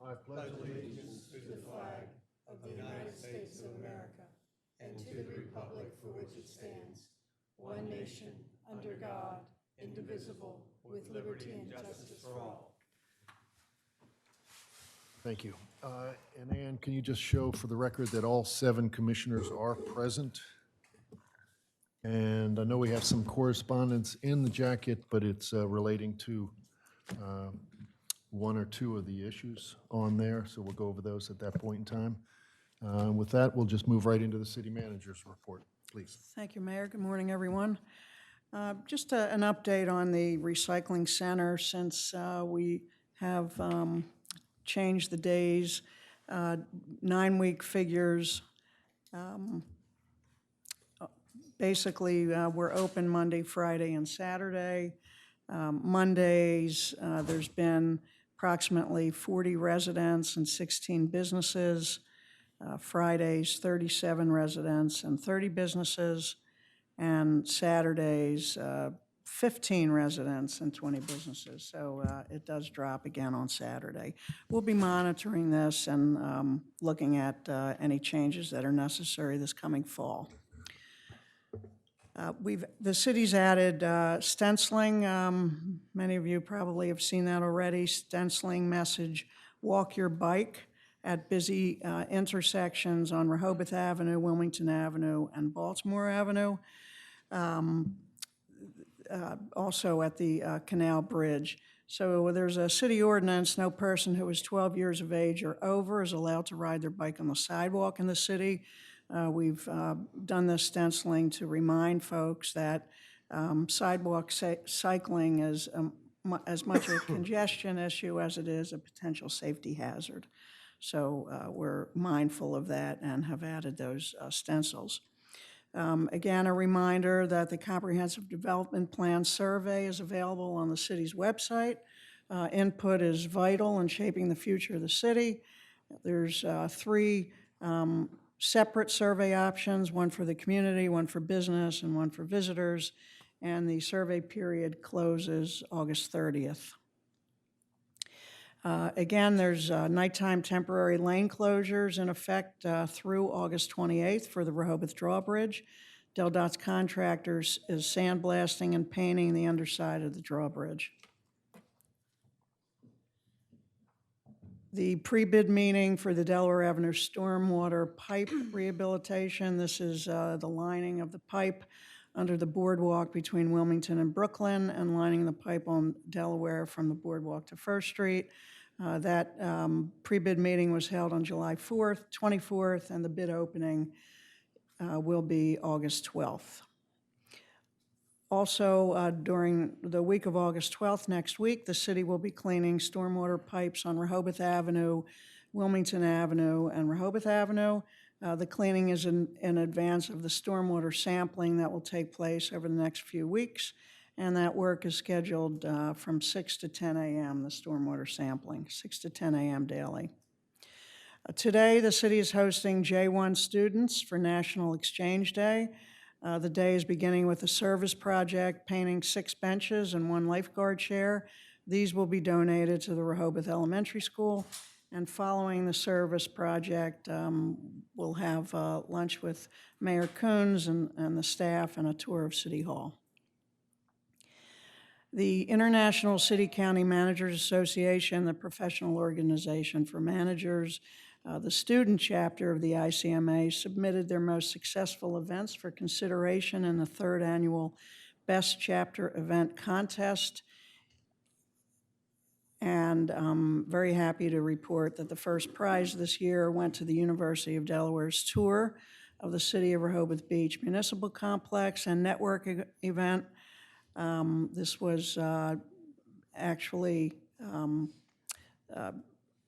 I pledge allegiance to the flag of the United States of America and to the republic for which it stands, one nation, under God, indivisible, with liberty and justice for all. Thank you. And Ann, can you just show for the record that all 7 commissioners are present? And I know we have some correspondence in the jacket, but it's relating to 1 or 2 of the issues on there, so we'll go over those at that point in time. With that, we'll just move right into the city manager's report, please. Thank you, Mayor. Good morning, everyone. Just an update on the recycling center since we have changed the days, 9-week figures. Basically, we're open Monday, Friday, and Saturday. Mondays, there's been approximately 40 residents and 16 businesses. Fridays, 37 residents and 30 businesses. And Saturdays, 15 residents and 20 businesses. So it does drop again on Saturday. We'll be monitoring this and looking at any changes that are necessary this coming fall. The city's added stenciling. Many of you probably have seen that already. Stenciling message, walk your bike at busy intersections on Rehoboth Avenue, Wilmington Avenue, and Baltimore Avenue. Also at the Canal Bridge. So there's a city ordinance, no person who is 12 years of age or over is allowed to ride their bike on the sidewalk in the city. We've done this stenciling to remind folks that sidewalk cycling is as much a congestion issue as it is a potential safety hazard. So we're mindful of that and have added those stencils. Again, a reminder that the Comprehensive Development Plan survey is available on the city's website. Input is vital in shaping the future of the city. There's 3 separate survey options, one for the community, one for business, and one for visitors, and the survey period closes August 30th. Again, there's nighttime temporary lane closures in effect through August 28th for the Rehoboth Drawbridge. Del Dot's contractors is sandblasting and painting the underside of the drawbridge. The pre-bid meeting for the Delaware Avenue stormwater pipe rehabilitation. This is the lining of the pipe under the boardwalk between Wilmington and Brooklyn and lining the pipe on Delaware from the boardwalk to First Street. That pre-bid meeting was held on July 4th, 24th, and the bid opening will be August 12th. Also, during the week of August 12th, next week, the city will be cleaning stormwater pipes on Rehoboth Avenue, Wilmington Avenue, and Rehoboth Avenue. The cleaning is in advance of the stormwater sampling that will take place over the next few weeks, and that work is scheduled from 6 to 10 a.m., the stormwater sampling, 6 to 10 a.m. daily. Today, the city is hosting J1 students for National Exchange Day. The day is beginning with a service project, painting 6 benches and 1 lifeguard chair. These will be donated to the Rehoboth Elementary School. And following the service project, we'll have lunch with Mayor Coons and the staff and a tour of City Hall. The International City County Managers Association, the professional organization for managers, the student chapter of the ICMA submitted their most successful events for consideration in the 3rd annual Best Chapter Event Contest. And I'm very happy to report that the first prize this year went to the University of Delaware's tour of the City of Rehoboth Beach Municipal Complex and Network event. This was actually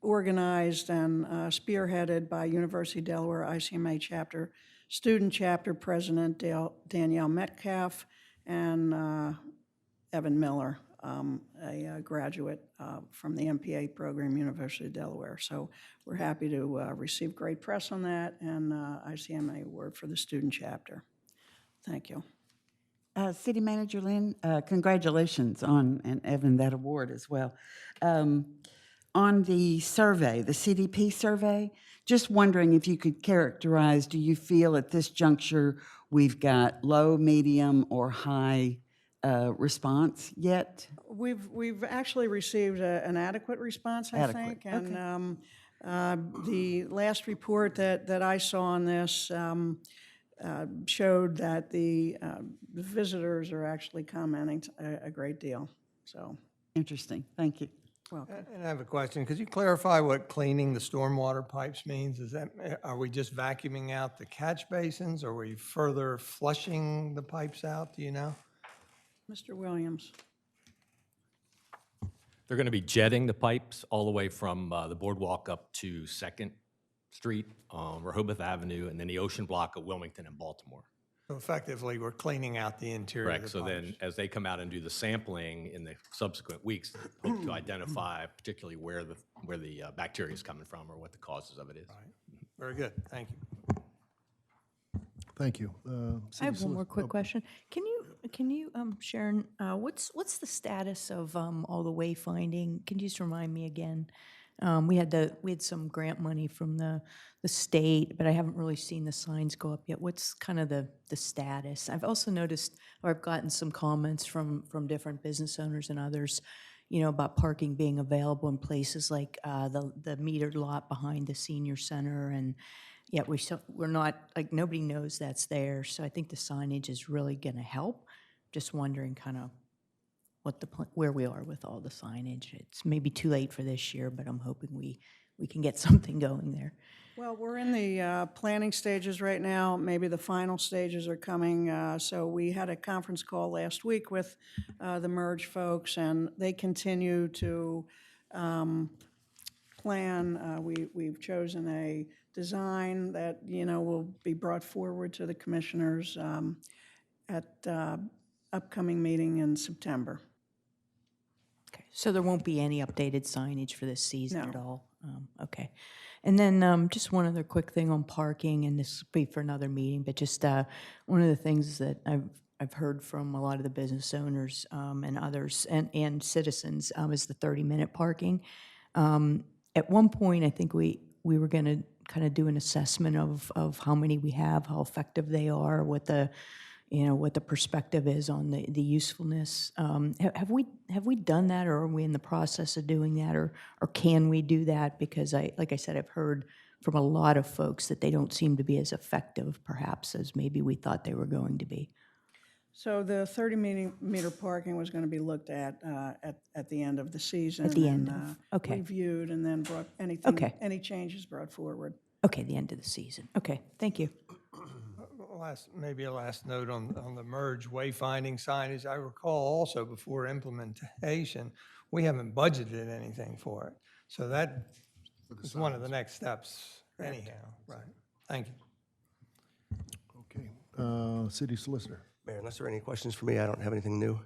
organized and spearheaded by University of Delaware ICMA chapter, student chapter president Danielle Metcalf and Evan Miller, a graduate from the MPA program, University of Delaware. So we're happy to receive great press on that and ICMA award for the student chapter. Thank you. City Manager Lynn, congratulations on, and Evan, that award as well. On the survey, the CDP survey, just wondering if you could characterize, do you feel at this juncture we've got low, medium, or high response yet? We've actually received an adequate response, I Adequate, think. And the last report that I saw on this showed that the visitors are actually commenting a great deal. So, Interesting, thank you. welcome. And I have a question. Could you clarify what cleaning the stormwater pipes means? Is that, are we just vacuuming out the catch basins, or are we further flushing the pipes out? Do you know? Mr. Williams. They're going to be jetting the pipes all the way from the boardwalk up to 2nd Street, Rehoboth Avenue, and then the ocean block of Wilmington and Baltimore. So effectively, we're cleaning out the interior of Correct. the So pipes. then, as they come out and do the sampling in the subsequent weeks, hope to identify particularly where the bacteria is coming from or what the causes of it is. Very good. Thank you. Thank you. I have one more quick question. Can you, Sharon, what's the status of all the wayfinding? Can you just remind me again? We had some grant money from the state, but I haven't really seen the signs go up yet. What's kind of the status? I've also noticed, or I've gotten some comments from different business owners and others, about parking being available in places like the metered lot behind the senior center, and yet we're not, like, nobody knows that's there. So I think the signage is really going to help. Just wondering kind of where we are with all the signage. It's maybe too late for this year, but I'm hoping we can get something going there. Well, we're in the planning stages right now. Maybe the final stages are coming. So we had a conference call last week with the Merge folks, and they continue to plan. We've chosen a design that, will be brought forward to the commissioners at upcoming meeting in September. Okay, so there won't be any updated signage for this season No. at all? Okay. And then just one other quick thing on parking, and this will be for another meeting, but just one of the things that I've heard from a lot of the business owners and others and citizens is the 30-minute parking. At one point, I think we were going to kind of do an assessment of how many we have, how effective they are, what the perspective is on the usefulness. Have we done that, or are we in the process of doing that, or can we do that? Because like I said, I've heard from a lot of folks that they don't seem to be as effective, perhaps, as maybe we thought they were going to be. So the 30-meter parking was going to be looked at the end of the season. At the end and, of, okay. Reviewed, and then brought Okay. any changes brought forward. Okay, the end of the season. Okay, thank you. Maybe a last note on the merge wayfinding signage. I recall also before implementation, we haven't budgeted anything for it. So that is one of the next steps anyhow. Right. Thank you. Okay. City Solicitor. Mayor, unless there are any questions for me, I don't have anything new.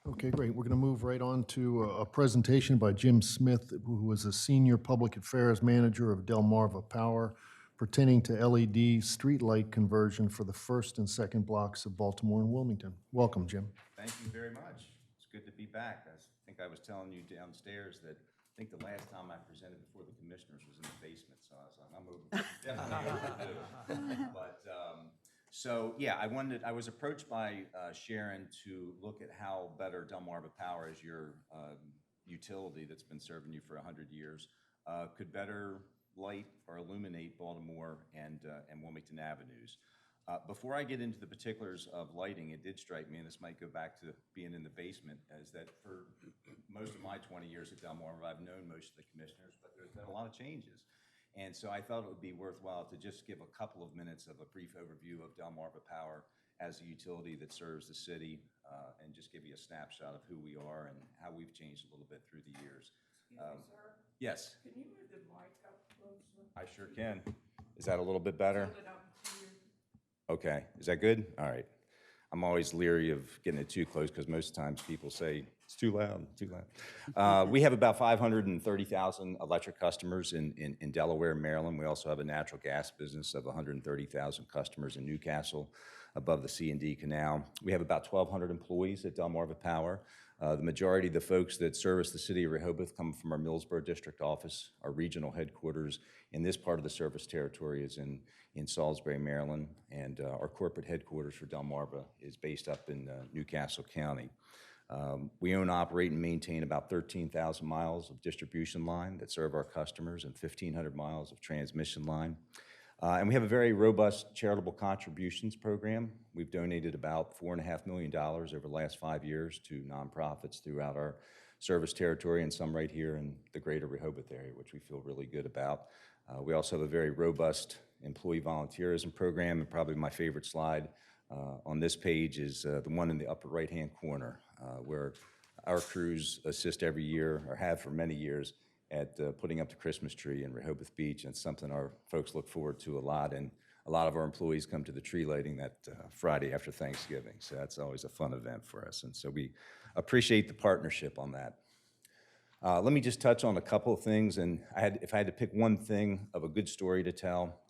Okay, great. We're going to move right on to a presentation by Jim Smith, who is a Senior Public Affairs Manager of Delmarva Power, pertaining to LED streetlight conversion for the first and second blocks of Baltimore and Wilmington. Welcome, Jim. Thank you very much. It's good to be back. I think I was telling you downstairs that I think the last time I presented before the commissioners was in the basement, so I was like, I'm definitely overdue. But, so yeah, I was approached by Sharon to look at how better Delmarva Power, as your utility that's been serving you for 100 years, could better light or illuminate Baltimore and Wilmington avenues. Before I get into the particulars of lighting, it did strike me, and this might go back to being in the basement, is that for most of my 20 years at Delmarva, I've known most of the commissioners, but there's been a lot of changes. And so I thought it would be worthwhile to just give a couple of minutes of a brief overview of Delmarva Power as a utility that serves the city, and just give you a snapshot of who we are and how we've changed a little bit through the years. Yes. Can you move the mic up closer? I sure can. Is that a little bit better? Okay. Is that good? All right. I'm always leery of getting it too close because most times people say, it's too loud, too loud. We have about 530,000 electric customers in Delaware and Maryland. We also have a natural gas business of 130,000 customers in Newcastle above the C&D Canal. We have about 1,200 employees at Delmarva Power. The majority of the folks that service the city of Rehoboth come from our Millsboro district office. Our regional headquarters in this part of the service territory is in Salisbury, Maryland, and our corporate headquarters for Delmarva is based up in Newcastle County. We own, operate, and maintain about 13,000 miles of distribution line that serve our customers and 1,500 miles of transmission line. And we have a very robust charitable contributions program. We've donated about $4.5 million over the last 5 years to nonprofits throughout our service territory and some right here in the greater Rehoboth area, which we feel really good about. We also have a very robust employee volunteerism program, and probably my favorite slide on this page is the one in the upper right-hand corner, where our crews assist every year, or have for many years, at putting up the Christmas tree in Rehoboth Beach. And it's something our folks look forward to a lot, and a lot of our employees come to the tree lighting that Friday after Thanksgiving. So that's always a fun event for us, and so we appreciate the partnership on that. Let me just touch on a couple of things, and if I had to pick one thing of a good story to tell,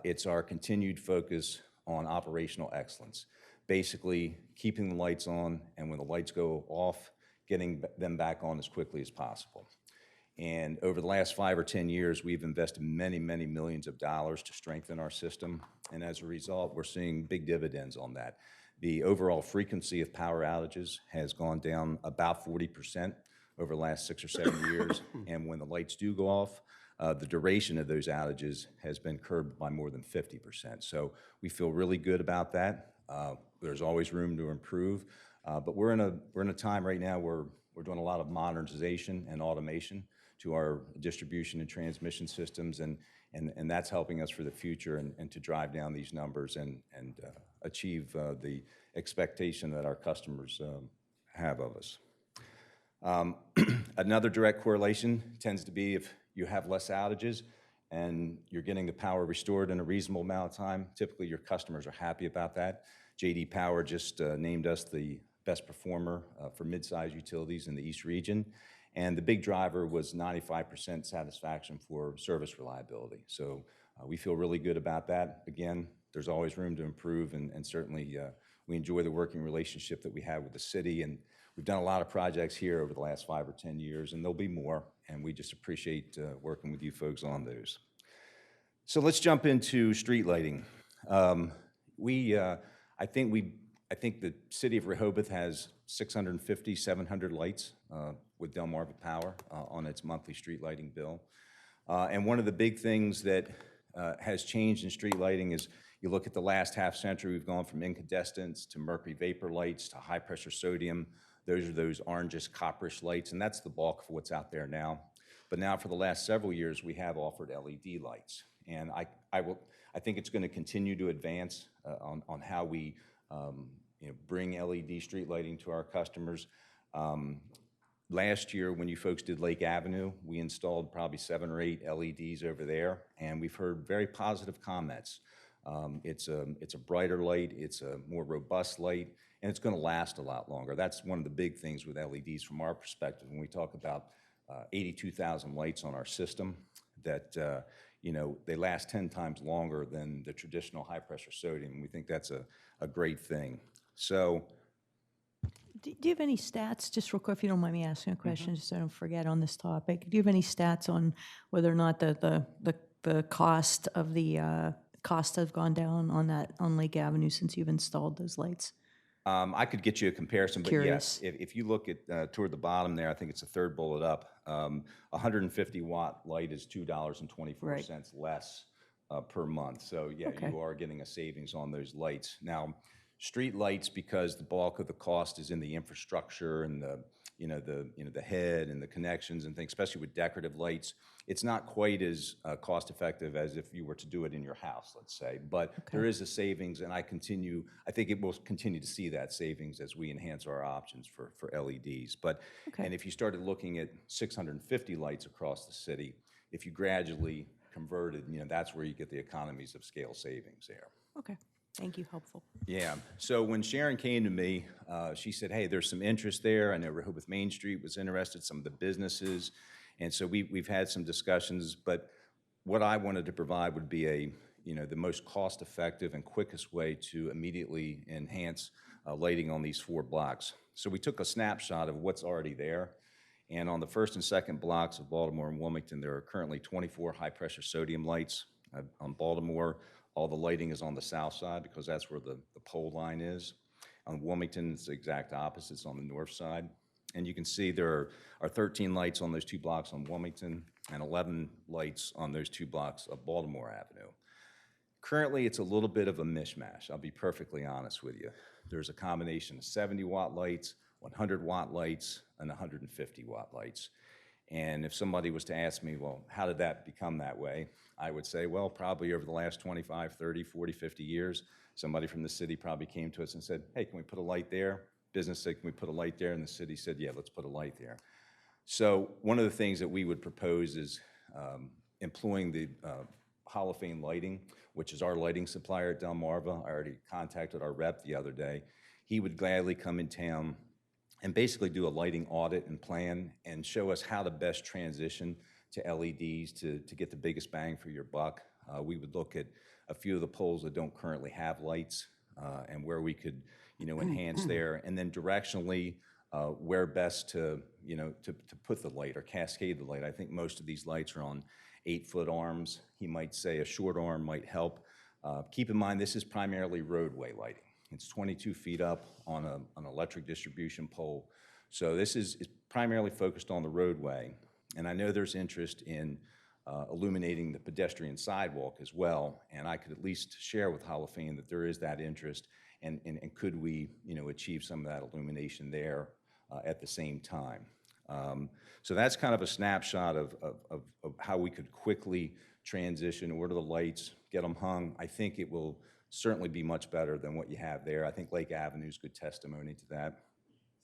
it's our continued focus on operational excellence. Basically, keeping the lights on, and when the lights go off, getting them back on as quickly as possible. And over the last 5 or 10 years, we've invested many, many millions of dollars to strengthen our system. And as a result, we're seeing big dividends on that. The overall frequency of power outages has gone down about 40% over the last 6 or 7 years. And when the lights do go off, the duration of those outages has been curbed by more than 50%. So we feel really good about that. There's always room to improve. But we're in a time right now where we're doing a lot of modernization and automation to our distribution and transmission systems, and that's helping us for the future and to drive down these numbers and achieve the expectation that our customers have of us. Another direct correlation tends to be if you have less outages and you're getting the power restored in a reasonable amount of time, typically your customers are happy about that. J.D. Power just named us the best performer for mid-sized utilities in the East region. And the big driver was 95% satisfaction for service reliability. So we feel really good about that. Again, there's always room to improve, and certainly we enjoy the working relationship that we have with the city. And we've done a lot of projects here over the last 5 or 10 years, and there'll be more. And we just appreciate working with you folks on those. So let's jump into street lighting. I think the city of Rehoboth has 650, 700 lights with Delmarva Power on its monthly street lighting bill. And one of the big things that has changed in street lighting is you look at the last half century, we've gone from incandescents to mercury vapor lights to high pressure sodium. Those are those orangish, copperish lights, and that's the bulk of what's out there now. But now for the last several years, we have offered LED lights. And I think it's going to continue to advance on how we bring LED street lighting to our customers. Last year, when you folks did Lake Avenue, we installed probably 7 or 8 LEDs over there, and we've heard very positive comments. It's a brighter light, it's a more robust light, and it's going to last a lot longer. That's one of the big things with LEDs from our perspective. When we talk about 82,000 lights on our system, that they last 10 times longer than the traditional high-pressure sodium. We think that's a great thing. So, Do you have any stats, just real quick, if you don't mind me asking a question, just so I don't forget on this topic? Do you have any stats on whether or not the cost of the costs have gone down on Lake Avenue since you've installed those lights? I could get you a comparison, but Curious. yes, if you look at toward the bottom there, I think it's the third bullet up, 150-watt light is $2.24 less per month. So yeah, Okay. you are getting a savings on those lights. Now, street lights, because the bulk of the cost is in the infrastructure and the head and the connections and things, especially with decorative lights, it's not quite as cost effective as if you were to do it in your house, let's say. But there is a savings, and I think it will continue to see that savings as we enhance our options for LEDs. But and if you started looking at 650 lights across the city, if you gradually converted, that's where you get the economies of scale savings there. Okay. Thank you. Helpful. Yeah. So when Sharon came to me, she said, hey, there's some interest there. I know Rehoboth Main Street was interested, some of the businesses. And so we've had some discussions. But what I wanted to provide would be the most cost-effective and quickest way to immediately enhance lighting on these 4 blocks. So we took a snapshot of what's already there. And on the first and second blocks of Baltimore and Wilmington, there are currently 24 high-pressure sodium lights. On Baltimore, all the lighting is on the south side because that's where the pole line is. On Wilmington, it's the exact opposite. It's on the north side. And you can see there are 13 lights on those 2 blocks on Wilmington and 11 lights on those 2 blocks of Baltimore Avenue. Currently, it's a little bit of a mishmash. I'll be perfectly honest with you. There's a combination of 70-watt lights, 100-watt lights, and 150-watt lights. And if somebody was to ask me, well, how did that become that way? I would say, well, probably over the last 25, 30, 40, 50 years, somebody from the city probably came to us and said, hey, can we put a light there? Business said, can we put a light there? And the city said, yeah, let's put a light there. So one of the things that we would propose is employing the Hall of Fame Lighting, which is our lighting supplier at Delmarva. I already contacted our rep the other day. He would gladly come in town and basically do a lighting audit and plan and show us how to best transition to LEDs to get the biggest bang for your buck. We would look at a few of the poles that don't currently have lights and where we could, enhance there, and then directionally where best to put the light or cascade the light. I think most of these lights are on 8-foot arms. He might say a short arm might help. Keep in mind, this is primarily roadway lighting. It's 22 feet up on an electric distribution pole. So this is primarily focused on the roadway. And I know there's interest in illuminating the pedestrian sidewalk as well. And I could at least share with Hall of Fame that there is that interest. And could we, achieve some of that illumination there at the same time? So that's kind of a snapshot of how we could quickly transition, order the lights, get them hung. I think it will certainly be much better than what you have there. I think Lake Avenue is good testimony to that.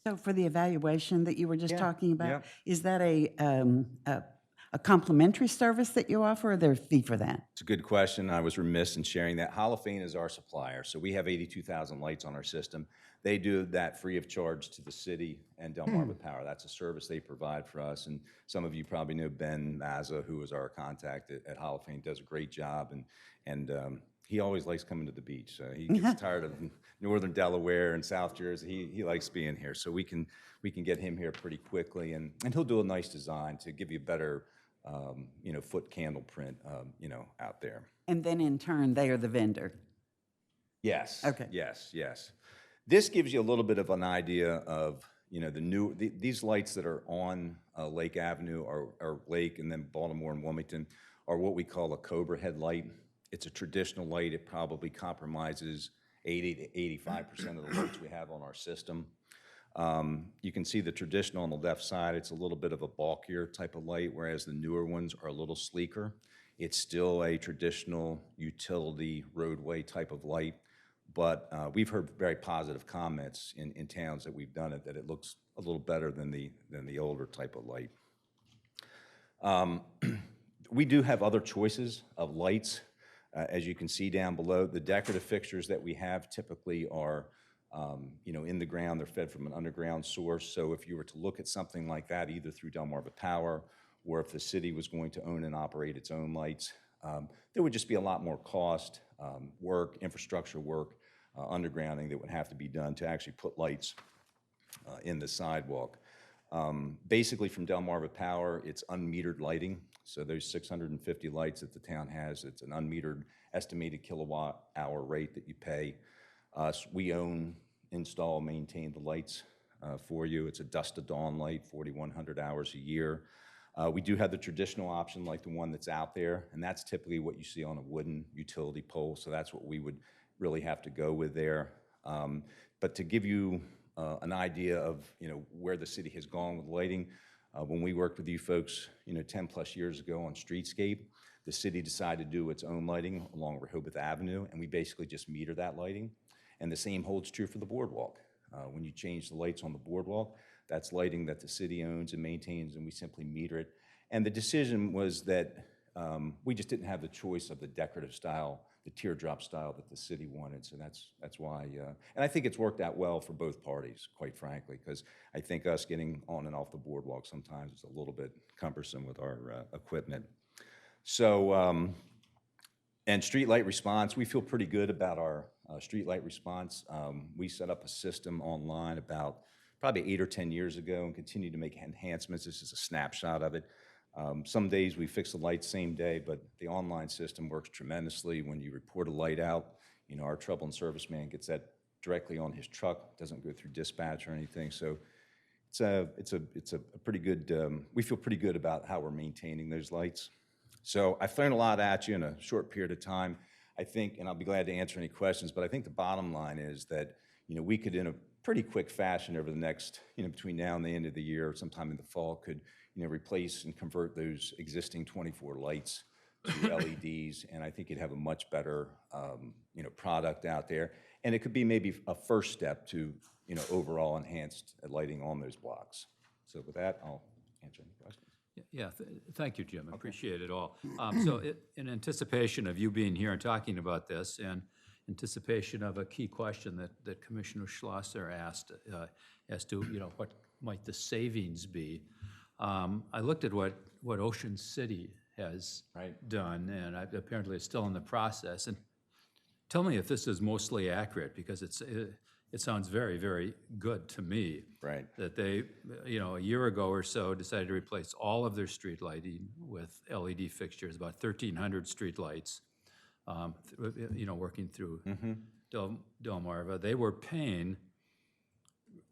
So for the evaluation that you were just talking about, yeah. is that a complimentary service that you offer, or there's a fee for that? It's a good question. I was remiss in sharing that. Hall of Fame is our supplier, so we have 82,000 lights on our system. They do that free of charge to the city and Delmarva Power. That's a service they provide for us, and some of you probably know Ben Mazza, who is our contact at Hall of Fame, does a great job, and he always likes coming to the beach. So he gets tired of northern Delaware and South Jersey. He likes being here, so we can get him here pretty quickly, and he'll do a nice design to give you a better foot candle print, out there. And then in turn, they are the vendor. Yes. Okay. Yes. This gives you a little bit of an idea of, these lights that are on Lake Avenue or Lake and then Baltimore and Wilmington are what we call a Cobra headlight. It's a traditional light. It probably compromises 80 to 85% of the lights we have on our system. You can see the traditional on the left side. It's a little bit of a bulkier type of light, whereas the newer ones are a little sleeker. It's still a traditional utility roadway type of light, but we've heard very positive comments in towns that we've done it, that it looks a little better than the older type of light. We do have other choices of lights. As you can see down below, the decorative fixtures that we have typically are in the ground. They're fed from an underground source. So if you were to look at something like that, either through Delmarva Power, or if the city was going to own and operate its own lights, there would just be a lot more cost, work, infrastructure work, undergrounding that would have to be done to actually put lights in the sidewalk. Basically from Delmarva Power, it's unmetered lighting. So those 650 lights that the town has, it's an unmetered estimated kilowatt hour rate that you pay us. We own, install, maintain the lights for you. It's a dusk to dawn light, 4,100 hours a year. We do have the traditional option like the one that's out there, and that's typically what you see on a wooden utility pole, so that's what we would really have to go with there. But to give you an idea of where the city has gone with lighting, when we worked with you folks 10 plus years ago on streetscape, the city decided to do its own lighting along Rehoboth Avenue, and we basically just meter that lighting. And the same holds true for the boardwalk. When you change the lights on the boardwalk, that's lighting that the city owns and maintains, and we simply meter it. And the decision was that we just didn't have the choice of the decorative style, the teardrop style that the city wanted. So that's why, and I think it's worked out well for both parties, quite frankly, because I think us getting on and off the boardwalk sometimes is a little bit cumbersome with our equipment. So, And streetlight response, we feel pretty good about our streetlight response. We set up a system online about probably 8 or 10 years ago and continue to make enhancements. This is a snapshot of it. Some days we fix the lights same day, but the online system works tremendously. When you report a light out, you know, our trouble and service man gets that directly on his truck, doesn't go through dispatch or anything. So it's a pretty good, we feel pretty good about how we're maintaining those lights. So I've thrown a lot at you in a short period of time. I think, and I'll be glad to answer any questions, but I think the bottom line is that, you know, we could, in a pretty quick fashion over the next, you know, between now and the end of the year, sometime in the fall, could, you know, replace and convert those existing 24 lights to LEDs, and I think you'd have a much better, you know, product out there. And it could be maybe a first step to, you know, overall enhanced lighting on those blocks. So with that, I'll answer any questions. Yeah, thank you, Jim. I appreciate it all. So in anticipation of you being here and talking about this, and anticipation of a key question that Commissioner Schlosser asked as to, you know, what might the savings be, I looked at what Ocean City has done, and apparently it's still in the process. And tell me if this is mostly accurate, because it sounds very, very good to me. Right. That they, you know, a year ago or so decided to replace all of their street lighting with LED fixtures, about 1,300 street lights, you know, working through Delmarva. They were paying,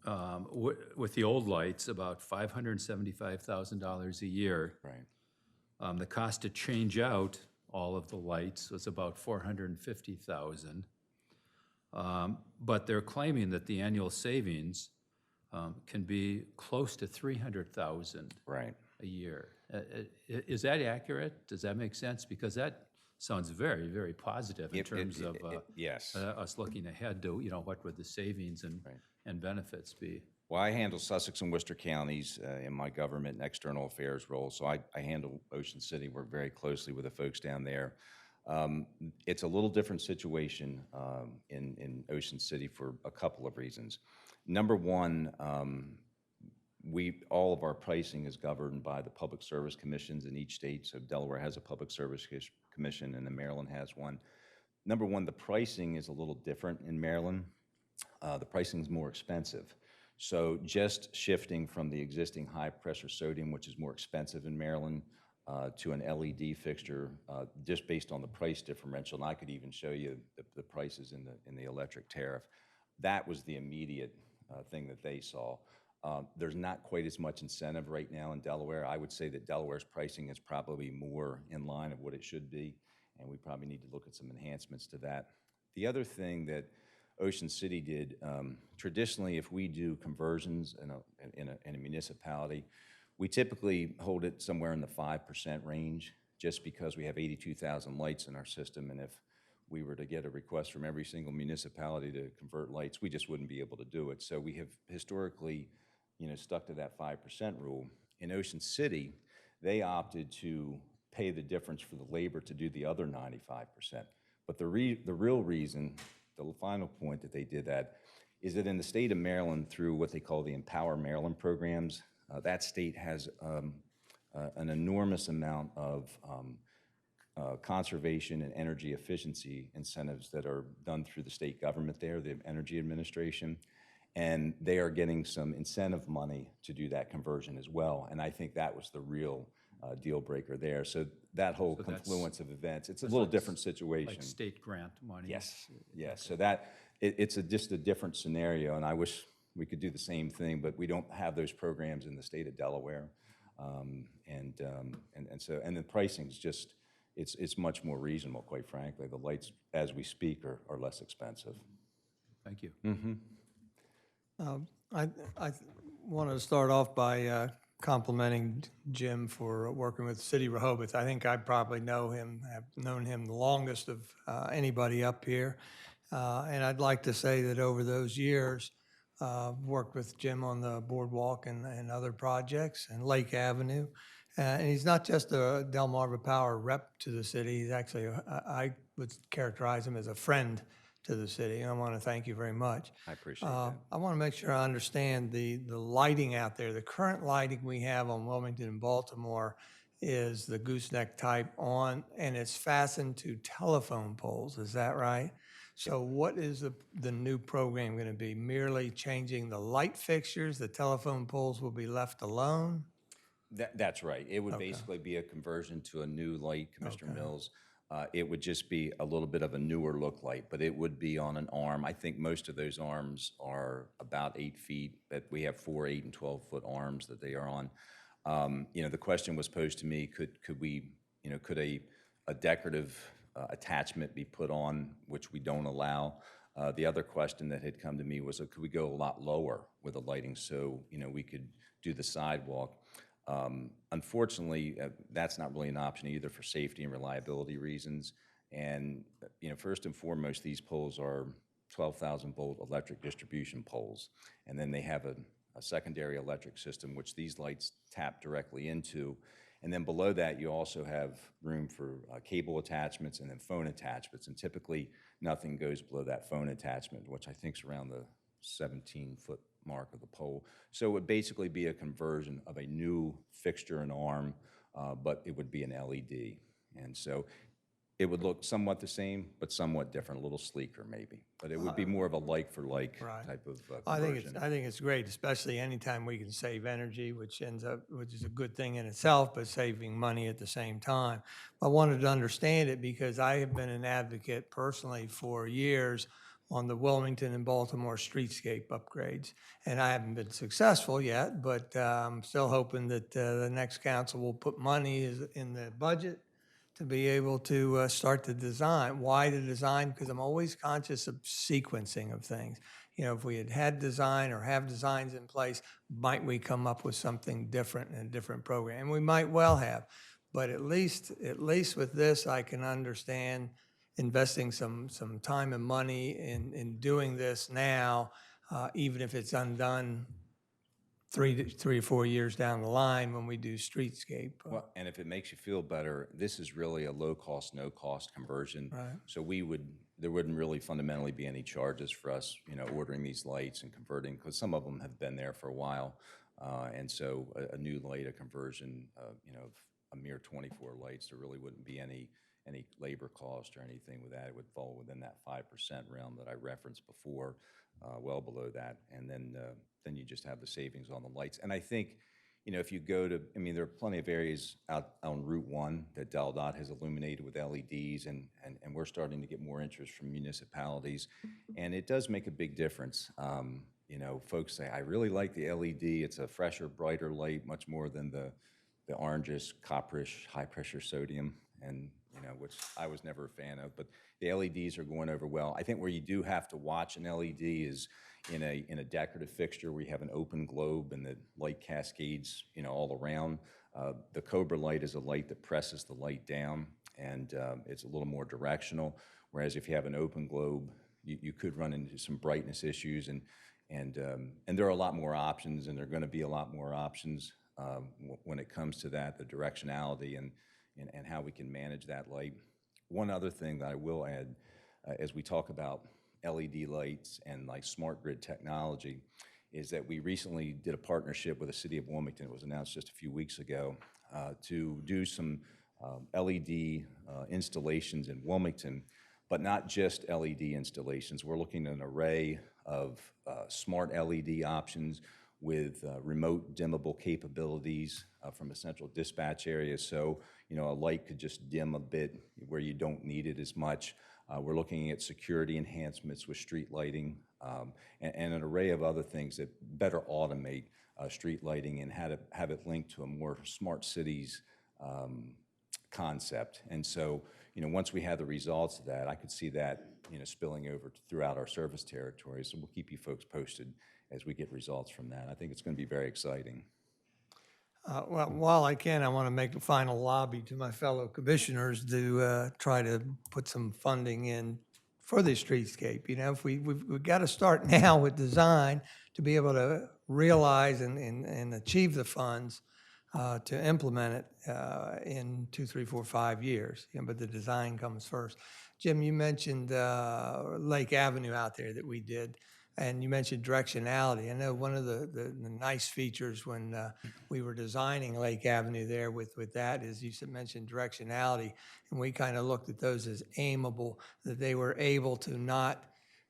with the old lights, about $575,000 a year. Right. The cost to change out all of the lights was about $450,000. But they're claiming that the annual savings can be close to $300,000 Right. a year. Is that accurate? Does that make sense? Because that sounds very, very positive in terms of yes. us looking ahead to, you know, what would the savings and benefits be? Well, I handle Sussex and Worcester counties in my government and external affairs role, so I handle Ocean City, work very closely with the folks down there. It's a little different situation in Ocean City for a couple of reasons. Number one, all of our pricing is governed by the public service commissions in each state. So Delaware has a public service commission, and then Maryland has one. Number one, the pricing is a little different in Maryland. The pricing is more expensive. So just shifting from the existing high-pressure sodium, which is more expensive in Maryland, to an LED fixture, just based on the price differential, and I could even show you the prices in the electric tariff. That was the immediate thing that they saw. There's not quite as much incentive right now in Delaware. I would say that Delaware's pricing is probably more in line of what it should be, and we probably need to look at some enhancements to that. The other thing that Ocean City did, traditionally, if we do conversions in a municipality, we typically hold it somewhere in the 5% range, just because we have 82,000 lights in our system, and if we were to get a request from every single municipality to convert lights, we just wouldn't be able to do it. So we have historically, you know, stuck to that 5% rule. In Ocean City, they opted to pay the difference for the labor to do the other 95%. But the real reason, the final point that they did that, is that in the state of Maryland, through what they call the Empower Maryland programs, that state has an enormous amount of conservation and energy efficiency incentives that are done through the state government there, the Energy Administration, and they are getting some incentive money to do that conversion as well. And I think that was the real deal breaker there. So that whole confluence of events, it's a little different situation. Like state grant money? Yes, yes. So that, it's just a different scenario, and I wish we could do the same thing, but we don't have those programs in the state of Delaware. And the pricing's just, it's much more reasonable, quite frankly. The lights, as we speak, are less expensive. Thank you. I want to start off by complimenting Jim for working with City of Rehoboth. I think I probably have known him the longest of anybody up here. And I'd like to say that over those years, worked with Jim on the boardwalk and other projects and Lake Avenue. And he's not just a Delmarva Power rep to the city. He's actually, I would characterize him as a friend to the city. And I want to thank you very much. I appreciate that. I want to make sure I understand the lighting out there. The current lighting we have on Wilmington and Baltimore is the gooseneck type on, and it's fastened to telephone poles, is that right? So what is the new program going to be? Merely changing the light fixtures, the telephone poles will be left alone? That's right. It would basically be a conversion to a new light, Commissioner Mills. It would just be a little bit of a newer look light, but it would be on an arm. I think most of those arms are about 8 feet, but we have 4, 8, and 12-foot arms that they are on. The question was posed to me, could we, could a decorative attachment be put on, which we don't allow? The other question that had come to me was, could we go a lot lower with the lighting so, we could do the sidewalk? Unfortunately, that's not really an option either for safety and reliability reasons. And, first and foremost, these poles are 12,000-volt electric distribution poles. And then they have a secondary electric system, which these lights tap directly into. And then below that, you also have room for cable attachments and then phone attachments. And typically, nothing goes below that phone attachment, which I think is around the 17-foot mark of the pole. So it would basically be a conversion of a new fixture and arm, but it would be an LED. And so it would look somewhat the same, but somewhat different, a little sleeker maybe. But it would be more of a like-for-like type of conversion. I think it's great, especially anytime we can save energy, which is a good thing in itself, but saving money at the same time. I wanted to understand it because I have been an advocate personally for years on the Wilmington and Baltimore streetscape upgrades. And I haven't been successful yet, but I'm still hoping that the next council will put money in the budget to be able to start the design. Why the design? Because I'm always conscious of sequencing of things. If we had design or have designs in place, might we come up with something different in a different program? And we might well have, but at least with this, I can understand investing some time and money in doing this now, even if it's undone 3 or 4 years down the line when we do streetscape. Well, and if it makes you feel better, this is really a low-cost, no-cost conversion. Right. So there wouldn't really fundamentally be any charges for us, ordering these lights and converting, because some of them have been there for a while. And so a new light, a conversion, of a mere 24 lights, there really wouldn't be any labor cost or anything with that. It would fall within that 5% realm that I referenced before, well below that. And then you just have the savings on the lights. And I think, if you go to, there are plenty of areas out on Route 1 that DelDOT has illuminated with LEDs, and we're starting to get more interest from municipalities. And it does make a big difference. Folks say, I really like the LED. It's a fresher, brighter light, much more than the orangish, copperish, high-pressure sodium, and which I was never a fan of, but the LEDs are going over well. I think where you do have to watch an LED is in a decorative fixture where you have an open globe and the light cascades, all around. The Cobra light is a light that presses the light down, and it's a little more directional. Whereas if you have an open globe, you could run into some brightness issues, and there are a lot more options, and there are going to be a lot more options when it comes to that, the directionality and how we can manage that light. One other thing that I will add, as we talk about LED lights and like smart grid technology, is that we recently did a partnership with the City of Wilmington. It was announced just a few weeks ago to do some LED installations in Wilmington, but not just LED installations. We're looking at an array of smart LED options with remote dimmable capabilities from a central dispatch area. So, a light could just dim a bit where you don't need it as much. We're looking at security enhancements with street lighting and an array of other things that better automate street lighting and have it linked to a more smart cities concept. And so, once we have the results of that, I could see that, spilling over throughout our service territory. So we'll keep you folks posted as we get results from that. I think it's going to be very exciting. Well, while I can, I want to make a final lobby to my fellow commissioners to try to put some funding in for the streetscape. If we've got to start now with design to be able to realize and achieve the funds to implement it in 2, 3, 4, 5 years. But the design comes first. Jim, you mentioned Lake Avenue out there that we did. And you mentioned directionality. I know one of the nice features when we were designing Lake Avenue there with that is you mentioned directionality, and we kind of looked at those as aimable, that they were able to not,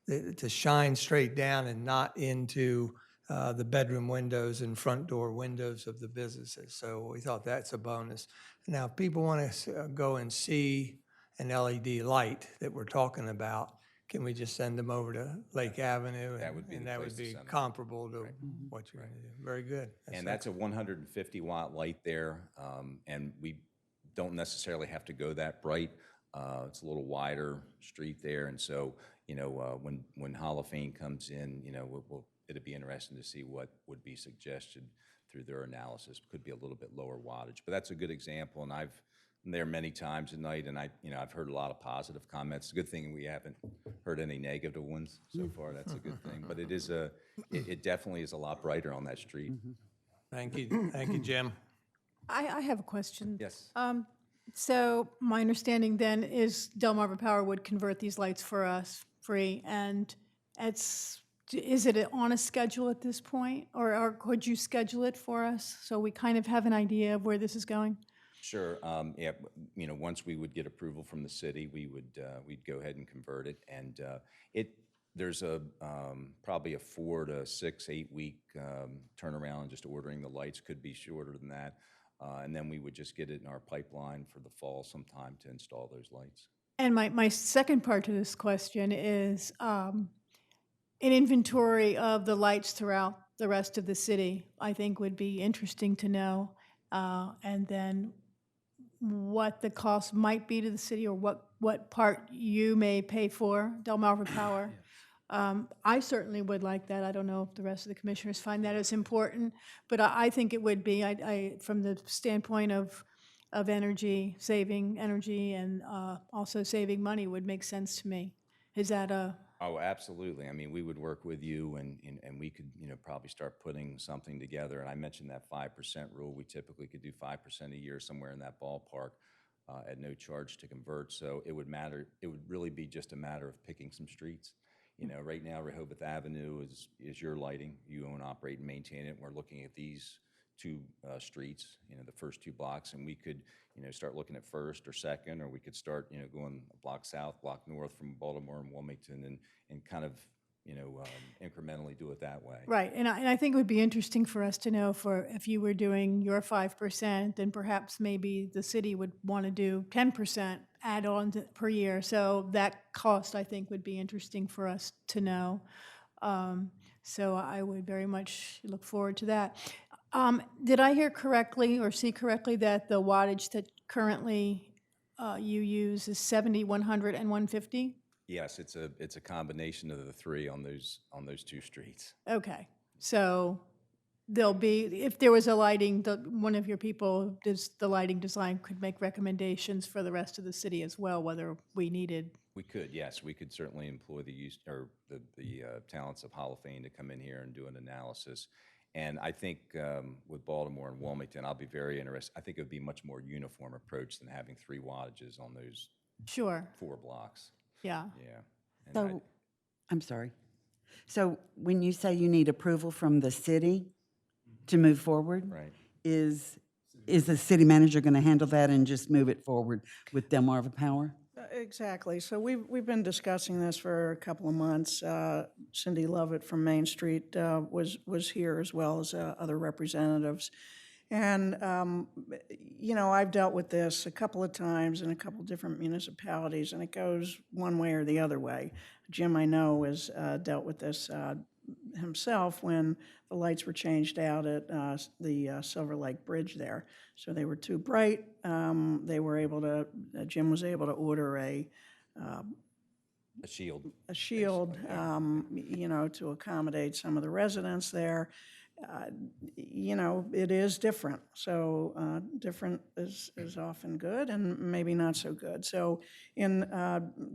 to shine straight down and not into the bedroom windows and front door windows of the businesses. So we thought that's a bonus. Now, if people want to go and see an LED light that we're talking about, can we just send them over to Lake Avenue? That would be and the that place would to be send them. comparable to what you're going to do. Very good. And that's a 150-watt light there, and we don't necessarily have to go that bright. It's a little wider street there, and so, when Hall of Fame comes in, it'd be interesting to see what would be suggested through their analysis. Could be a little bit lower wattage, but that's a good example, and I'm there many times a night, and I've heard a lot of positive comments. It's a good thing we haven't heard any negative ones so far. That's a good thing, but it definitely is a lot brighter on that street. Thank you, Jim. I have a question. Yes. So my understanding then is Delmarva Power would convert these lights for us free, and is it on a schedule at this point, or could you schedule it for us so we kind of have an idea of where this is going? Sure. Yeah. Once we would get approval from the city, we'd go ahead and convert it, and there's probably a 4 to 6, 8 week turnaround. Just ordering the lights could be shorter than that, and then we would just get it in our pipeline for the fall sometime to install those lights. And my second part to this question is an inventory of the lights throughout the rest of the city, I think would be interesting to know, and then what the cost might be to the city, or what part you may pay for, Delmarva Power. I certainly would like that. I don't know if the rest of the commissioners find that as important, but I think it would be. From the standpoint of saving energy, and also saving money would make sense to me. Is that a? Oh, absolutely. I mean, we would work with you, and we could, probably start putting something together. And I mentioned that 5% rule. We typically could do 5% a year, somewhere in that ballpark, at no charge to convert. So it would really be just a matter of picking some streets. Right now, Rehoboth Avenue is your lighting. You own, operate, and maintain it. And we're looking at these 2 streets, the first 2 blocks, and we could, start looking at First or Second, or we could start, going a block south, block north from Baltimore and Wilmington, and kind of, incrementally do it that way. Right, and I think it would be interesting for us to know if you were doing your 5%, then perhaps maybe the city would want to do 10% add-on per year. So that cost, I think, would be interesting for us to know. So I would very much look forward to that. Did I hear correctly or see correctly that the wattage that currently you use is 70, 100, and 150? Yes, it's a combination of the 3 on those 2 streets. Okay, so there'll be, if there was a lighting, one of your people, the lighting design, could make recommendations for the rest of the city as well, whether we needed. We could, yes, we could certainly employ the talents of Hall of Fame to come in here and do an analysis. And I think with Baltimore and Wilmington, I'll be very interested. I think it would be a much more uniform approach than having 3 wattages on those Sure. 4 blocks. Yeah. Yeah. And So, I'm sorry. So when you say you need approval from the city to move forward? Right. Is the city manager going to handle that and just move it forward with Delmarva Power? Exactly. So we've been discussing this for a couple of months. Cindy Lovett from Main Street was here, as well as other representatives. And, I've dealt with this a couple of times in a couple of different municipalities, and it goes one way or the other way. Jim, I know, has dealt with this himself when the lights were changed out at the Silver Lake Bridge there. So they were too bright. Jim was able to order a shield. A shield, to accommodate some of the residents there. It is different. So different is often good and maybe not so good. So in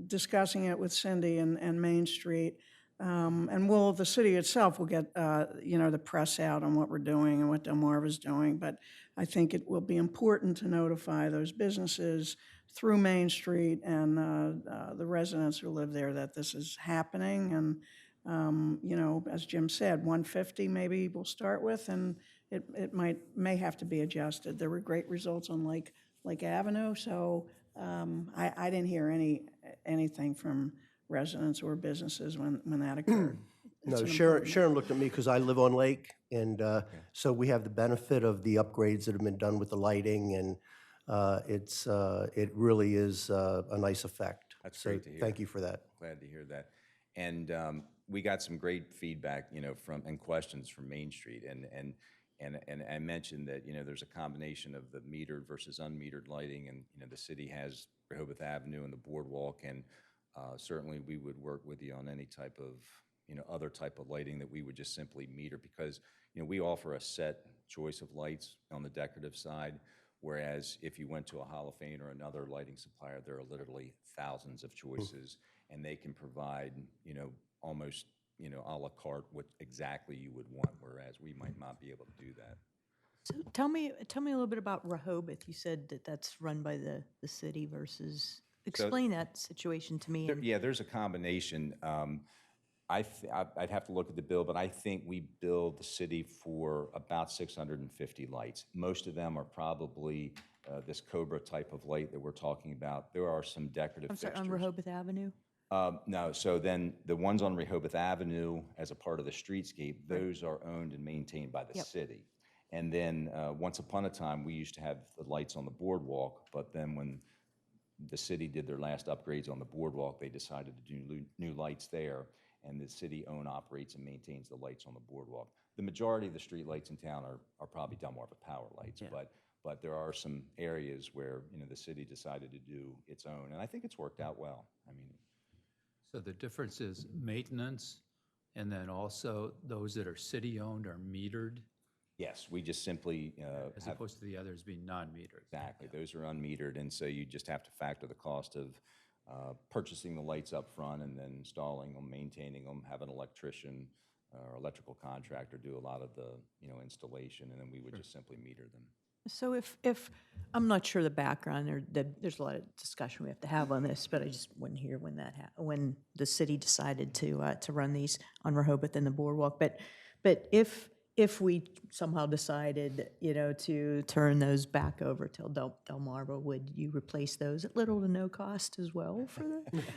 discussing it with Cindy and Main Street, and the city itself will get, the press out on what we're doing and what Delmarva's doing. But I think it will be important to notify those businesses through Main Street and the residents who live there that this is happening, and You know, as Jim said, 150 maybe we'll start with, and it may have to be adjusted. There were great results on Lake Avenue, so I didn't hear anything from residents or businesses when that occurred. It's No, an Sharon, improvement. Sharon looked at me because I live on Lake, and so we have the benefit of the upgrades that have been done with the lighting, and it really is a nice effect. That's So great to hear. thank you for that. Glad to hear that. And we got some great feedback, and questions from Main Street. And I mentioned that, there's a combination of the metered versus unmetered lighting, and, the city has Rehoboth Avenue and the boardwalk, and certainly we would work with you on any type of, other type of lighting that we would just simply meter, because, we offer a set choice of lights on the decorative side, whereas if you went to a Holophane or another lighting supplier, there are literally thousands of choices, and they can provide, almost, a la carte what exactly you would want, whereas we might not be able to do that. So tell me a little bit about Rehoboth. You said that that's run by the city versus, explain that situation to me. Yeah, there's a combination. I'd have to look at the bill, but I think we bill the city for about 650 lights. Most of them are probably this Cobra type of light that we're talking about. There are some decorative I'm sorry, fixtures. on Rehoboth Avenue? No, so then the ones on Rehoboth Avenue as a part of the streetscape, those are owned and maintained by the city. And then once upon a time, we used to have the lights on the boardwalk, but then when the city did their last upgrades on the boardwalk, they decided to do new lights there, and the city operates and maintains the lights on the boardwalk. The majority of the street lights in town are probably Delmarva Power lights, but there are some areas where, the city decided to do its own, and I think it's worked out well. I mean, So the difference is maintenance, and then also those that are city-owned are metered, yes, we just simply as have. opposed to the others being non-metered. Exactly, those are unmetered, and so you just have to factor the cost of purchasing the lights up front and then installing them, maintaining them, have an electrician or electrical contractor do a lot of the, installation, and then we would just simply meter them. So if I'm not sure the background, there's a lot of discussion we have to have on this, but I just wasn't here when when the city decided to run these on Rehoboth and the boardwalk. But if we somehow decided, to turn those back over to Delmarva, would you replace those at little to no cost as well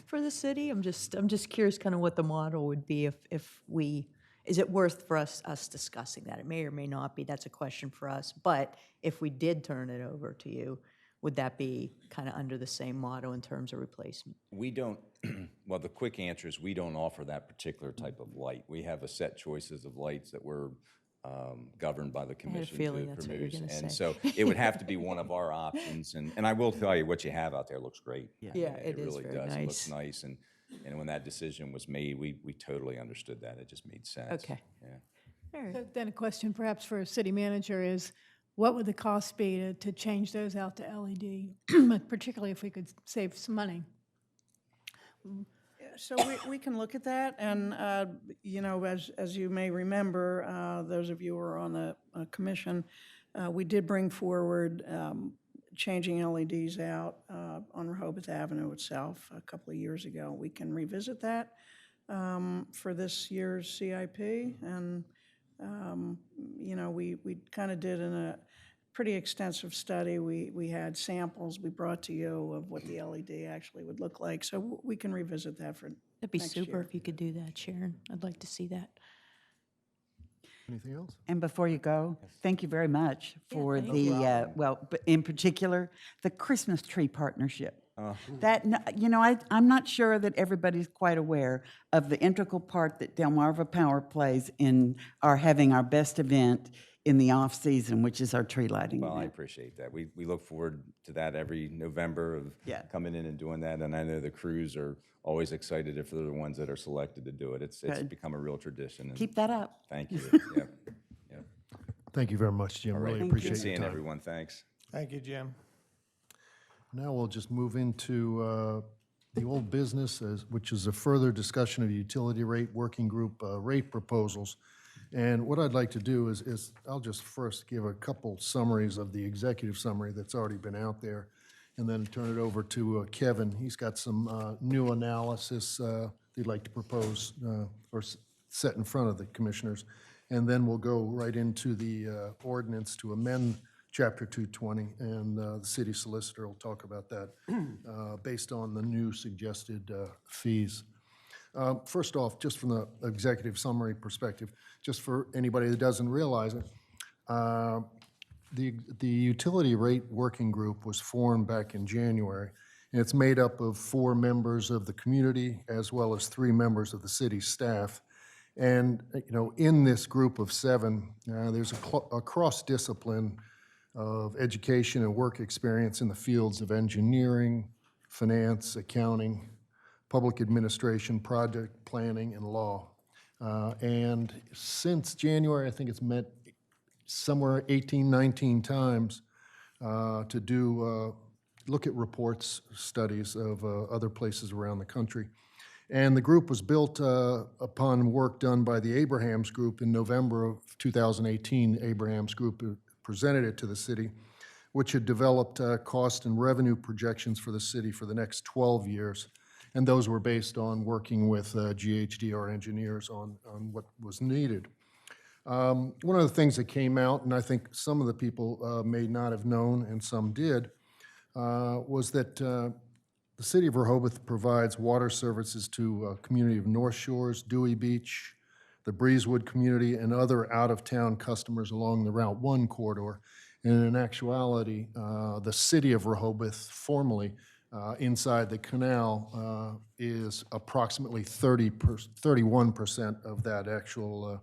for the city? I'm just curious kind of what the model would be if we. Is it worth for us discussing that? It may or may not be. That's a question for us. But if we did turn it over to you, would that be kind of under the same motto in terms of replacement? We don't, well, the quick answer is we don't offer that particular type of light. We have a set choices of lights that we're governed by the commission feeling to that's what you're produce. gonna And say. so it would have to be one of our options. And I will tell you, what you have out there looks great. I mean, Yeah, it is really very does. It looks nice. nice. And when that decision was made, we totally understood that. It just made sense. Okay. Yeah. All right. So then a question perhaps for a city manager is, what would the cost be to change those out to LED, particularly if we could save some money? So we can look at that, and, as you may remember, those of you who are on the commission, we did bring forward changing LEDs out on Rehoboth Avenue itself a couple of years ago. We can revisit that for this year's CIP, and, we kind of did in a pretty extensive study. We had samples we brought to you of what the LED actually would look like, so we can revisit that for That'd be next super year. if you could do that, Sharon. I'd like to see that. Anything else? And before you go, thank you very much for thank the, but in particular, the Christmas tree partnership. That, I'm not sure that everybody's quite aware of the integral part that Delmarva Power plays in our having our best event in the off-season, which is our tree lighting Well, I event. appreciate that. We look forward to that every November of Yeah. coming in and doing that. And I know the crews are always excited if they're the ones that are selected to do it. It's Good. become a real tradition. And Keep that up. thank you. Yep. Yep. Thank you very much, Jim. All right. Really Thank appreciate Good your seeing time. everyone. Thanks. Thank you, Jim. Now we'll just move into the old business, which is a further discussion of utility rate working group rate proposals. And what I'd like to do is I'll just first give a couple summaries of the executive summary that's already been out there, and then turn it over to Kevin. He's got some new analysis they'd like to propose or set in front of the commissioners. And then we'll go right into the ordinance to amend Chapter 220, and the city solicitor will talk about that based on the new suggested fees. First off, just from the executive summary perspective, just for anybody that doesn't realize it, the utility rate working group was formed back in January, and it's made up of 4 members of the community as well as 3 members of the city staff. And, in this group of 7, there's a cross-discipline of education and work experience in the fields of engineering, finance, accounting, public administration, project planning, and law. And since January, I think it's met somewhere 18, 19 times to look at reports, studies of other places around the country. And the group was built upon work done by the Abrahams Group in November of 2018. Abrahams Group presented it to the city, which had developed cost and revenue projections for the city for the next 12 years. And those were based on working with GHDR engineers on what was needed. One of the things that came out, and I think some of the people may not have known and some did, was that the City of Rehoboth provides water services to a community of North Shores, Dewey Beach, the Breezewood community, and other out-of-town customers along the Route 1 corridor. And in actuality, the City of Rehoboth, formerly inside the canal, is approximately 31% of that actual,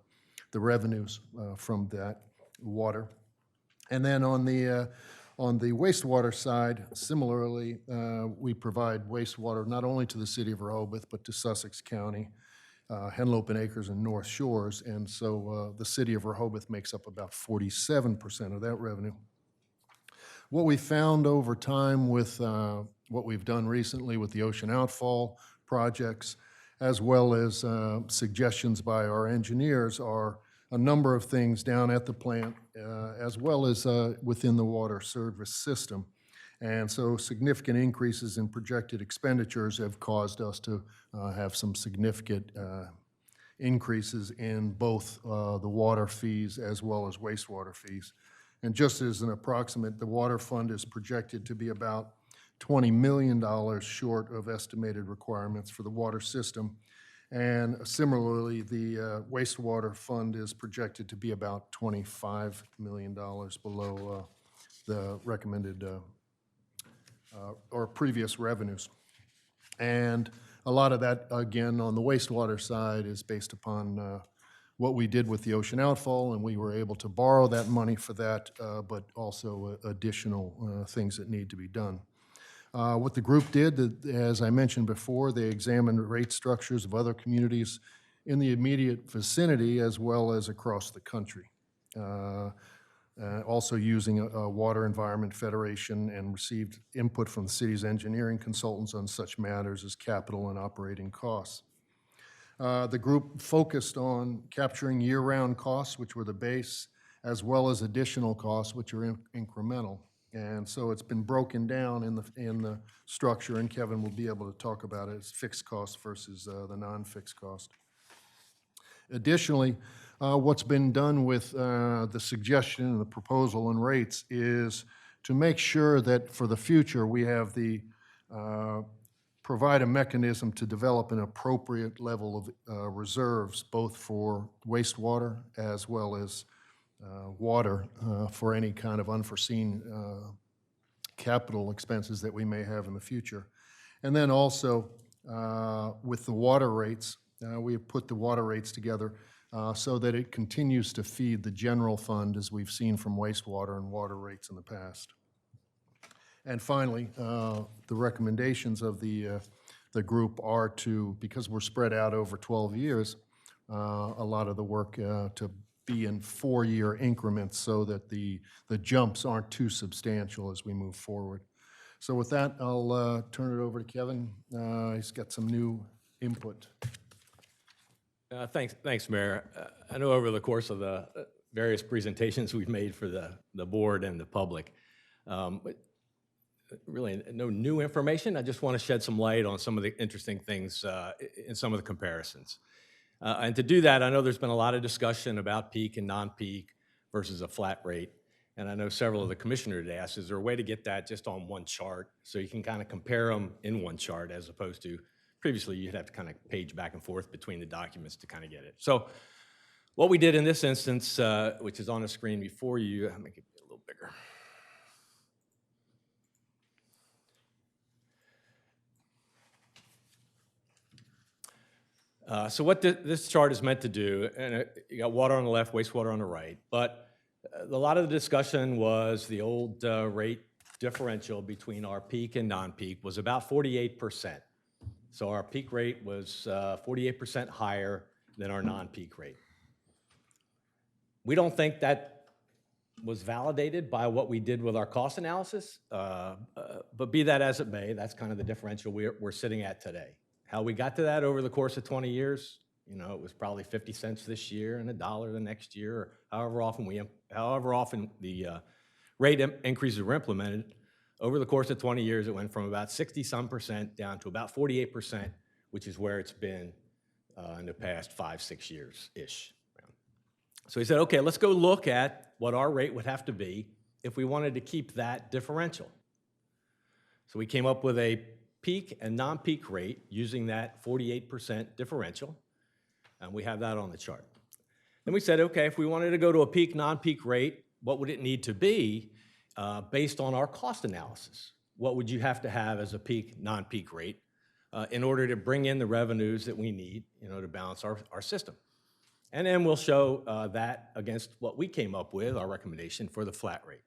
the revenues from that water. And then on the wastewater side, similarly, we provide wastewater not only to the City of Rehoboth, but to Sussex County, Henlopen Acres, and North Shores. And so the City of Rehoboth makes up about 47% of that revenue. What we found over time with what we've done recently with the ocean outfall projects, as well as suggestions by our engineers, are a number of things down at the plant, as well as within the water service system. And so significant increases in projected expenditures have caused us to have some significant increases in both the water fees as well as wastewater fees. And just as an approximate, the water fund is projected to be about $20 million short of estimated requirements for the water system. And similarly, the wastewater fund is projected to be about $25 million below the recommended or previous revenues. And a lot of that, again, on the wastewater side is based upon what we did with the ocean outfall, and we were able to borrow that money for that, but also additional things that need to be done. What the group did, as I mentioned before, they examined rate structures of other communities in the immediate vicinity as well as across the country. Also using a Water Environment Federation, and received input from the city's engineering consultants on such matters as capital and operating costs. The group focused on capturing year-round costs, which were the base, as well as additional costs, which are incremental. And so it's been broken down in the structure, and Kevin will be able to talk about it as fixed cost versus the non-fixed cost. Additionally, what's been done with the suggestion and the proposal and rates is to make sure that for the future we have provide a mechanism to develop an appropriate level of reserves, both for wastewater as well as water for any kind of unforeseen capital expenses that we may have in the future. And then also with the water rates, we have put the water rates together so that it continues to feed the general fund, as we've seen from wastewater and water rates in the past. And finally, the recommendations of the group are to, because we're spread out over 12 years, a lot of the work to be in 4-year increments so that the jumps aren't too substantial as we move forward. So with that, I'll turn it over to Kevin. He's got some new input. Thanks, Mayor. I know over the course of the various presentations we've made for the board and the public, really no new information. I just want to shed some light on some of the interesting things in some of the comparisons. And to do that, I know there's been a lot of discussion about peak and non-peak versus a flat rate. And I know several of the commissioners had asked, is there a way to get that just on one chart so you can kind of compare them in one chart as opposed to previously you'd have to kind of page back and forth between the documents to kind of get it. So what we did in this instance, which is on the screen before you, I'll make it a little bigger. So what this chart is meant to do, and you got water on the left, wastewater on the right, but a lot of the discussion was the old rate differential between our peak and non-peak was about 48%. So our peak rate was 48% higher than our non-peak rate. We don't think that was validated by what we did with our cost analysis, but be that as it may, that's kind of the differential we're sitting at today. How we got to that over the course of 20 years, you know, it was probably 50 cents this year and $1 the next year, or however often the rate increases were implemented. Over the course of 20 years, it went from about 60-some% down to about 48%, which is where it's been in the past 5-6 years-ish. So he said, okay, let's go look at what our rate would have to be if we wanted to keep that differential. So we came up with a peak and non-peak rate using that 48% differential, and we have that on the chart. Then we said, okay, if we wanted to go to a peak, non-peak rate, what would it need to be based on our cost analysis? What would you have to have as a peak, non-peak rate in order to bring in the revenues that we need, you know, to balance our system? And then we'll show that against what we came up with, our recommendation for the flat rate.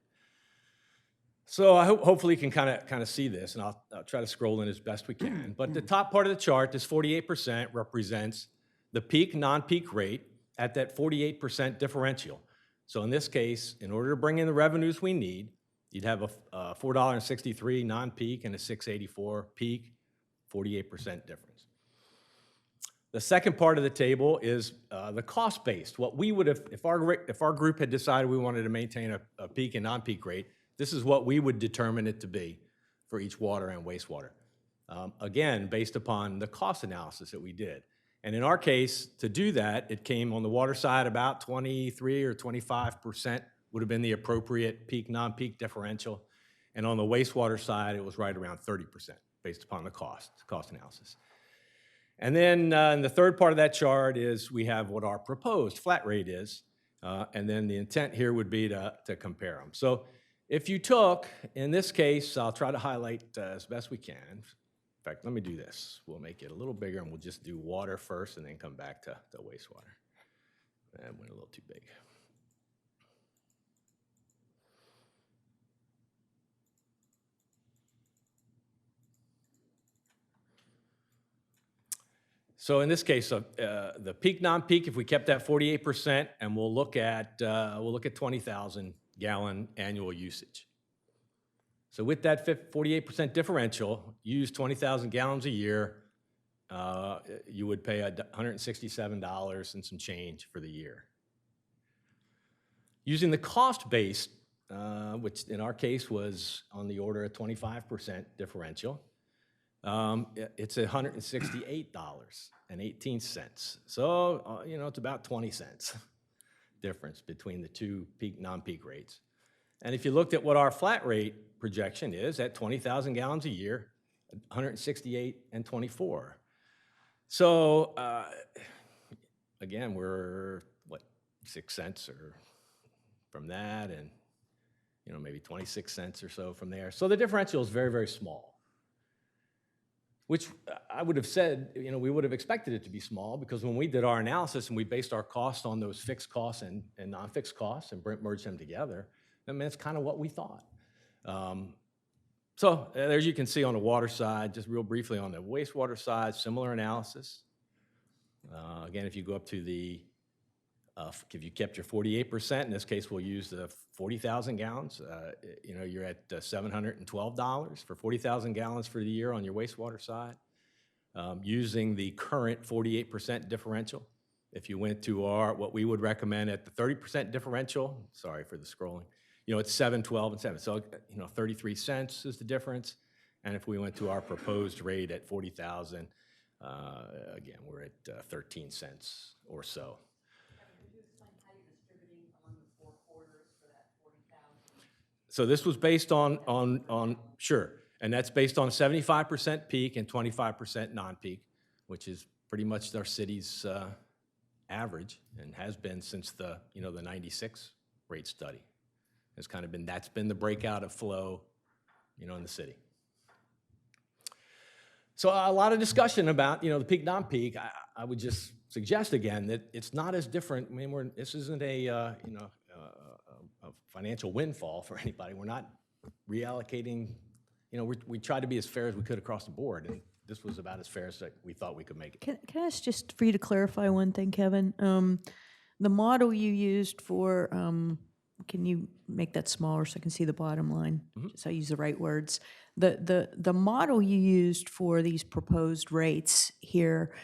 So I hopefully you can kind of see this, and I'll try to scroll in as best we can. But the top part of the chart, this 48% represents the peak, non-peak rate at that 48% differential. So in this case, in order to bring in the revenues we need, you'd have a $4.63 non-peak and a $6.84 peak, 48% difference. The second part of the table is the cost-based. What we would have, if our group had decided we wanted to maintain a peak and non-peak rate, this is what we would determine it to be for each water and wastewater. Again, based upon the cost analysis that we did. And in our case, to do that, it came on the water side about 23 or 25% would have been the appropriate peak, non-peak differential. And on the wastewater side, it was right around 30% based upon the cost analysis. And then in the third part of that chart is we have what our proposed flat rate is. And then the intent here would be to compare them. So if you took, in this case, I'll try to highlight as best we can. In fact, let me do this. We'll make it a little bigger, and we'll just do water first and then come back to wastewater. That went a little too big. So in this case, the peak, non-peak, if we kept that 48%, and we'll look at 20,000 gallon annual usage. So with that 48% differential, use 20,000 gallons a year, you would pay $167 and some change for the year. Using the cost-based, which in our case was on the order of 25% differential, it's $168.18. So, you know, it's about 20 cents difference between the two peak, non-peak rates. And if you looked at what our flat rate projection is at 20,000 gallons a year, $168.24. So, again, we're, 6 cents or from that, and, you know, maybe 26 cents or so from there. So the differential is very, very small, which I would have said, you know, we would have expected it to be small because when we did our analysis and we based our costs on those fixed costs and non-fixed costs and merged them together, I mean, that's kind of what we thought. So as you can see on the water side, just real briefly on the wastewater side, similar analysis. Again, if you go up to the, if you kept your 48%, in this case, we'll use the 40,000 gallons. You know, you're at $712 for 40,000 gallons for the year on your wastewater side. Using the current 48% differential, if you went to what we would recommend at the 30% differential, sorry for the scrolling, it's 7, 12, and 7. So, 33 cents is the difference. And if we went to our proposed rate at 40,000, again, we're at 13 cents or so. So this was based on sure, and that's based on 75% peak and 25% non-peak, which is pretty much our city's average and has been since the 96 rate study. It's kind of been, that's been the breakout of flow, in the city. So a lot of discussion about, the peak, non-peak. I would just suggest again that it's not as different. I mean, this isn't a financial windfall for anybody. We're not reallocating, we tried to be as fair as we could across the board, and this was about as fair as we thought we could make it. Can I ask just for you to clarify one thing, Kevin? The model you used for, can you make that smaller so I can see the bottom line? So I use the right words. The model you used for these proposed rates here,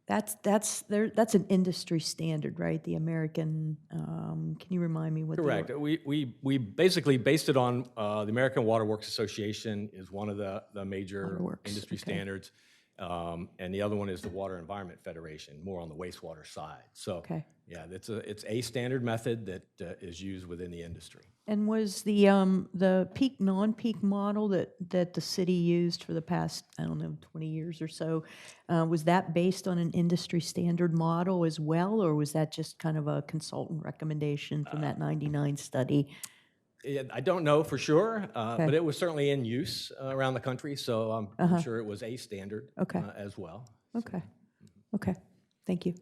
that's an industry standard, right? The American, can you remind me what? Correct. We basically based it on the American Water Works Association is one of the major industry standards, and the other one is the Water Environment Federation, more on the wastewater side. So yeah, it's a standard method that is used within the industry. And was the peak non-peak model that the city used for the past, 20 years or so, was that based on an industry standard model as well, or was that just kind of a consultant recommendation from that 99 study? I don't know for sure, but it was certainly in use around the country, so I'm sure it was a standard as well. Okay. Okay. Thank you.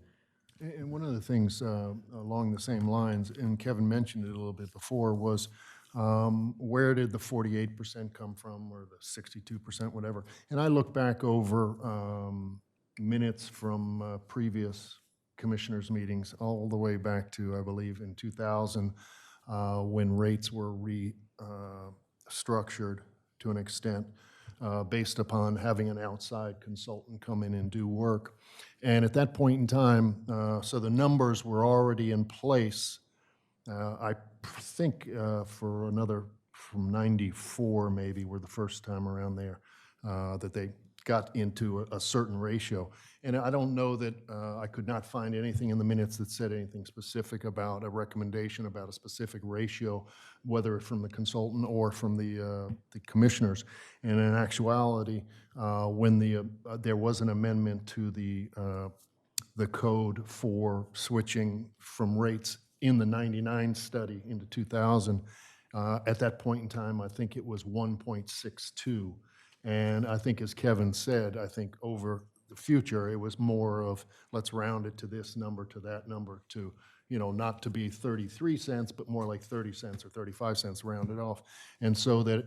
And one of the things along the same lines, and Kevin mentioned it a little bit before, was where did the 48% come from, or the 62%, whatever. And I look back over minutes from previous commissioners' meetings all the way back to, I believe, in 2000, when rates were restructured to an extent based upon having an outside consultant come in and do work. And at that point in time, so the numbers were already in place, I think for another, from 94 maybe, were the first time around there, that they got into a certain ratio. And I don't know that, I could not find anything in the minutes that said anything specific about a recommendation about a specific ratio, whether from the consultant or from the commissioners. And in actuality, when there was an amendment to the code for switching from rates in the 99 study into 2000, at that point in time, I think it was 1.62. And I think, as Kevin said, I think over the future, it was more of, let's round it to this number, to that number, to, not to be 33 cents, but more like 30 cents or 35 cents rounded off. And so that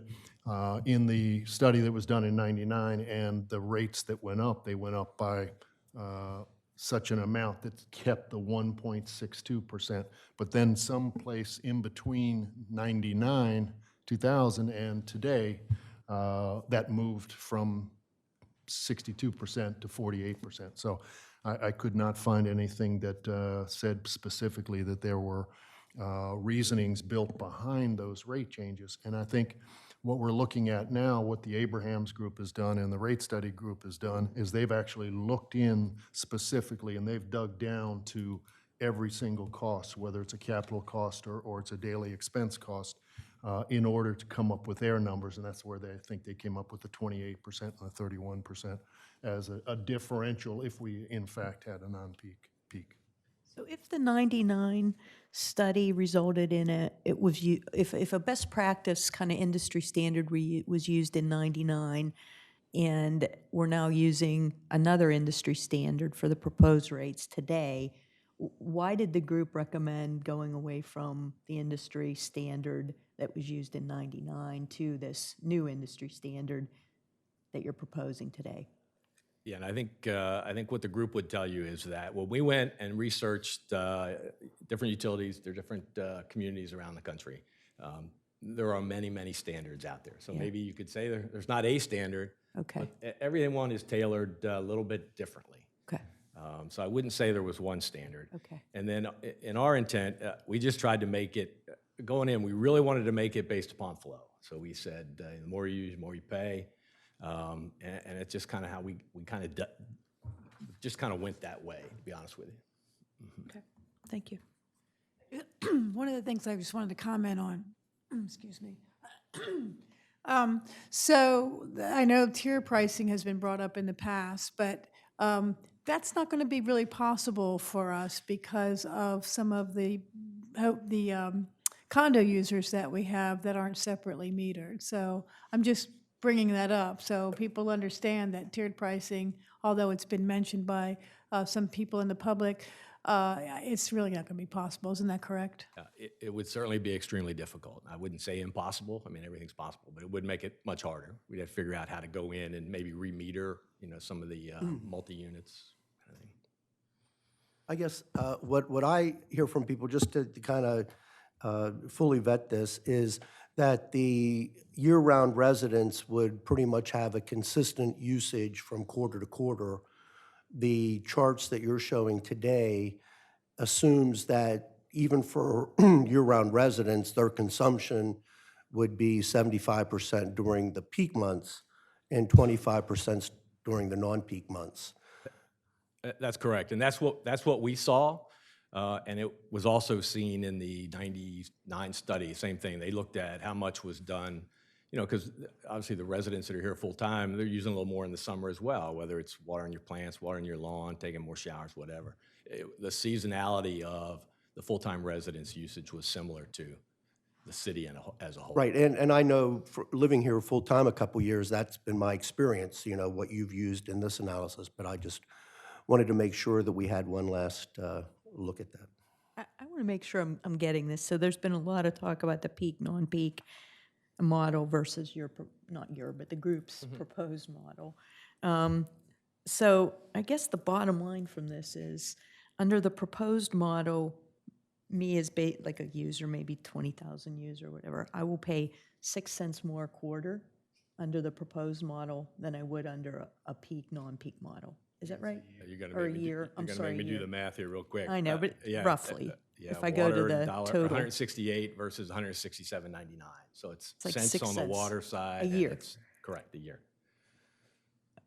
in the study that was done in 99 and the rates that went up, they went up by such an amount that kept the 1.62%. But then someplace in between 99, 2000, and today, that moved from 62% to 48%. So I could not find anything that said specifically that there were reasonings built behind those rate changes. And I think what we're looking at now, what the Abrahams group has done and the rate study group has done, is they've actually looked in specifically and they've dug down to every single cost, whether it's a capital cost or it's a daily expense cost, in order to come up with their numbers, and that's where they think they came up with the 28% and the 31% as a differential if we, in fact, had a non-peak peak. So if the 99 study resulted in if a best practice kind of industry standard was used in 99, and we're now using another industry standard for the proposed rates today, why did the group recommend going away from the industry standard that was used in 99 to this new industry standard that you're proposing today? Yeah, and I think what the group would tell you is that when we went and researched different utilities, there are different communities around the country. There are many, many standards out there. So maybe you could say there's not a standard. Okay. But everyone is tailored a little bit differently. Okay. So I wouldn't say there was one standard. Okay. And then in our intent, we just tried to make it going in, we really wanted to make it based upon flow. So we said, the more you use, the more you pay. And it's just kind of how we kind of just kind of went that way, to be honest with you. Okay, thank you. One of the things I just wanted to comment on, excuse me. I know tier pricing has been brought up in the past, but that's not going to be really possible for us because of some of the condo users that we have that aren't separately metered. So I'm just bringing that up so people understand that tiered pricing, although it's been mentioned by some people in the public, it's really not going to be possible. Isn't that correct? It would certainly be extremely difficult. I wouldn't say impossible. I mean, everything's possible, but it would make it much harder. We'd have to figure out how to go in and maybe remeter, some of the multi-units kind of thing. I guess what I hear from people, just to kind of fully vet this, is that the year-round residents would pretty much have a consistent usage from quarter to quarter. The charts that you're showing today assumes that even for year-round residents, their consumption would be 75% during the peak months and 25% during the non-peak months. That's correct, and that's what we saw, and it was also seen in the '99 study. Same thing. They looked at how much was done, because obviously the residents that are here full time, they're using a little more in the summer as well. Whether it's watering your plants, watering your lawn, taking more showers, whatever. The seasonality of the full-time residents' usage was similar to the city as a whole. Right, and I know for living here full-time a couple years, that's been my experience, what you've used in this analysis, but I just wanted to make sure that we had one last look at that. I want to make sure I'm getting this. So there's been a lot of talk about the peak, non-peak model versus but the group's proposed model. So I guess the bottom line from this is, under the proposed model, me as like a user, maybe 20,000 user, whatever, I will pay 6 cents more a quarter under the proposed model than I would under a peak, non-peak model. Is that right? You're gonna Or make a me, year, I'm you're gonna sorry, make me a do year. the math here real quick. I know, but roughly, Yeah, if I go to water, the total. 168 versus 167.99. So it's like cents 6 on the cents water side. a and year. it's correct, a year.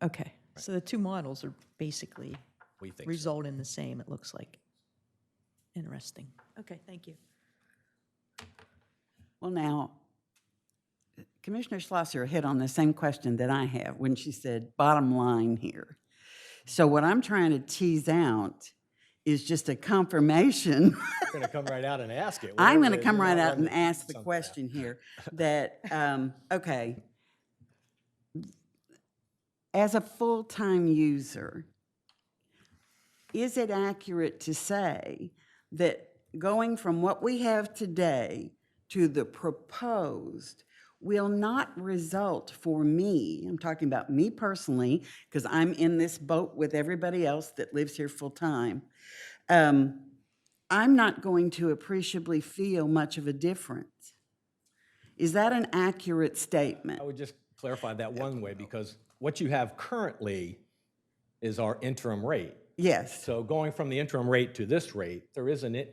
Okay, so the two models are basically We think so. result in the same, it looks like. Interesting. Okay, thank you. Well, now, Commissioner Schlosser hit on the same question that I have when she said, bottom line here. So what I'm trying to tease out is just a confirmation. I'm going to come right out and ask it. I'm whatever going it to is, come you're right not out one and to ask keep the something out. question here that, okay, as a full-time user, is it accurate to say that going from what we have today to the proposed will not result for me, I'm talking about me personally, because I'm in this boat with everybody else that lives here full-time, I'm not going to appreciably feel much of a difference. Is that an accurate statement? I would just clarify that one way, because what you have currently is our interim rate. Yes. So going from the interim rate to this rate, I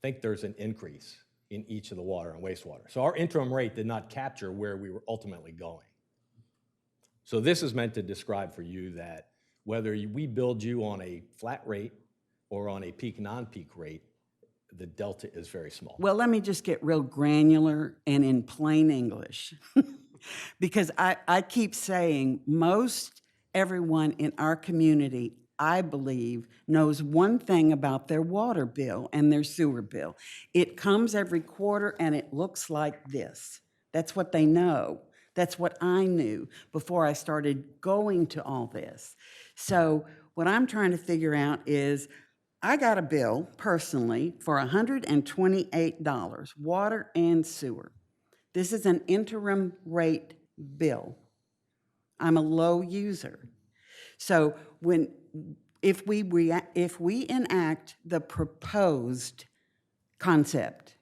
think there's an increase in each of the water and wastewater. So our interim rate did not capture where we were ultimately going. So this is meant to describe for you that whether we build you on a flat rate or on a peak, non-peak rate, the delta is very small. Well, let me just get real granular and in plain English. Because I keep saying most everyone in our community, I believe, knows one thing about their water bill and their sewer bill. It comes every quarter and it looks like this. That's what they know. That's what I knew before I started going to all this. So what I'm trying to figure out is, I got a bill personally for $128, water and sewer. This is an interim rate bill. I'm a low user. So if we enact the proposed concept,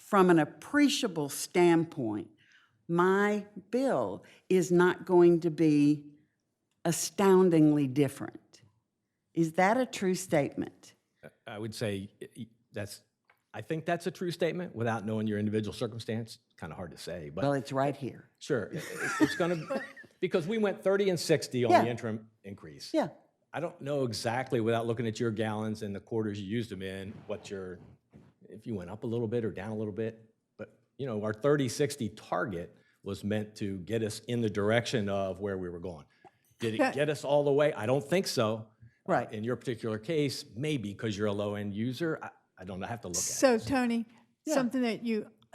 from an appreciable standpoint, my bill is not going to be astoundingly different. Is that a true statement? I would say that's I think that's a true statement without knowing your individual circumstance. Kind of hard to say, but Well, it's right here. sure, it's going to, because we went 30 and 60 on Yeah. the interim increase. Yeah. I don't know exactly, without looking at your gallons and the quarters you used them in, if you went up a little bit or down a little bit. But, you know, our 30-60 target was meant to get us in the direction of where we were going. Did it get us all the way? I don't think so. Right. In your particular case, maybe because you're a low-end user. I don't know, I have to look at it. So Tony, something that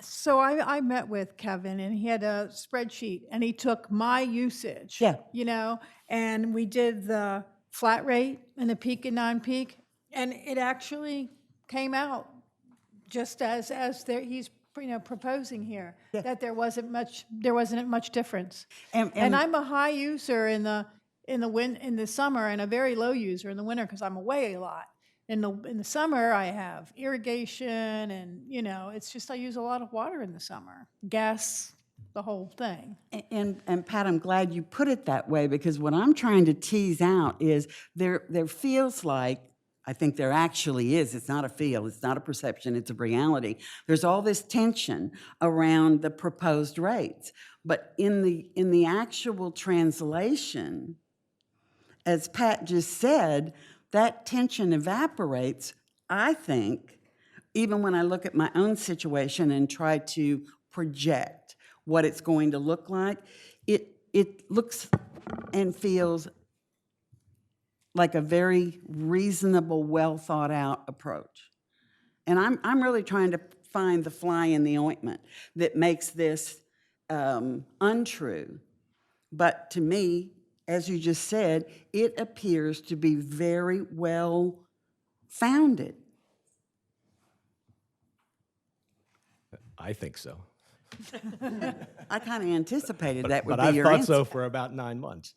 so I met with Kevin and he had a spreadsheet and he took my usage. Yeah. You know, and we did the flat rate and the peak and non-peak, and it actually came out just as he's proposing here, that there wasn't much difference. And I'm a high user in the summer and a very low user in the winter because I'm away a lot. In the summer, I have irrigation and, it's just I use a lot of water in the summer, gas, the whole thing. And Pat, I'm glad you put it that way, because what I'm trying to tease out is there feels like, I think there actually is, it's not a feel, it's not a perception, it's a reality. There's all this tension around the proposed rates. But in the actual translation, as Pat just said, that tension evaporates, I think, even when I look at my own situation and try to project what it's going to look like, it looks and feels like a very reasonable, well thought out approach. And I'm really trying to find the fly in the ointment that makes this untrue. But to me, as you just said, it appears to be very well founded. I think so. I kind of anticipated that would But be I've your thought answer. so for about 9 months.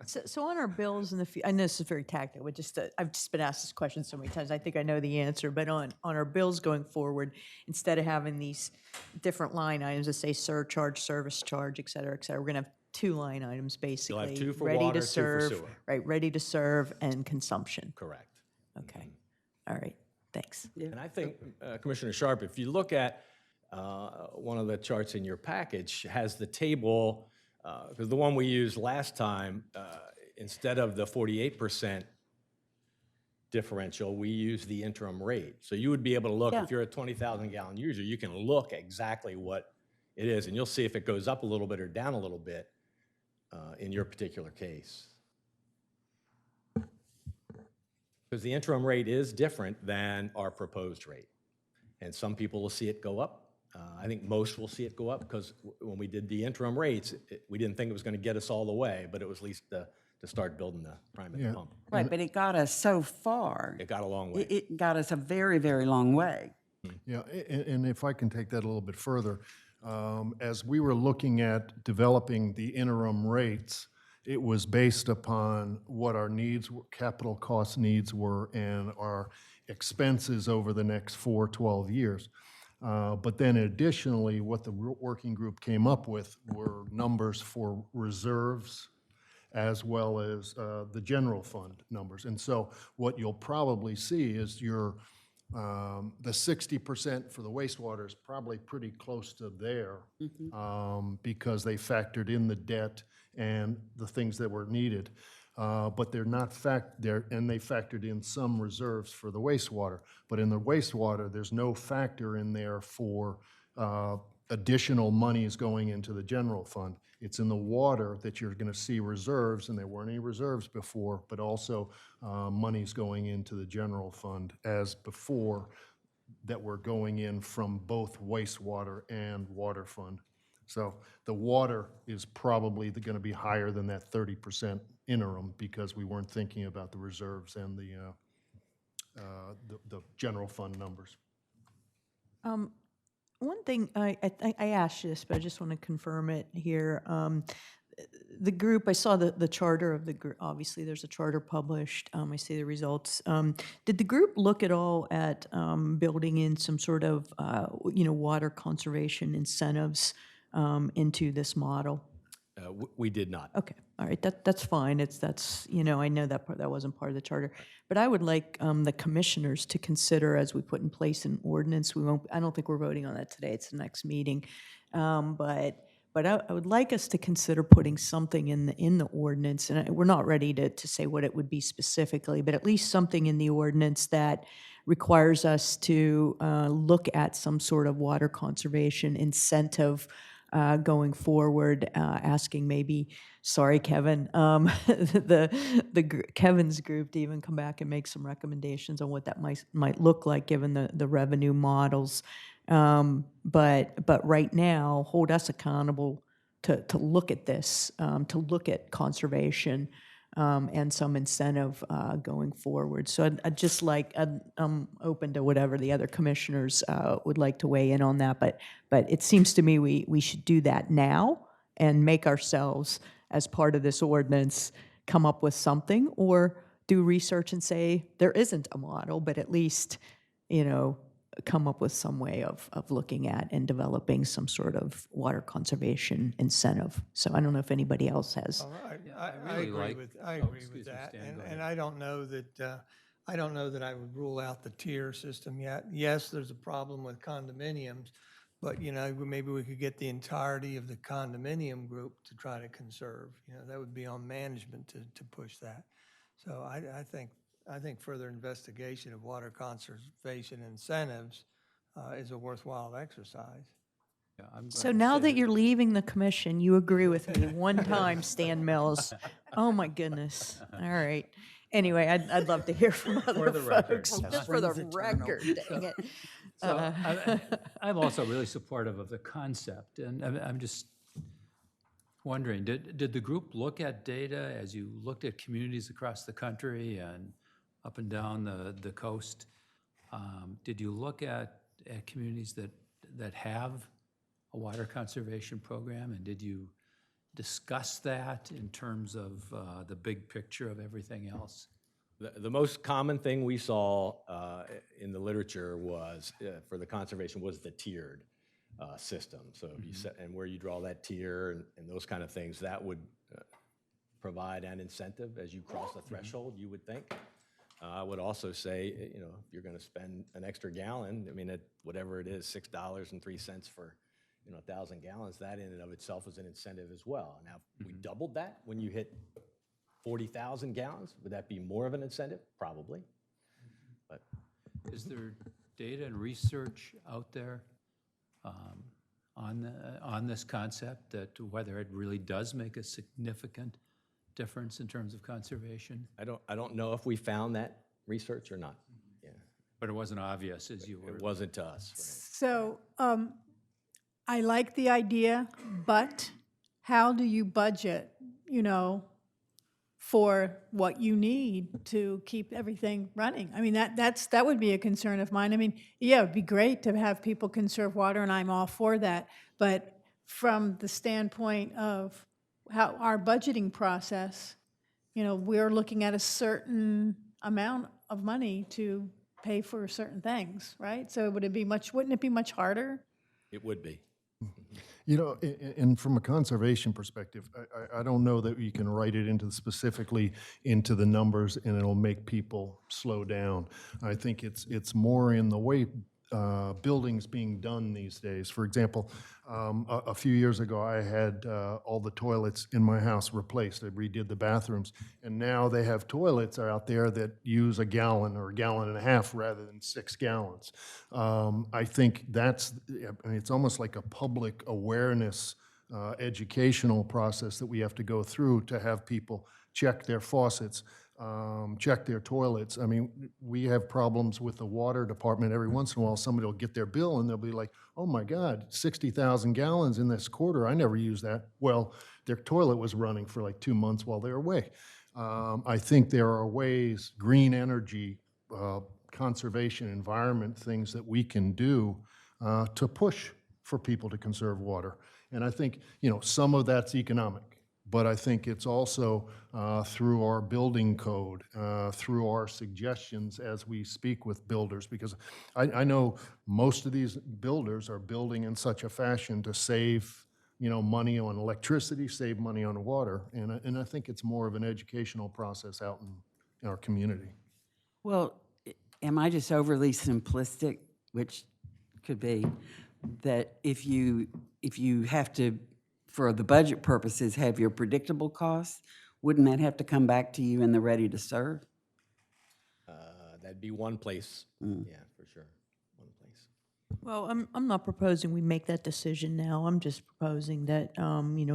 So on our bills in the, I know this is very tactical, but I've just been asked this question so many times, I think I know the answer, but on our bills going forward, instead of having these different line items that say surcharge, service charge, et cetera, we're gonna have 2 line items basically. have 2 for ready water, to 2 for serve, sewer. right, ready to serve and consumption. Correct. Okay, all right, thanks. And I think, Commissioner Sharp, if you look at one of the charts in your package, has the table, because the one we used last time, instead of the 48% differential, we use the interim rate. So you would be able to look, if you're a 20,000 gallon user, you can look exactly what it is, and you'll see if it goes up a little bit or down a little bit in your particular case. Because the interim rate is different than our proposed rate. And some people will see it go up. I think most will see it go up because when we did the interim rates, we didn't think it was going to get us all the way, but it was at least to start building the primary pump. Right, but it got us so far. It got a long way. It got us a very, very long way. Yeah, and if I can take that a little bit further, as we were looking at developing the interim rates, it was based upon what our needs, capital cost needs were, and our expenses over the next 12 years. But then additionally, what the working group came up with were numbers for reserves as well as the general fund numbers. And so what you'll probably see is the 60% for the wastewater is probably pretty close to there because they factored in the debt and the things that were needed. But they're not and they factored in some reserves for the wastewater. But in the wastewater, there's no factor in there for additional monies going into the general fund. It's in the water that you're going to see reserves, and there weren't any reserves before, but also monies going into the general fund as before that were going in from both wastewater and water fund. So the water is probably going to be higher than that 30% interim because we weren't thinking about the reserves and the general fund numbers. One thing, I asked you this, but I just want to confirm it here. The group, I saw the charter of the group, obviously there's a charter published, I see the results. Did the group look at all at building in some sort of, water conservation incentives into this model? We did not. Okay, all right, that's fine. That's, you know, I know that part, that wasn't part of the charter. But I would like the commissioners to consider, as we put in place an ordinance, I don't think we're voting on that today, it's the next meeting. But I would like us to consider putting something in the ordinance, and we're not ready to say what it would be specifically, but at least something in the ordinance that requires us to look at some sort of water conservation incentive going forward, asking maybe, sorry, Kevin, Kevin's group to even come back and make some recommendations on what that might look like, given the revenue models. But right now, hold us accountable to look at this, to look at conservation and some incentive going forward. So I'd just like, I'm open to whatever the other commissioners would like to weigh in on that, but it seems to me we should do that now and make ourselves, as part of this ordinance, come up with something, or do research and say there isn't a model, but at least, you know, come up with some way of looking at and developing some sort of water conservation incentive. So I don't know if anybody else has. All right. I I really agree like- with, excuse me, that. Stan, go And I don't know that, I would rule out the tier system yet. Yes, there's a problem with condominiums, but, you know, maybe we could get the entirety of the condominium group to try to conserve. You know, that would be on management to push that. So I think further investigation of water conservation incentives is a worthwhile exercise. Yeah, I'm So going to now say that you're leaving the commission, you agree with me one time, Stan Mills. Oh, my goodness. All right. Anyway, I'd love to hear from other the record. folks, just for the record, dang it. So I'm also really supportive of the concept, and I'm just wondering, did the group look at data as you looked at communities across the country and up and down the coast? Did you look at communities that have a water conservation program, and did you discuss that in terms of the big picture of everything else? The most common thing we saw in the literature was, for the conservation, was the tiered system. So if you set, and where you draw that tier and those kind of things, that would provide an incentive as you cross the threshold, you would think. I would also say, you know, if you're going to spend an extra gallon, I mean, whatever it is, $6.03 for, you know, 1,000 gallons, that in and of itself is an incentive as well. Now, if we doubled that when you hit 40,000 gallons, would that be more of an incentive? Probably. But Is there data and research out there on this concept, that whether it really does make a significant difference in terms of conservation? I don't know if we found that research or not. Yeah, But it wasn't obvious as you were. it wasn't to us. So I like the idea, but how do you budget, you know, for what you need to keep everything running? I mean, that would be a concern of mine. I mean, yeah, it'd be great to have people conserve water, and I'm all for that. But from the standpoint of how our budgeting process, you know, we're looking at a certain amount of money to pay for certain things, right? So wouldn't it be much harder? It would be. You know, and from a conservation perspective, I don't know that you can write it specifically into the numbers and it'll make people slow down. I think it's more in the way buildings being done these days. For example, a few years ago, I had all the toilets in my house replaced. I redid the bathrooms, and now they have toilets out there that use a gallon or a gallon and a half rather than 6 gallons. I think it's almost like a public awareness educational process that we have to go through to have people check their faucets, check their toilets. I mean, we have problems with the water department. Every once in a while, somebody will get their bill and they'll be like, oh my God, 60,000 gallons in this quarter. I never use that. Well, their toilet was running for like 2 months while they were away. I think there are ways, green energy, conservation, environment, things that we can do to push for people to conserve water. And I think, you know, some of that's economic. But I think it's also through our building code, through our suggestions as we speak with builders, because I know most of these builders are building in such a fashion to save money on electricity, save money on water. And I think it's more of an educational process out in our community. Well, am I just overly simplistic, which could be, that if you have to, for the budget purposes, have your predictable costs, wouldn't that have to come back to you in the ready to serve? That'd be one place, yeah, for sure, one place. Well, I'm not proposing we make that decision now. I'm just proposing that,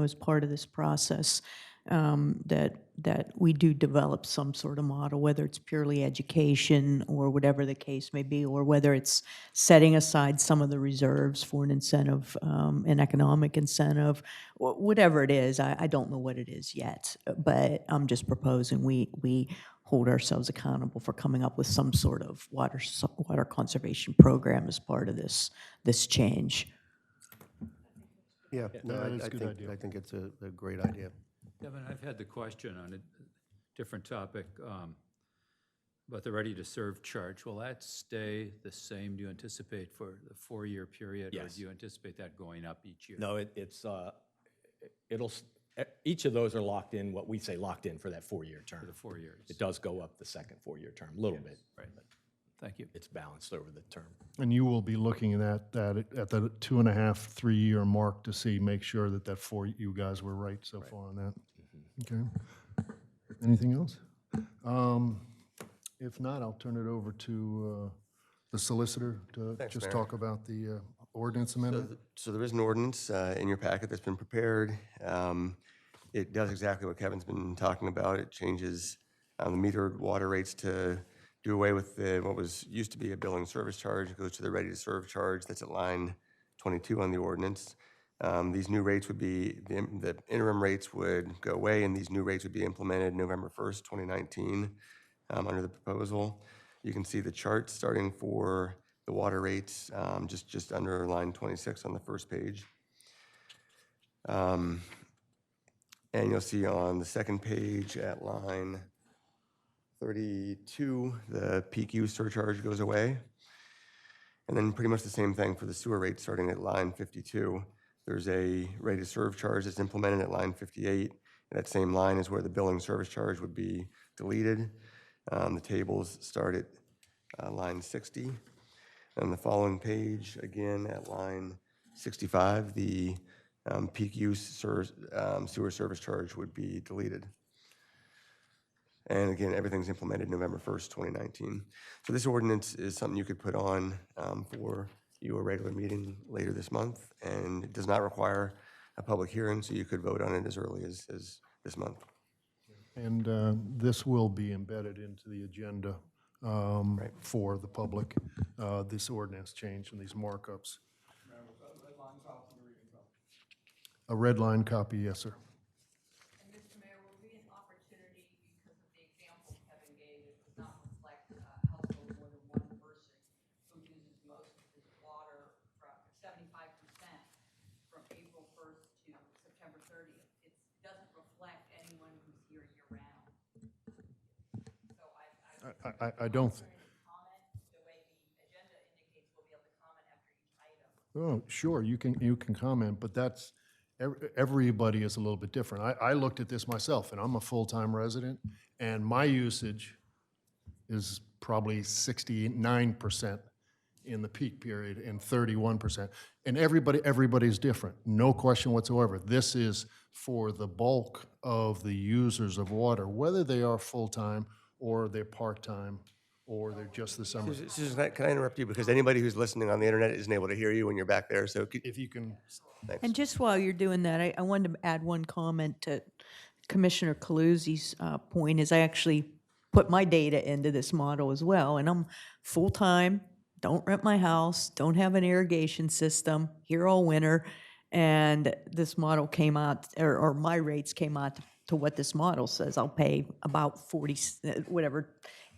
as part of this process, that we do develop some sort of model, whether it's purely education or whatever the case may be, or whether it's setting aside some of the reserves for an incentive, an economic incentive, whatever it is. I don't know what it is yet, but I'm just proposing we hold ourselves accountable for coming up with some sort of water conservation program as part of this change. Yeah, no, that is a good idea. I think it's a great idea. Kevin, I've had the question on a different topic about the ready-to-serve charge. Will that stay the same, do you anticipate, for the 4-year period? Or Yes. do you anticipate that going up each year? No, each of those are locked in, what we say locked in for that 4-year term. For the 4 years? It does go up the second 4-year term, a little bit. Right. Thank you. It's balanced over the term. And you will be looking at that at the 2.5, 3-year mark to make sure that you guys were right so far on that. Okay. Anything else? If not, I'll turn it over to the solicitor to Thanks, just Mayor. talk about the ordinance amendment. So there is an ordinance in your packet that's been prepared. It does exactly what Kevin's been talking about. It changes the metered water rates to do away with what was used to be a billing service charge. It goes to the ready-to-serve charge that's at line 22 on the ordinance. These new rates would be, the interim rates would go away, and these new rates would be implemented November 1st, 2019, under the proposal. You can see the chart starting for the water rates, just under line 26 on the first page. And you'll see on the second page at line 32, the peak use surcharge goes away. And then pretty much the same thing for the sewer rate starting at line 52. There's a rate of serve charge that's implemented at line 58. And that same line is where the billing service charge would be deleted. The tables start at line 60. And the following page, again at line 65, the peak use sewer service charge would be deleted. And again, everything's implemented November 1st, 2019. So this ordinance is something you could put on for your regular meeting later this month, and it does not require a public hearing, so you could vote on it as early as this month. And this will be embedded into the agenda for the public, this ordinance change and these markups. A red line copy, yes, sir. And Mr. Mayor, will be an opportunity, because of the example Kevin gave, it does not reflect a household more than one person who uses most of his water from 75% from April 1st to September 30th. It doesn't reflect anyone who's here year-round. So I don't. comment, the way the agenda indicates, we'll be able to comment after each item. Oh, sure, you can comment, but that's, everybody is a little bit different. I looked at this myself, and I'm a full-time resident, and my usage is probably 69% in the peak period and 31%. And everybody's different, no question whatsoever. This is for the bulk of the users of water, whether they are full-time or they're part-time or they're just the summer. Susan, can I interrupt you? Because anybody who's listening on the internet isn't able to hear you when you're back there, so If you can, thanks. And just while you're doing that, I wanted to add one comment to Commissioner Calusi's point, is I actually put my data into this model as well, and I'm full-time, don't rent my house, don't have an irrigation system, here all winter, and this model came out, or my rates came out to what this model says. I'll pay about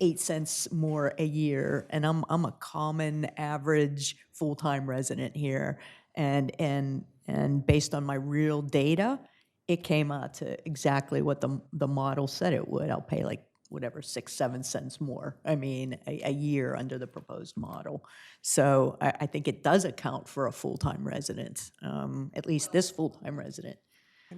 8 cents more a year, and I'm a common average full-time resident here, and based on my real data, it came out to exactly what the model said it would. I'll pay like whatever, 6, 7 cents more, I mean, a year under the proposed model. So I think it does account for a full-time resident, at least this full-time resident.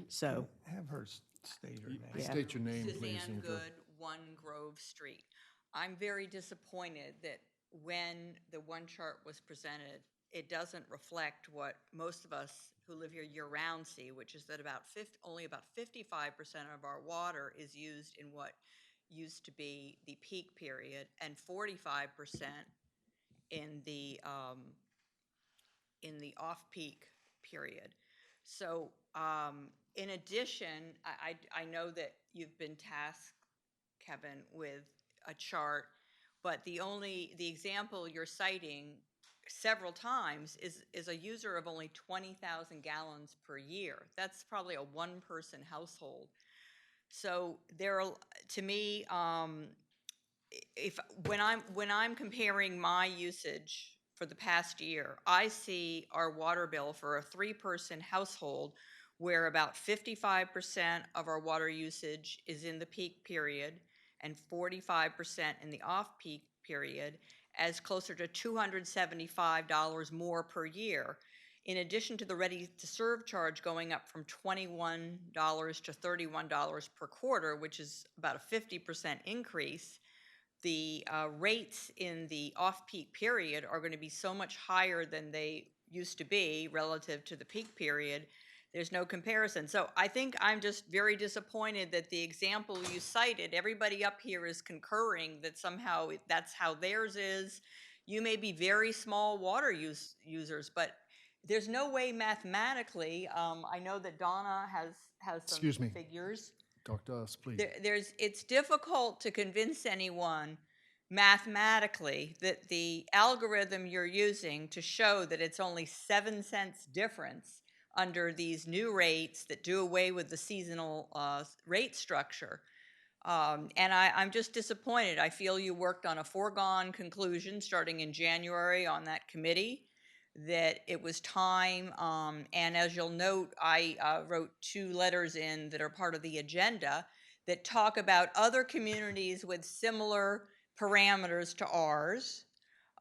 So, Have her state her name. yeah. State your name, please. Suzanne and your- Good, 1 Grove Street. I'm very disappointed that when the one chart was presented, it doesn't reflect what most of us who live here year-round see, which is that only about 55% of our water is used in what used to be the peak period, and 45% in the off-peak period. So, in addition, I know that you've been tasked, Kevin, with a chart, but the example you're citing several times is a user of only 20,000 gallons per year. That's probably a one-person household. So to me, when I'm comparing my usage for the past year, I see our water bill for a 3-person household where about 55% of our water usage is in the peak period and 45% in the off-peak period, as closer to $275 more per year. In addition to the ready-to-serve charge going up from $21 to $31 per quarter, which is about a 50% increase, the rates in the off-peak period are going to be so much higher than they used to be relative to the peak period. There's no comparison. So I think I'm just very disappointed that the example you cited, everybody up here is concurring that somehow that's how theirs is. You may be very small water users, but there's no way mathematically, I know that Donna has some Excuse me. figures. Talk to us, please. It's difficult to convince anyone mathematically that the algorithm you're using to show that it's only 7 cents difference under these new rates that do away with the seasonal rate structure. And I'm just disappointed. I feel you worked on a foregone conclusion starting in January on that committee, that it was time. And as you'll note, I wrote 2 letters in that are part of the agenda that talk about other communities with similar parameters to ours.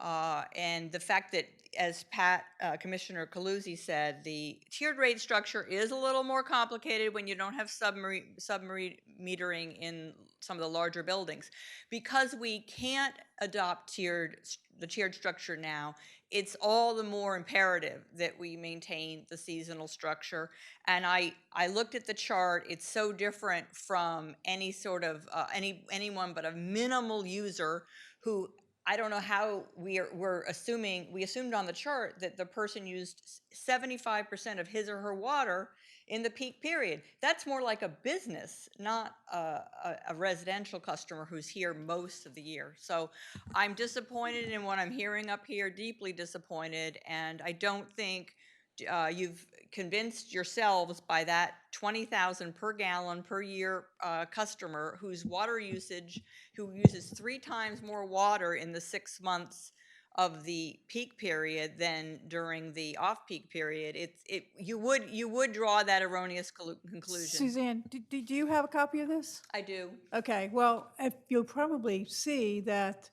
And the fact that, as Commissioner Caluzzi said, the tiered rate structure is a little more complicated when you don't have submetering in some of the larger buildings. Because we can't adopt the tiered structure now, it's all the more imperative that we maintain the seasonal structure. And I looked at the chart. It's so different from any sort of anyone but a minimal user who, I don't know how we assumed on the chart that the person used 75% of his or her water in the peak period. That's more like a business, not a residential customer who's here most of the year. So I'm disappointed in what I'm hearing up here, deeply disappointed, and I don't think you've convinced yourselves by that 20,000 per gallon per year customer whose water usage, who uses 3 times more water in the 6 months of the peak period than during the off-peak period. You would draw that erroneous conclusion. Suzanne, do you have a copy of this? I do. Okay, well, if you'll probably see that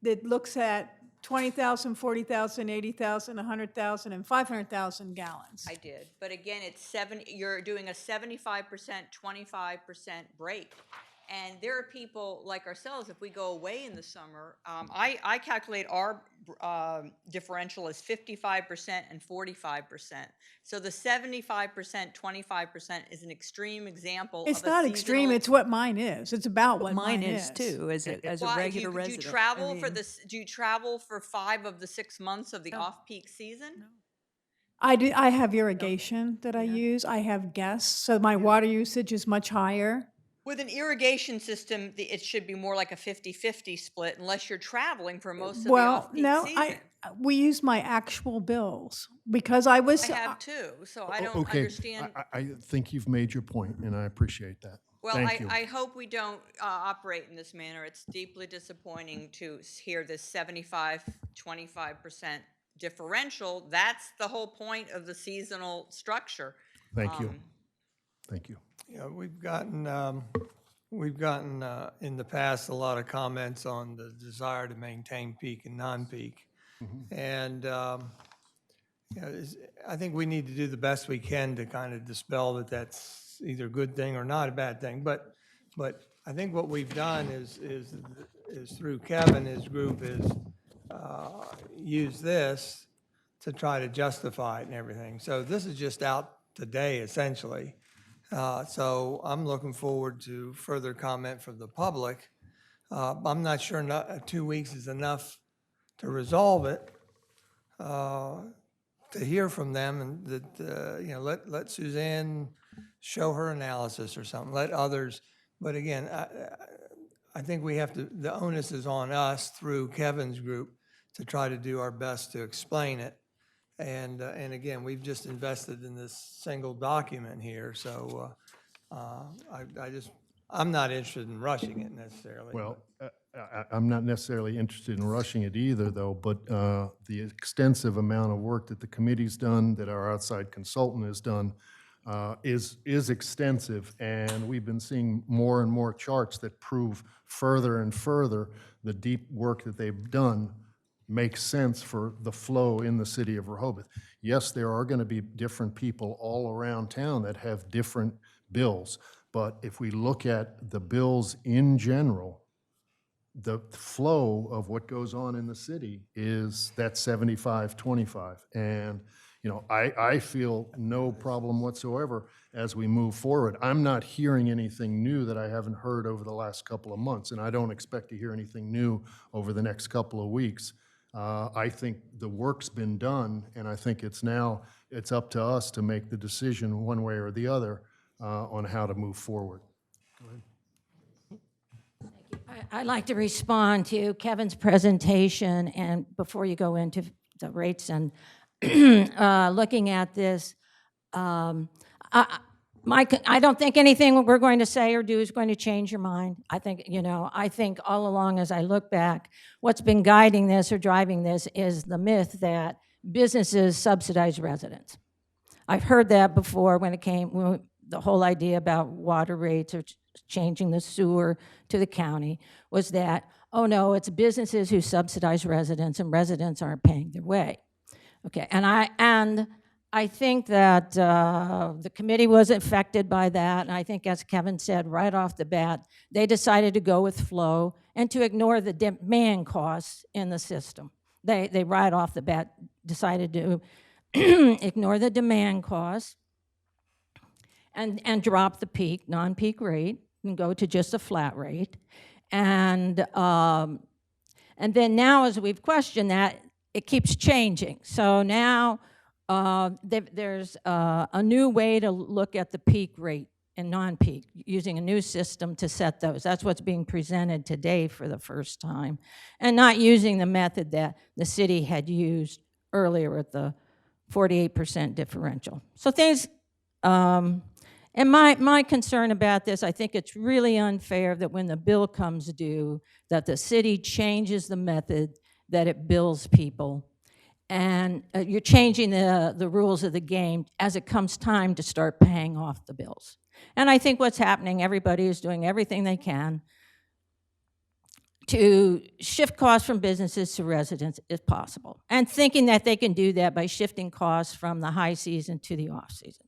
it looks at 20,000, 40,000, 80,000, 100,000, and 500,000 gallons. I did, but again, you're doing a 75%, 25% break. And there are people like ourselves, if we go away in the summer, I calculate our differential as 55% and 45%. So the 75%, 25% is an extreme example of It's a not extreme, seasonal- it's what mine is. It's about what mine is too, as a Why, regular do resident. you travel I for mean, this? Do you travel for 5 of the 6 months of the off-peak season? I have irrigation that I use. I have guests, so my water usage is much higher. With an irrigation system, it should be more like a 50-50 split unless you're traveling for most of the Well, off-peak no, season. we use my actual bills because I was. I have too, so I don't Okay, understand. I think you've made your point, and I appreciate that. Well, Thank you. I hope we don't operate in this manner. It's deeply disappointing to hear this 75-25% differential. That's the whole point of the seasonal structure. Thank you. Thank you. Yeah, we've gotten we've gotten, in the past, a lot of comments on the desire to maintain peak and non-peak. And, you know, I think we need to do the best we can to kind of dispel that that's either a good thing or not a bad thing. But I think what we've done is through Kevin, his group is use this to try to justify it and everything. So this is just out today, essentially. So I'm looking forward to further comment from the public. I'm not sure 2 weeks is enough to resolve it, to hear from them, and that, you know, let Suzanne show her analysis or something, let others, but again, I think we have to, the onus is on us through Kevin's group to try to do our best to explain it. And again, we've just invested in this single document here, so I'm not interested in rushing it necessarily. Well, I'm not necessarily interested in rushing it either, though, but the extensive amount of work that the committee's done, that our outside consultant has done, is extensive, and we've been seeing more and more charts that prove further and further the deep work that they've done makes sense for the flow in the city of Rehoboth. Yes, there are going to be different people all around town that have different bills, but if we look at the bills in general, the flow of what goes on in the city is that 75-25. And, you know, I feel no problem whatsoever as we move forward. I'm not hearing anything new that I haven't heard over the last couple of months, and I don't expect to hear anything new over the next couple of weeks. I think the work's been done, and I think it's up to us to make the decision one way or the other on how to move forward. I'd like to respond to Kevin's presentation, and before you go into the rates and looking at this, I don't think anything we're going to say or do is going to change your mind. I think, you know, I think all along as I look back, what's been guiding this or driving this is the myth that businesses subsidize residents. I've heard that before when the whole idea about water rates or changing the sewer to the county was that, oh no, it's businesses who subsidize residents and residents aren't paying their way. Okay, and I think that the committee was affected by that, and I think, as Kevin said, right off the bat, they decided to go with flow and to ignore the demand costs in the system. They right off the bat decided to ignore the demand costs and drop the peak, non-peak rate, and go to just a flat rate. And then now, as we've questioned that, it keeps changing. So now there's a new way to look at the peak rate and non-peak, using a new system to set those. That's what's being presented today for the first time, and not using the method that the city had used earlier with the 48% differential. So things, and my concern about this, I think it's really unfair that when the bill comes due, that the city changes the method that it bills people. And you're changing the rules of the game as it comes time to start paying off the bills. And I think what's happening, everybody is doing everything they can to shift costs from businesses to residents if possible, and thinking that they can do that by shifting costs from the high season to the off season.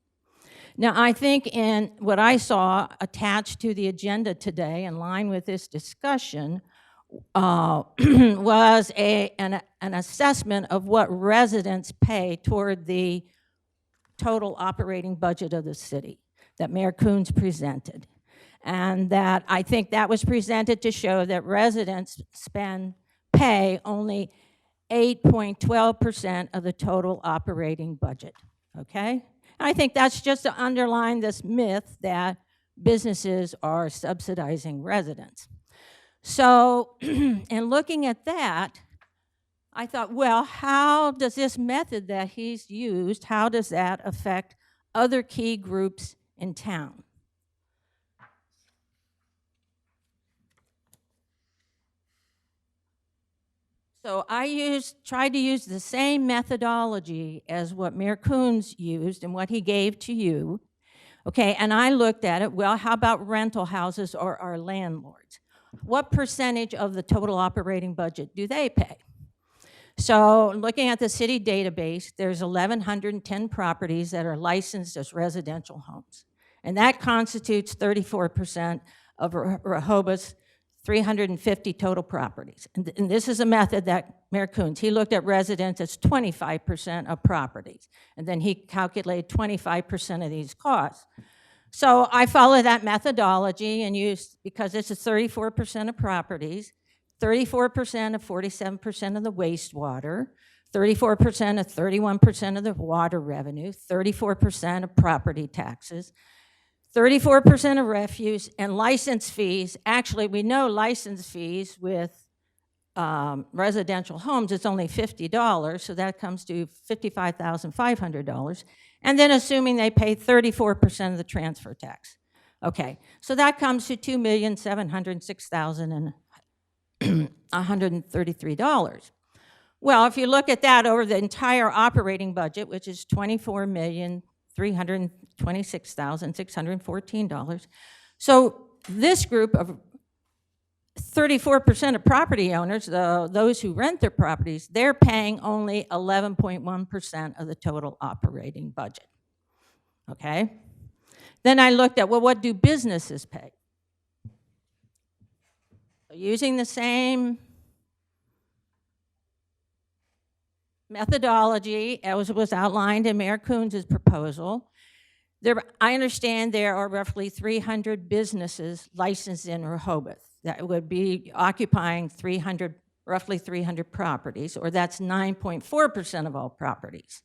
Now, I think in what I saw attached to the agenda today, in line with this discussion, was an assessment of what residents pay toward the total operating budget of the city that Mayor Coons presented. And that I think that was presented to show that residents pay only 8.12% of the total operating budget, okay? And I think that's just to underline this myth that businesses are subsidizing residents. So in looking at that, I thought, well, how does this method that he's used, how does that affect other key groups in town? So I tried to use the same methodology as what Mayor Coons used and what he gave to you Okay, and I looked at it, well, how about rental houses or our landlords? What percentage of the total operating budget do they pay? So looking at the city database, there's 1,110 properties that are licensed as residential homes. And that constitutes 34% of Rehoboth's 350 total properties. And this is a method that Mayor Coons, he looked at residents as 25% of properties. And then he calculated 25% of these costs. So I follow that methodology and use, because this is 34% of properties, 34% of 47% of the wastewater, 34% of 31% of the water revenue, 34% of property taxes, 34% of refuse, and license fees. Actually, we know license fees with residential homes, it's only $50, so that comes to $55,500. And then assuming they pay 34% of the transfer tax. Okay, so that comes to $2,706,133. Well, if you look at that over the entire operating budget, which is $24,326,614. So this group of 34% of property owners, those who rent their properties, they're paying only 11.1% of the total operating budget. Okay? Then I looked at, well, what do businesses pay? Using the same methodology as was outlined in Mayor Coons' proposal, I understand there are roughly 300 businesses licensed in Rehoboth that would be occupying roughly 300 properties, or that's 9.4% of all properties.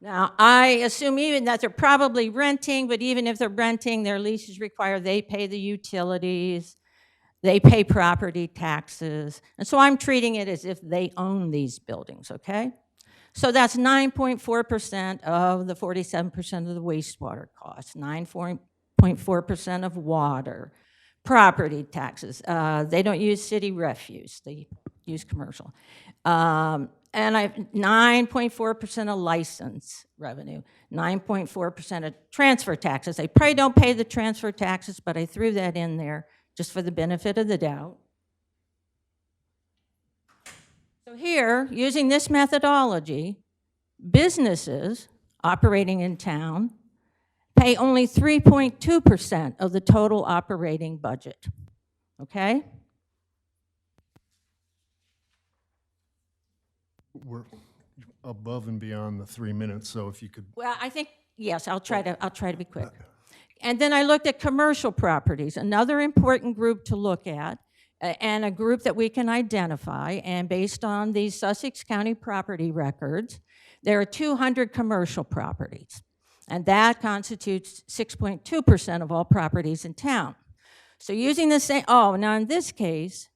Now, I assume even that they're probably renting, but even if they're renting, their leases require they pay the utilities, they pay property taxes, and so I'm treating it as if they own these buildings, okay? So that's 9.4% of the 47% of the wastewater costs, 9.4% of water, property taxes. They don't use city refuse, they use commercial. And 9.4% of license revenue, 9.4% of transfer taxes. They probably don't pay the transfer taxes, but I threw that in there just for the benefit of the doubt. So here, using this methodology, businesses operating in town pay only 3.2% of the total operating budget, okay? We're above and beyond the 3 minutes, so if you could. Well, I think, yes, I'll try to be quick. And then I looked at commercial properties, another important group to look at, and a group that we can identify, and based on these Sussex County property records, there are 200 commercial properties, and that constitutes 6.2% of all properties in town. So using the same, now in this case,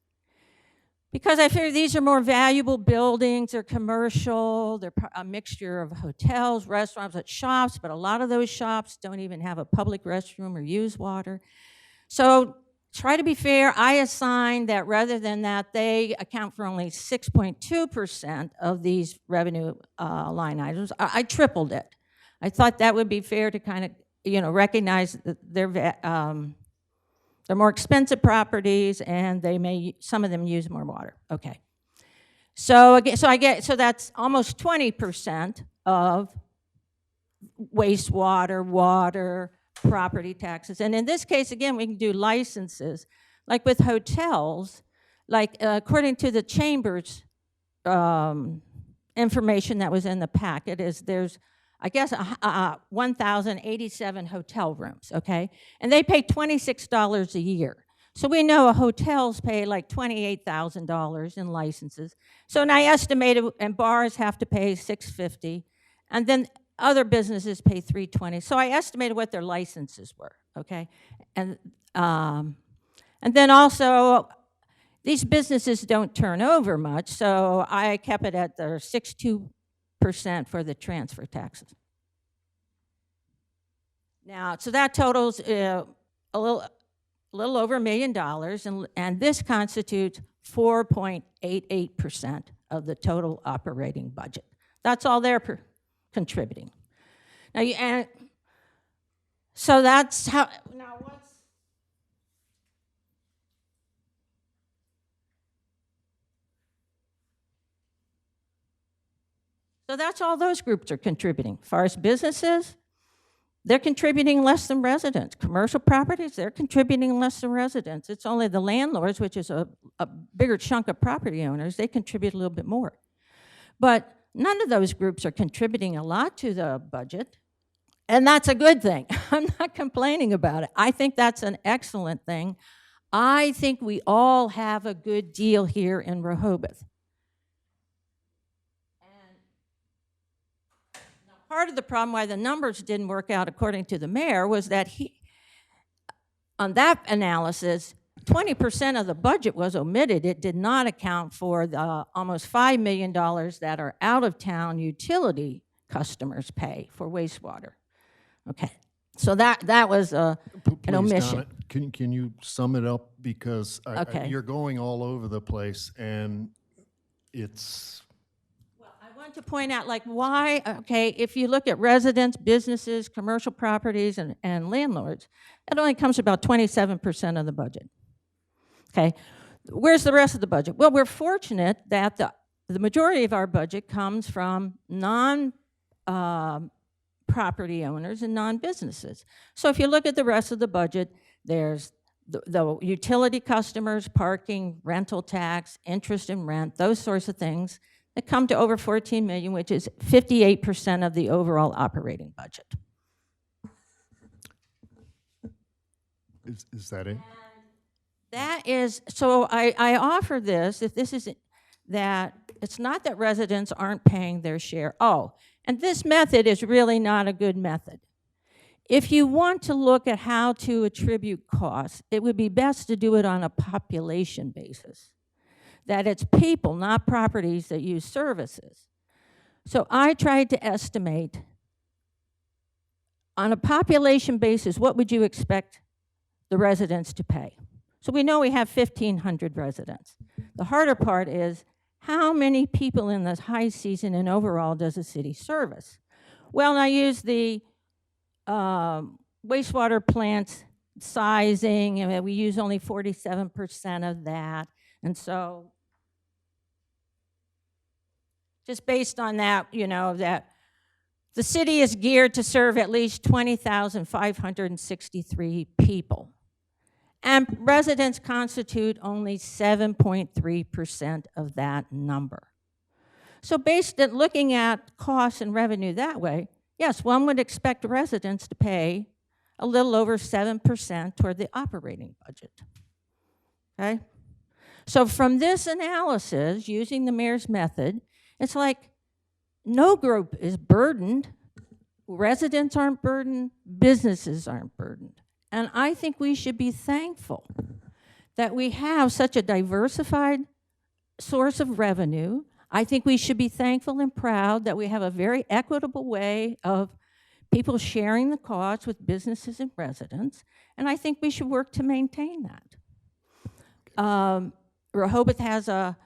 because I figure these are more valuable buildings, they're commercial, they're a mixture of hotels, restaurants, and shops, but a lot of those shops don't even have a public restroom or use water. So try to be fair, I assigned that rather than that, they account for only 6.2% of these revenue line items. I tripled it. I thought that would be fair to kind of, recognize that they're more expensive properties, and some of them use more water. Okay. So that's almost 20% of wastewater, water, property taxes. And in this case, again, we can do licenses. Like with hotels, according to the Chamber's information that was in the packet, there's 1,087 hotel rooms, okay? And they pay $26 a year. So we know hotels pay like $28,000 in licenses. So and I estimated, and bars have to pay $650, and then other businesses pay $320. So I estimated what their licenses were, okay? And then also, these businesses don't turn over much, so I kept it at their 6.2% for the transfer taxes. Now, so that totals a little over $1 million, and this constitutes 4.88% of the total operating budget. That's all there. contributing. Now, so that's how, now what's, so that's all those groups are contributing. As far as businesses, they're contributing less than residents. Commercial properties, they're contributing less than residents. It's only the landlords, which is a bigger chunk of property owners, they contribute a little bit more. But none of those groups are contributing a lot to the budget, and that's a good thing. I'm not complaining about it. I think that's an excellent thing. I think we all have a good deal here in Rehoboth. Part of the problem why the numbers didn't work out according to the mayor was that on that analysis, 20% of the budget was omitted. It did not account for the almost $5 million that are out-of-town utility customers pay for wastewater. Okay, so that was an Please, omission. Donna, can you sum it up? Because Okay. you're going all over the place, and it's... I want to point out, like, why, okay, if you look at residents, businesses, commercial properties, and landlords, it only comes to about 27% of the budget. Okay, where's the rest of the budget? Well, we're fortunate that the majority of our budget comes from non-property owners and non-businesses. So if you look at the rest of the budget, there's the utility customers, parking, rental tax, interest and rent, those sorts of things that come to over 14 million, which is 58% of the overall operating budget. Is that it? That is, so I offer this, if this is, that it's not that residents aren't paying their share. Oh, and this method is really not a good method. If you want to look at how to attribute costs, it would be best to do it on a population basis. That it's people, not properties, that use services. So I tried to estimate, on a population basis, what would you expect the residents to pay? So we know we have 1,500 residents. The harder part is, how many people in the high season and overall does the city service? Well, I use the wastewater plant sizing, and we use only 47% of that. And so, just based on that, you know, that the city is geared to serve at least 20,563 people. And residents constitute only 7.3% of that number. So based on looking at costs and revenue that way, yes, one would expect residents to pay a little over 7% toward the operating budget. Okay? So from this analysis, using the mayor's method, it's like no group is burdened. Residents aren't burdened, businesses aren't burdened. And I think we should be thankful that we have such a diversified source of revenue. I think we should be thankful and proud that we have a very equitable way of people sharing the costs with businesses and residents. And I think we should work to maintain that. Rehoboth has a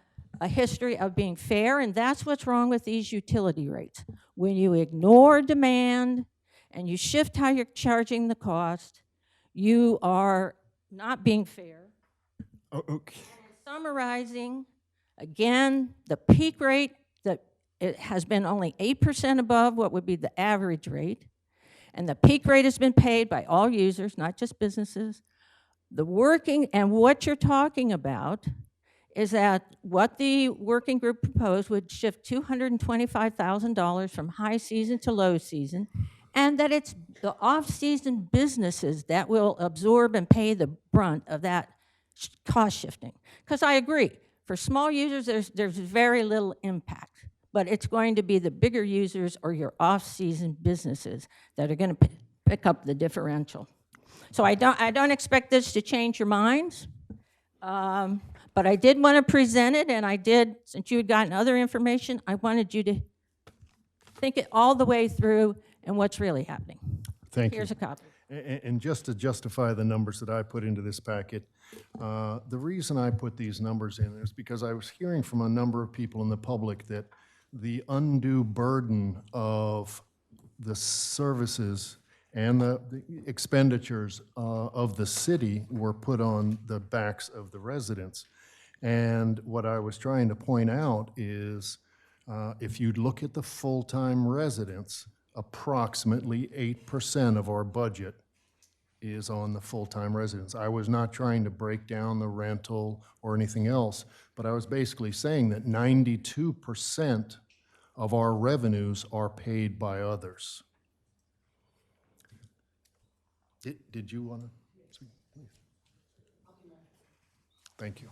history of being fair, and that's what's wrong with these utility rates. When you ignore demand and you shift how you're charging the cost, you are not being fair. Oh, okay. Summarizing, again, the peak rate, it has been only 8% above what would be the average rate, and the peak rate has been paid by all users, not just businesses. The working, and what you're talking about is that what the working group proposed would shift $225,000 from high season to low season, and that it's the off-season businesses that will absorb and pay the brunt of that cost shifting. Because I agree, for small users, there's very little impact, but it's going to be the bigger users or your off-season businesses that are going to pick up the differential. So I don't expect this to change your minds, but I did want to present it, and I did, since you had gotten other information, I wanted you to think it all the way through and what's really happening. Thank you. Here's a copy. And just to justify the numbers that I put into this packet, the reason I put these numbers in is because I was hearing from a number of people in the public that the undue burden of the services and the expenditures of the city were put on the backs of the residents. And what I was trying to point out is, if you look at the full-time residents, approximately 8% of our budget is on the full-time residents. I was not trying to break down the rental or anything else, but I was basically saying that 92% of our revenues are paid by others. Did you want to speak? Thank you.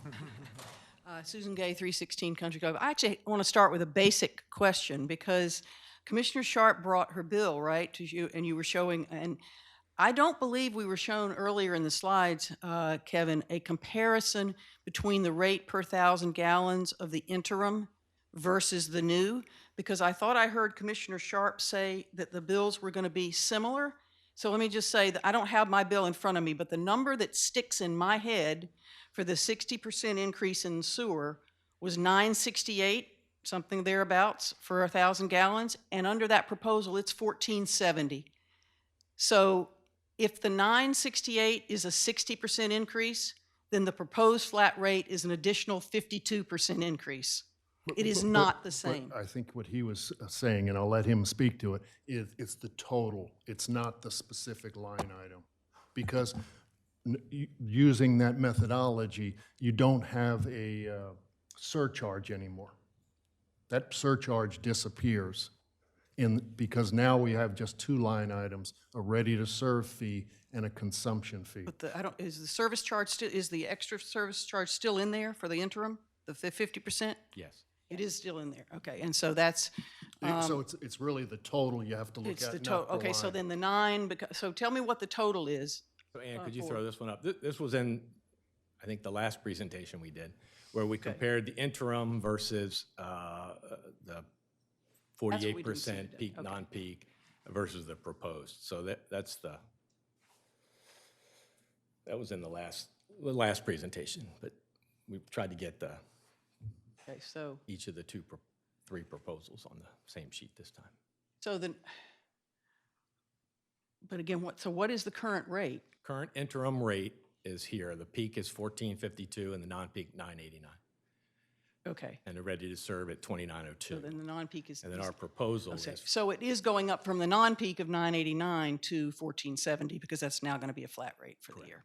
Susan Gay, 316 Country Club. I actually want to start with a basic question because Commissioner Sharp brought her bill, right, to you, and you were showing, and I don't believe we were shown earlier in the slides, Kevin, a comparison between the rate per 1,000 gallons of the interim versus the new, because I thought I heard Commissioner Sharp say that the bills were going to be similar. So let me just say that I don't have my bill in front of me, but the number that sticks in my head for the 60% increase in sewer was 968, something thereabouts, for 1,000 gallons, and under that proposal, it's 1,470. So if the 968 is a 60% increase, then the proposed flat rate is an additional 52% increase. It is not the same. But I think what he was saying, and I'll let him speak to it, is it's the total. It's not the specific line item. Because using that methodology, you don't have a surcharge anymore. That surcharge disappears because now we have just two line items, a ready-to-serve fee and a consumption fee. But is the service charge still, is the extra service charge still in there for the interim, the 50%? Yes. It is still in there, okay, and so that's. So it's really the total you have to look It's at, the not total, per okay, so line. then the 9, so tell me what the total is. So Ann, could you throw this one up? This was in, I think, the last presentation we did, where we compared the interim versus the we didn't 48% see peak, today. Okay. non-peak versus the proposed. So that was in the last presentation, but we tried to get Okay, so, each of the three proposals on the same sheet this time. so then, but again, what is the current rate? Current interim rate is here. The peak is 1452 and the non-peak 989. Okay, And they're ready to serve at 2902. so then the non-peak is. And then our proposal Okay, is, so it is going up from the non-peak of 989 to 1470 because that's now going to be a flat rate for the year.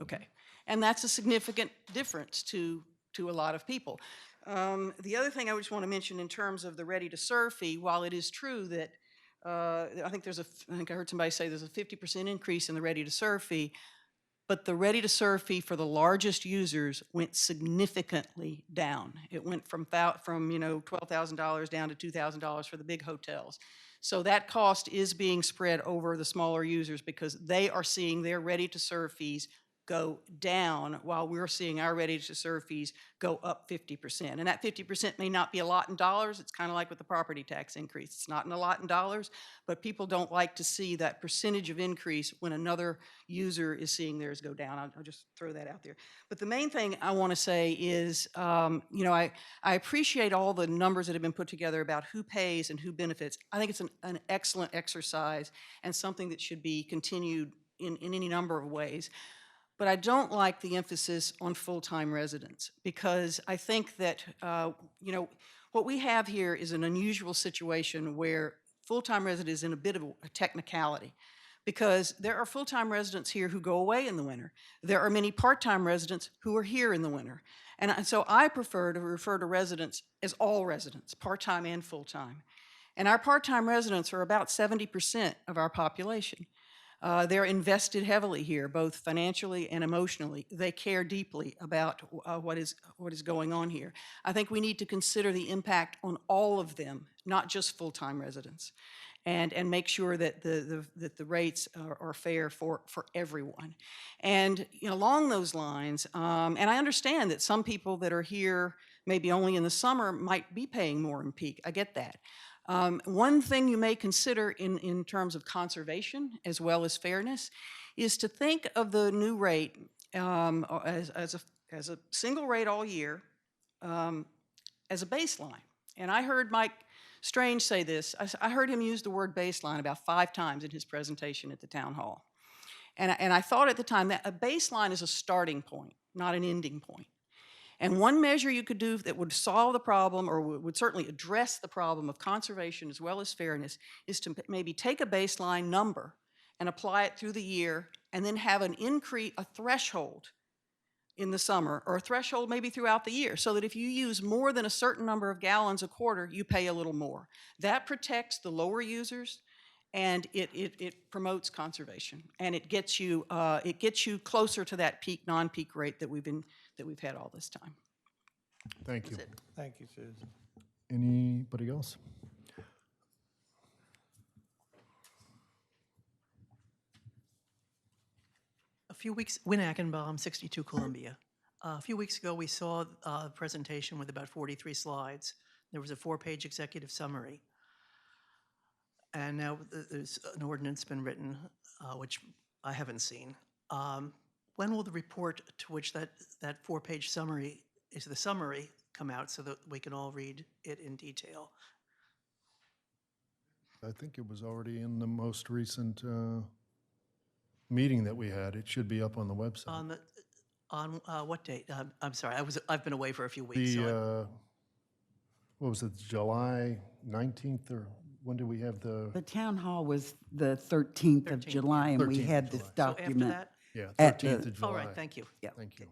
Okay, and that's a significant difference to a lot of people. The other thing I just want to mention in terms of the ready-to-serve fee, while it is true that I think I heard somebody say there's a 50% increase in the ready-to-serve fee, but the ready-to-serve fee for the largest users went significantly down. It went from $12,000 down to $2,000 for the big hotels. So that cost is being spread over the smaller users because they are seeing their ready-to-serve fees go down while we're seeing our ready-to-serve fees go up 50%. And that 50% may not be a lot in dollars. It's kind of like with the property tax increase. It's not a lot in dollars, but people don't like to see that percentage of increase when another user is seeing theirs go down. I'll just throw that out there. But the main thing I want to say is, I appreciate all the numbers that have been put together about who pays and who benefits. I think it's an excellent exercise and something that should be continued in any number of ways. But I don't like the emphasis on full-time residents because I think that, what we have here is an unusual situation where full-time resident is in a bit of a technicality because there are full-time residents here who go away in the winter. There are many part-time residents who are here in the winter. And so I prefer to refer to residents as all residents, part-time and full-time. And our part-time residents are about 70% of our population. They're invested heavily here, both financially and emotionally. They care deeply about what is going on here. I think we need to consider the impact on all of them, not just full-time residents, and make sure that the rates are fair for everyone. And along those lines, and I understand that some people that are here maybe only in the summer might be paying more in peak. I get that. One thing you may consider in terms of conservation as well as fairness is to think of the new rate as a single rate all year as a baseline. And I heard Mike Strange say this. I heard him use the word baseline about 5 times in his presentation at the town hall. And I thought at the time that a baseline is a starting point, not an ending point. And one measure you could do that would solve the problem, or would certainly address the problem of conservation as well as fairness, is to maybe take a baseline number and apply it through the year, and then have an increase, a threshold in the summer, or a threshold maybe throughout the year, so that if you use more than a certain number of gallons a quarter, you pay a little more. That protects the lower users, and it promotes conservation, and it gets you closer to that peak, non-peak rate that we've had all this time. Thank you. That's it. Thank you, Susan. Anybody else? A few weeks, Win Ackenbaum, 62 Columbia. A few weeks ago, we saw a presentation with about 43 slides. There was a 4-page executive summary. And now there's an ordinance been written, which I haven't seen. When will the report to which that 4-page summary is the summary come out so that we can all read it in detail? I think it was already in the most recent meeting that we had. It should be up on the website. On what date? I'm sorry, I've been away for a few weeks. What was it, July 19th, or when did we have the? The town hall was the 13th of 13th, July, and we 13th of had this July. So after document. that? Yeah, at 13th the- of July. All right, thank you. Yeah. Thank you.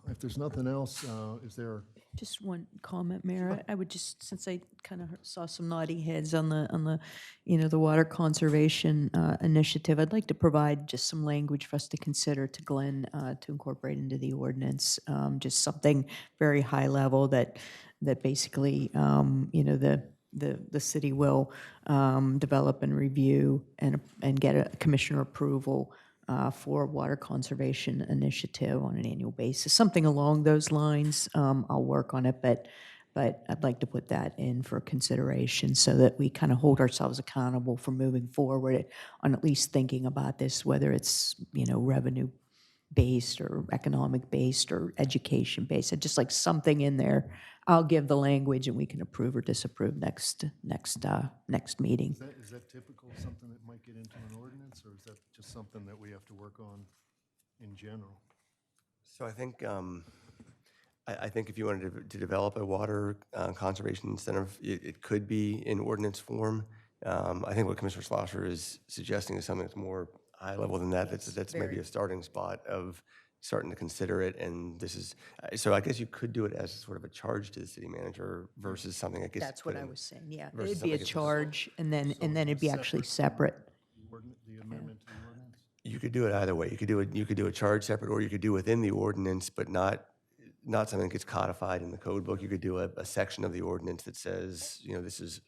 If there's nothing else, is there? Just one comment, Mayor. I would just, since I kind of saw some nodding heads on the, the water conservation initiative, I'd like to provide just some language for us to consider to Glenn to incorporate into the ordinance. Just something very high level that basically, the city will develop and review and get a commissioner approval for water conservation initiative on an annual basis, something along those lines. I'll work on it, but I'd like to put that in for consideration so that we kind of hold ourselves accountable for moving forward on at least thinking about this, whether it's, revenue based or economic based or education based. I'd just like something in there. I'll give the language and we can approve or disapprove next meeting. Is that typical, something that might get into an ordinance, or is that just something that we have to work on in general? So I think, I think if you wanted to develop a water conservation incentive, it could be in ordinance form. I think what Commissioner Schlosser is suggesting is something that's more high level than that. That's maybe a starting spot of starting to consider it. And this is, so I guess you could do it as sort of a charge to the city manager versus something that gets. That's what I was saying, yeah. versus It'd be a something that's- charge and then it'd be actually separate. The amendment to the ordinance? You could do it either way. You could do a charge separate, or you could do within the ordinance, but not something that gets codified in the code book. You could do a section of the ordinance that says, this is.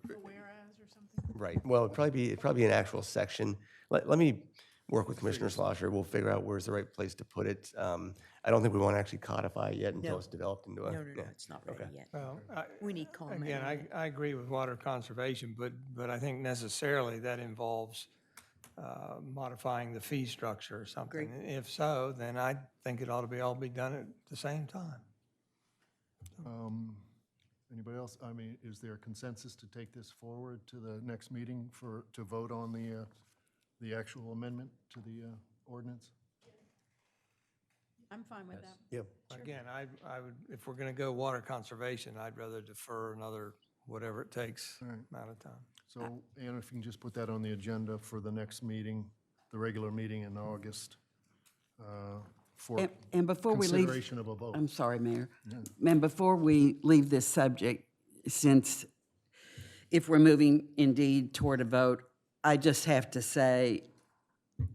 Whereas or something? Right. Well, it'd probably be an actual section. Let me work with Commissioner Schlosser. We'll figure out where's the right place to put it. I don't think we want to actually codify it yet until No. it's developed into a. No, yeah. it's not ready Okay. yet. Well, We need comment. again, on it. I agree with water conservation, but I think necessarily that involves modifying the fee structure or something. Agree. If so, then I think it ought to all be done at the same time. Anybody else? I mean, is there consensus to take this forward to the next meeting to vote on the actual amendment to the ordinance? I'm fine with that. Yeah. Again, I would, if we're going to go water conservation, I'd rather defer another, whatever it takes All right. amount of time. So, Anna, if you can just put that on the agenda for the next meeting, the regular meeting in August, for And before we leave. consideration of a vote. I'm sorry, Mayor. And before we leave this subject, since if we're moving indeed toward a vote, I just have to say,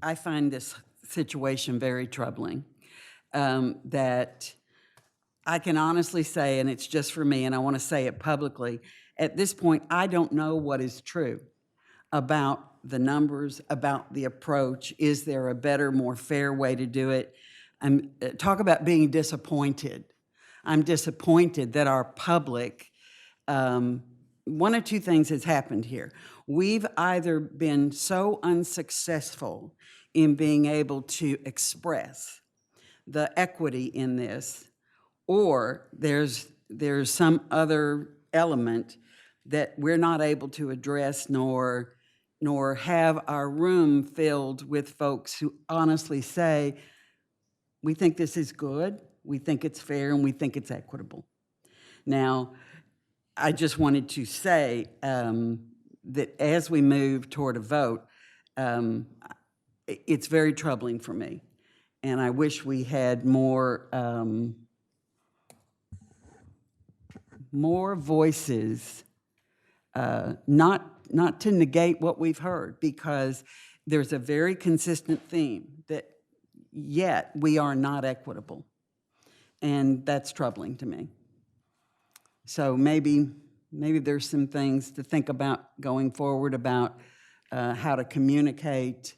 I find this situation very troubling. That I can honestly say, and it's just for me, and I want to say it publicly, at this point, I don't know what is true about the numbers, about the approach. Is there a better, more fair way to do it? Talk about being disappointed. I'm disappointed that our public, one of two things has happened here. We've either been so unsuccessful in being able to express the equity in this, or there's there's some other element that we're not able to address nor have our room filled with folks who honestly say, we think this is good, we think it's fair, and we think it's equitable. Now, I just wanted to say that as we move toward a vote, it's very troubling for me. And I wish we had more voices, not to negate what we've heard, because there's a very consistent theme that yet we are not equitable. And that's troubling to me. So maybe there's some things to think about going forward about how to communicate,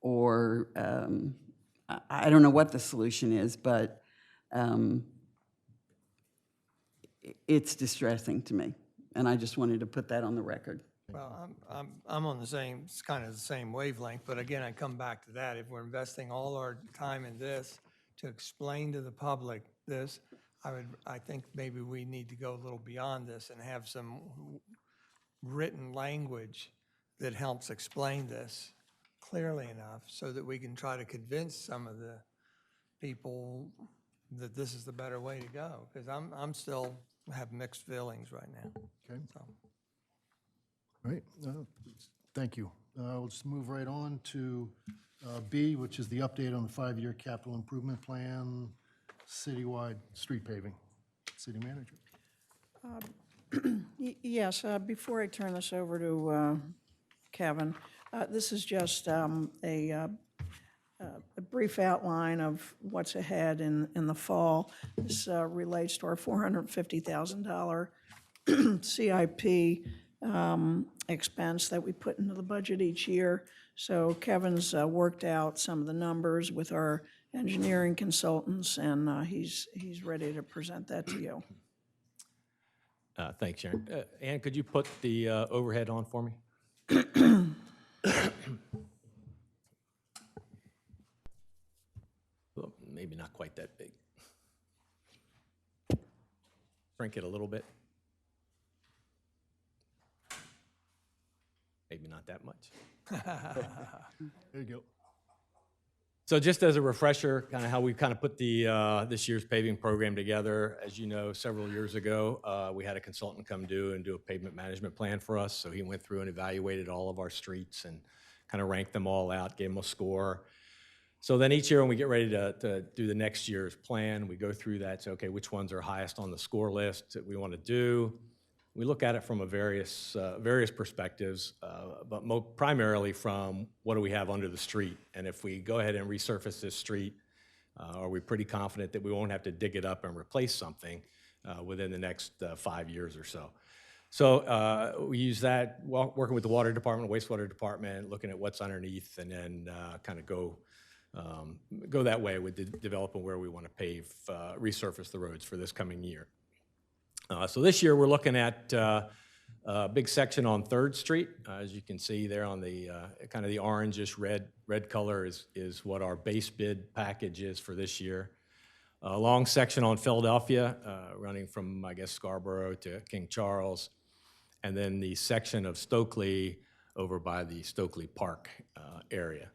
or I don't know what the solution is, but it's distressing to me. And I just wanted to put that on the record. Well, I'm on the same, it's kind of the same wavelength, but again, I come back to that. If we're investing all our time in this to explain to the public this, I think maybe we need to go a little beyond this and have some written language that helps explain this clearly enough so that we can try to convince some of the people that this is the better way to go. Because I'm still have mixed feelings right now. Okay. So. All right, thank you. We'll just move right on to B, which is the update on the 5-year capital improvement plan, citywide street paving. City Manager. Yes, before I turn this over to Kevin, this is just a brief outline of what's ahead in the fall. This relates to our $450,000 CIP expense that we put into the budget each year. So Kevin's worked out some of the numbers with our engineering consultants, and he's ready to present that to you. Thanks, Sharon. Ann, could you put the overhead on for me? Well, maybe not quite that big. Shrink it a little bit. Maybe not that much. There you go. So just as a refresher, kind of how we kind of put the this year's paving program together. As you know, several years ago, we had a consultant come do a pavement management plan for us. So he went through and evaluated all of our streets and kind of ranked them all out, gave them a score. So then each year when we get ready to do the next year's plan, we go through that, say, okay, which ones are highest on the score list that we want to do. We look at it from a various perspectives, but primarily from what do we have under the street. And if we go ahead and resurface this street, are we pretty confident that we won't have to dig it up and replace something within the next 5 years or so? So we use that, working with the water department, wastewater department, looking at what's underneath, and then kind of go that way with developing where we want to pave, resurface the roads for this coming year. So this year we're looking at a big section on 3rd Street. As you can see there on the kind of the orangish red color is what our base bid package is for this year. A long section on Philadelphia, running from, I guess, Scarborough to King Charles, and then the section of Stokely over by the Stokely Park area.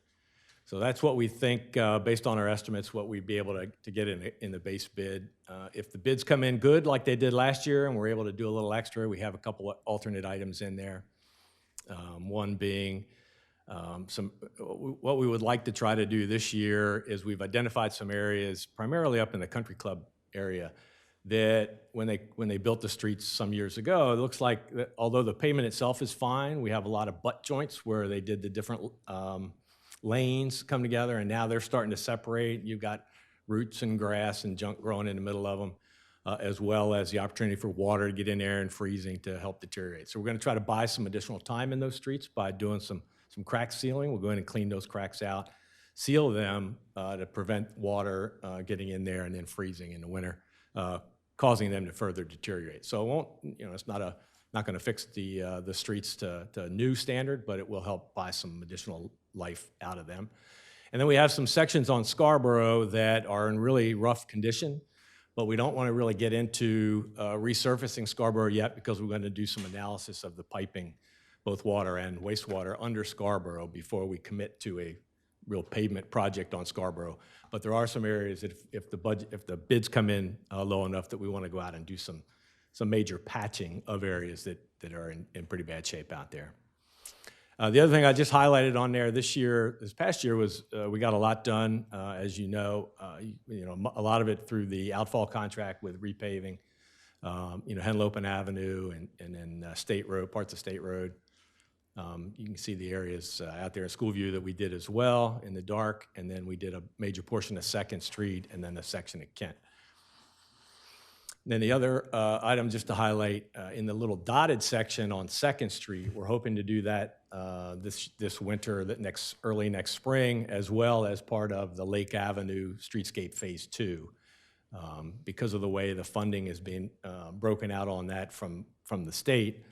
So that's what we think, based on our estimates, what we'd be able to get in the base bid. If the bids come in good, like they did last year, and we're able to do a little extra, we have a couple of alternate items in there. One being what we would like to try to do this year is we've identified some areas, primarily up in the country club area, that when they built the streets some years ago, it looks like that although the pavement itself is fine, we have a lot of butt joints where they did the different lanes come together, and now they're starting to separate. You've got roots and grass and junk growing in the middle of them, as well as the opportunity for water to get in there and freezing to help deteriorate. So we're going to try to buy some additional time in those streets by doing some crack sealing. We'll go in and clean those cracks out, seal them to prevent water getting in there and then freezing in the winter, causing them to further deteriorate. So it won't, it's not going to fix the streets to a new standard, but it will help buy some additional life out of them. And then we have some sections on Scarborough that are in really rough condition. but we don't want to really get into resurfacing Scarborough yet because we're going to do some analysis of the piping, both water and wastewater, under Scarborough before we commit to a real pavement project on Scarborough. But there are some areas that if the bids come in low enough that we want to go out and do some major patching of areas that are in pretty bad shape out there. The other thing I just highlighted on there this past year was we got a lot done, as you know, a lot of it through the outfall contract with repaving, Henlopen Avenue and then State Road, parts of State Road. You can see the areas out there in Schoolview that we did as well in the dark, and then we did a major portion of 2nd Street and then a section of Kent. And then the other item just to highlight, in the little dotted section on 2nd Street, we're hoping to do that this winter, early next spring, as well as part of the Lake Avenue Streetscape Phase 2. Because of the way the funding is being broken out on that from the state,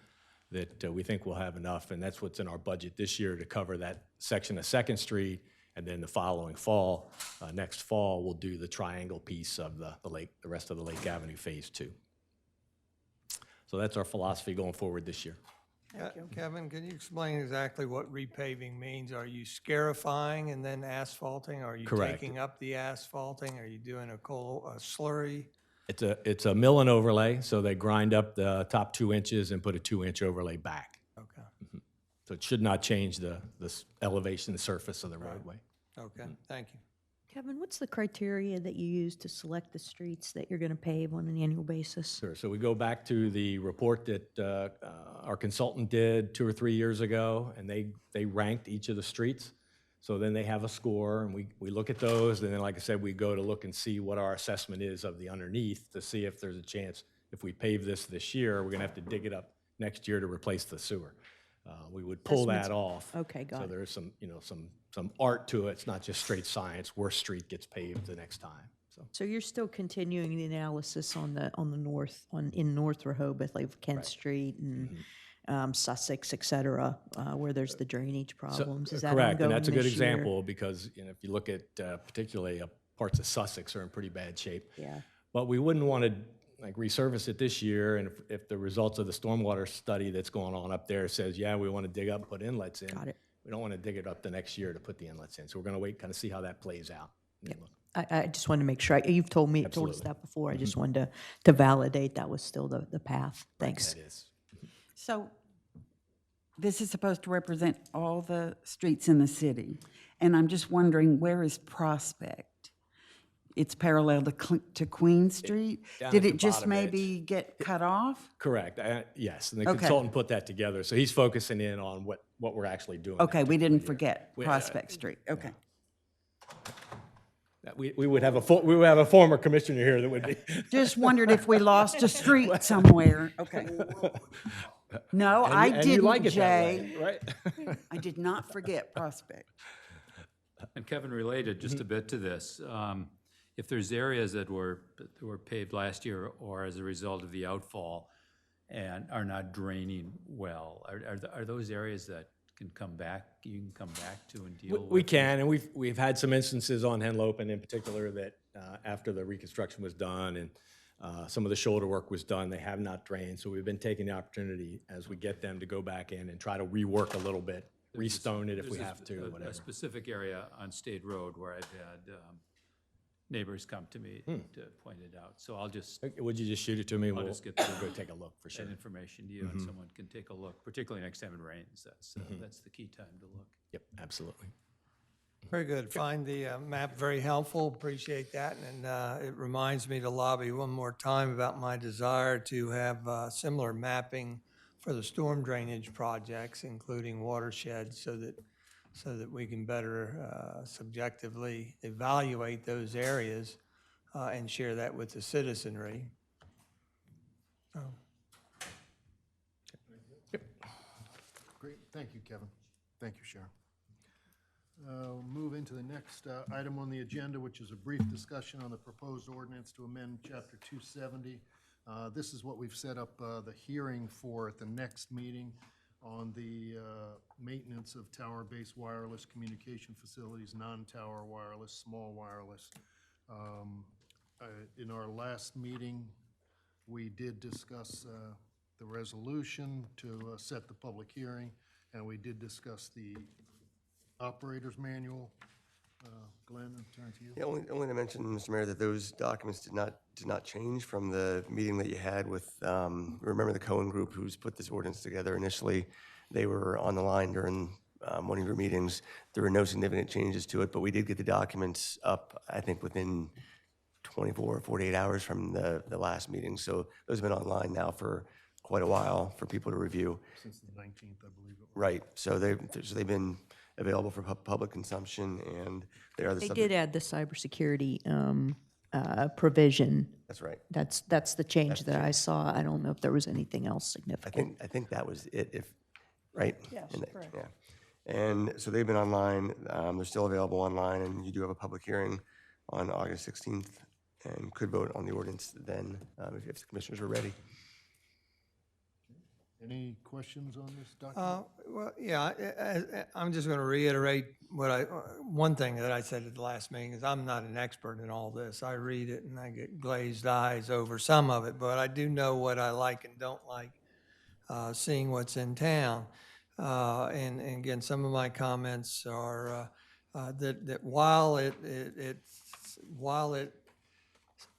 that we think we'll have enough, and that's what's in our budget this year to cover that section of 2nd Street, and then the following fall, next fall, we'll do the triangle piece of the rest of the Lake Avenue Phase 2. So that's our philosophy going forward this year. Kevin, can you explain exactly what repaving means? Are you scarifying and then asphalting? Are you Correct. taking up the asphalting? Are you doing a slurry? It's a mill and overlay, so they grind up the top 2 inches and put a 2-inch overlay back. Okay. So it should not change the elevation, the surface of the roadway. Okay, thank you. Kevin, what's the criteria that you use to select the streets that you're going to pave on an annual basis? Sure. So we go back to the report that our consultant did 2 or 3 years ago, and they ranked each of the streets. So then they have a score, and we look at those, and then, like I said, we go to look and see what our assessment is of the underneath to see if there's a chance, if we pave this year, we're going to have to dig it up next year to replace the sewer. We would pull that off. Okay, got So it. there's some art to it. It's not just straight science. Worst street gets paved the next time. So you're still continuing the analysis on the north, in North Rehoboth, like Kent Street and Sussex, et cetera, where there's the drainage problems. Is that correct, and ongoing that's a good this year? example because if you look at particularly parts of Sussex are in pretty bad shape. Yeah. But we wouldn't want to resurface it this year, and if the results of the stormwater study that's going on up there says, yeah, we want to dig up and put inlets in, Got it. we don't want to dig it up the next year to put the inlets in. So we're going to wait, kind of see how that plays out. and then look. I just wanted to make sure, you've told us Absolutely. that before, I just wanted to validate that was still the path. Thanks. That is. So this is supposed to represent all the streets in the city, and I'm just wondering, where is Prospect? It's parallel to Queen Street? Down Did at it the just bottom edge. maybe get cut off? Correct. Yes, and the Okay. consultant put that together. So he's focusing in on what we're actually doing. Okay, that we didn't particular year. forget We- Prospect Street, okay. We would have a former commissioner here that would be. Just wondered if we lost a street somewhere, okay. No, I And you like didn't, it that way, Jay. right? I did not forget Prospect. And Kevin, related just a bit to this, if there's areas that were paved last year or as a result of the outfall and are not draining well, are those areas that you can come back to and deal with? We can, and we've had some instances on Henlopen in particular that after the reconstruction was done and some of the shoulder work was done, they have not drained. So we've been taking the opportunity as we get them to go back in and try to rework a little bit, restone it if we There's have to, a whatever. specific area on State Road where I've had neighbors come to me to point it out. So I'll just, Would you just shoot it to me? We'll just get we'll go take a look for sure. that information to you and someone can take a look, particularly next time it rains. That's the key time to look. Yep, absolutely. Very good. Find the map very helpful. Appreciate that. And it reminds me to lobby one more time about my desire to have similar mapping for the storm drainage projects, including watersheds, so that we can better subjectively evaluate those areas and share that with the citizenry. Great, thank you, Kevin. Thank you, Sharon. We'll move into the next item on the agenda, which is a brief discussion on the proposed ordinance to amend Chapter 270. This is what we've set up the hearing for at the next meeting on the maintenance of tower-based wireless communication facilities, non-tower wireless, small wireless. In our last meeting, we did discuss the resolution to set the public hearing, and we did discuss the operator's manual. Glenn, I'll turn to you. Yeah, only to mention, Mr. Mayor, that those documents did not change from the meeting that you had with, remember the Cohen Group who's put this ordinance together initially? They were on the line during one of your meetings. There were no significant changes to it, but we did get the documents up, I think, within 24 or 48 hours from the last meeting. So those have been online now for quite a while for people to review. Since the 19th, I believe it was. Right, so they've been available for public consumption, and they are the They subject. did add the cybersecurity provision. That's right. That's the change that I saw. I don't know if there was anything else significant. I think that was it, right? Yes, And correct. Yeah. And so they've been online, they're still available online, and you do have a public hearing on August 16th, and could vote on the ordinance then, if the commissioners are ready. Any questions on this document? Well, yeah, I'm just going to reiterate one thing that I said at the last meeting is I'm not an expert in all this. I read it and I get glazed eyes over some of it, but I do know what I like and don't like, seeing what's in town. And again, some of my comments are that while it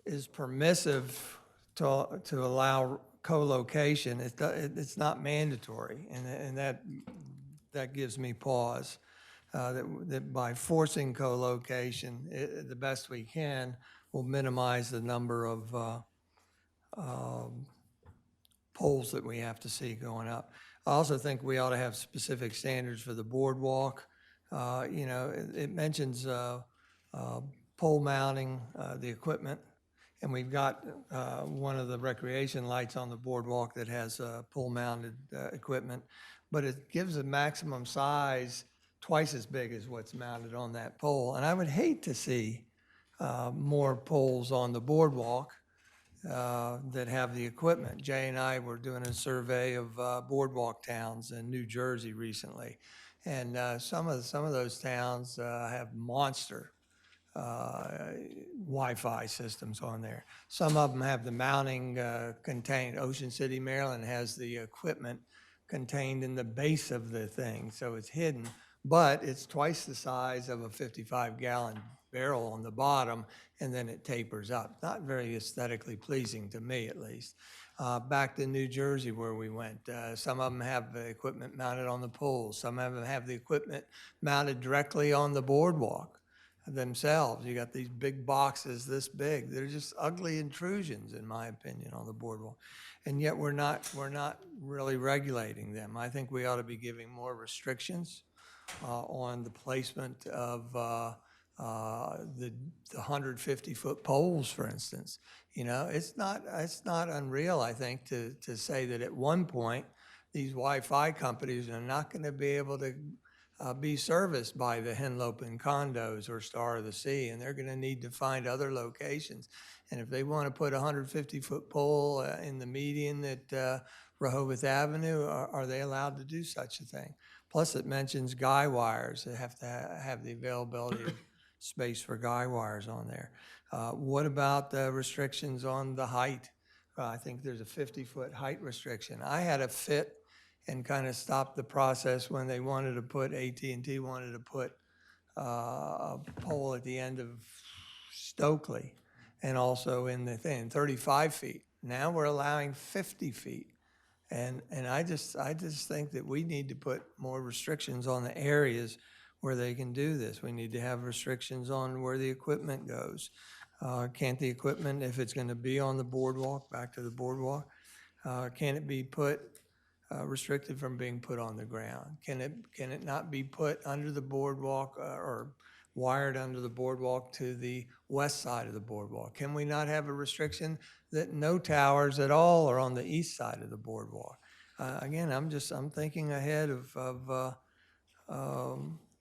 is permissive to allow co-location, it's not mandatory, and that gives me pause. That by forcing co-location, the best we can, will minimize the number of poles that we have to see going up. I also think we ought to have specific standards for the boardwalk. It mentions pole mounting, the equipment. And we've got one of the recreation lights on the boardwalk that has pole-mounted equipment, but it gives a maximum size twice as big as what's mounted on that pole. And I would hate to see more poles on the boardwalk that have the equipment. Jay and I were doing a survey of boardwalk towns in New Jersey recently, and some of those towns have monster Wi-Fi systems on there. Some of them have the mounting contained. Ocean City, Maryland has the equipment contained in the base of the thing, so it's hidden, but it's twice the size of a 55-gallon barrel on the bottom, and then it tapers up. Not very aesthetically pleasing to me, at least. Back to New Jersey where we went, some of them have the equipment mounted on the poles. Some of them have the equipment mounted directly on the boardwalk themselves. You got these big boxes this big. They're just ugly intrusions, in my opinion, on the boardwalk. And yet we're not really regulating them. I think we ought to be giving more restrictions on the placement of the 150-foot poles, for instance. It's not unreal, I think, to say that at one point these Wi-Fi companies are not going to be able to be serviced by the Henlopen condos or Star of the Sea, and they're going to need to find other locations. And if they want to put a 150-foot pole in the median at Rehoboth Avenue, are they allowed to do such a thing? Plus, it mentions guy wires. They have to have the availability of space for guy wires on there. What about the restrictions on the height? I think there's a 50-foot height restriction. I had a fit and kind of stopped the process when they wanted to put, AT&T wanted to put a pole at the end of Stokely and also in the thing, 35 feet. Now we're allowing 50 feet. And I just think that we need to put more restrictions on the areas where they can do this. We need to have restrictions on where the equipment goes. Can't the equipment, if it's going to be on the boardwalk, back to the boardwalk, can it be restricted from being put on the ground? Can it not be put under the boardwalk or wired under the boardwalk to the west side of the boardwalk? Can we not have a restriction that no towers at all are on the east side of the boardwalk? Again, I'm thinking ahead of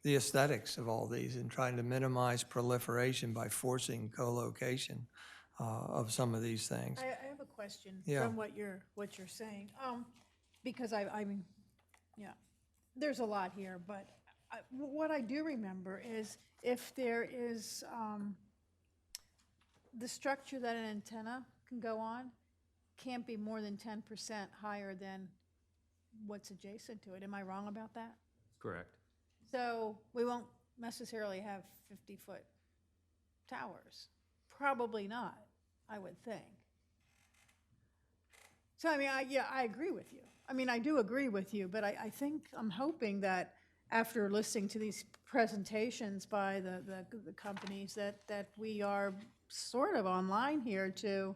the aesthetics of all these and trying to minimize proliferation by forcing co-location of some of these things. I have a question Yeah. from what you're saying. Because I mean, yeah, there's a lot here, but what I do remember is if there is the structure that an antenna can go on can't be more than 10% higher than what's adjacent to it. Am I wrong about that? Correct. So we won't necessarily have 50-foot towers. Probably not, I would think. So, I mean, I agree with you. I mean, I do agree with you, but I think, I'm hoping that after listening to these presentations by the companies, that we are sort of online here to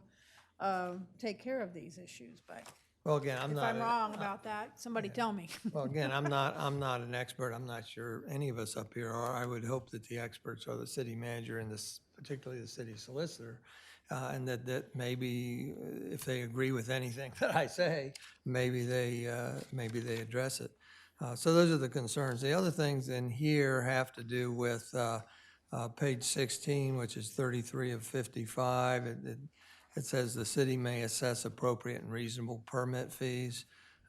take care of these issues. But Well, again, I'm if not. I'm wrong about that, somebody tell me. Well, again, I'm not an expert. I'm not sure any of us up here are. I would hope that the experts are the city manager and this, particularly the city solicitor, and that maybe if they agree with anything that I say, maybe they address it. So those are the concerns. The other things in here have to do with page 16, which is 33 of 55. It says the city may assess appropriate and reasonable permit fees.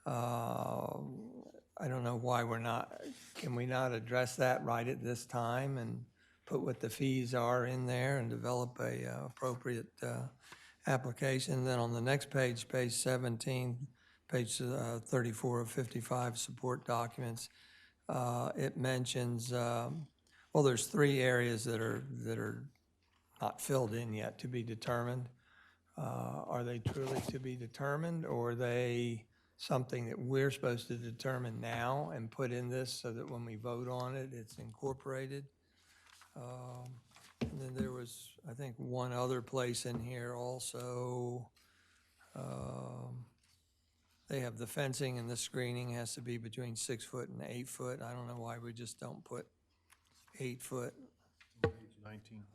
I don't know why can we not address that right at this time and put what the fees are in there and develop a appropriate application? Then on the next page, page 17, page 34 of 55, support documents, it mentions, well, there's 3 areas that are not filled in yet to be determined. Are they truly to be determined, or are they something that we're supposed to determine now and put in this so that when we vote on it, it's incorporated? And then there was, I think, one other place in here also. They have the fencing and the screening has to be between 6 foot and 8 foot. I don't know why we just don't put 8 foot. Page 19.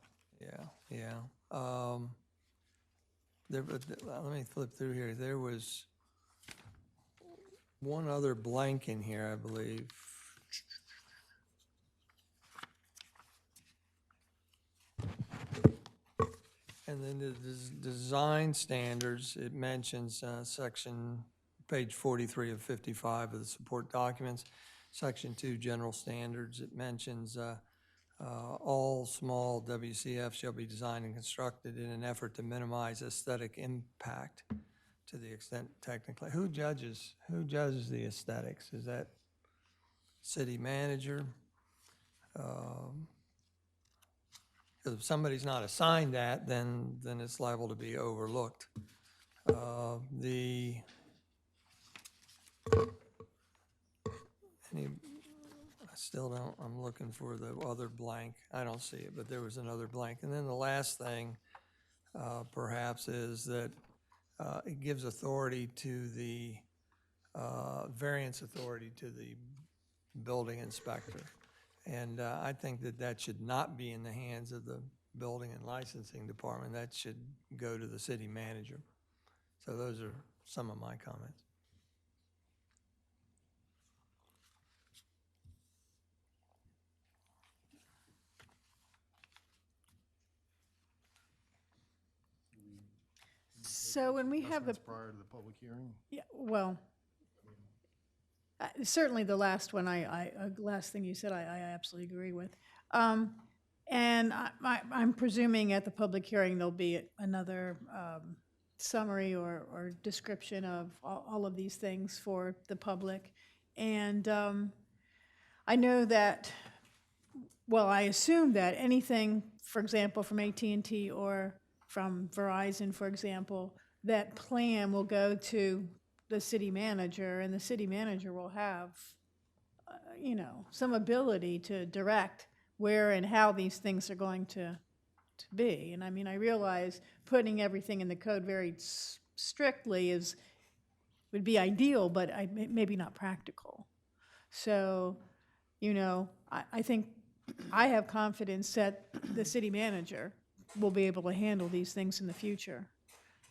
Yeah. Let me flip through here. There was one other blank in here, I believe. And then the design standards, it mentions section, page 43 of 55 of the support documents, section 2, general standards. It mentions all small WCF shall be designed and constructed in an effort to minimize aesthetic impact to the extent technically. Who judges the aesthetics? Is that city manager? Because if somebody's not assigned that, then it's liable to be overlooked. I still don't, I'm looking for the other blank. I don't see it, but there was another blank. And then the last thing, perhaps, is that it gives authority to the, variance authority to the building inspector. And I think that should not be in the hands of the building and licensing department. That should go to the city manager. So those are some of my comments. So when we have the, That's prior to the public hearing? yeah, well, certainly the last one, last thing you said, I absolutely agree with. And I'm presuming at the public hearing, there'll be another summary or description of all of these things for the public. And I know that, well, I assume that anything, for example, from AT&T or from Verizon, for example, that plan will go to the city manager, and the city manager will have, some ability to direct where and how these things are going to be. And I mean, I realize putting everything in the code very strictly would be ideal, but maybe not practical. So, I think I have confidence that the city manager will be able to handle these things in the future.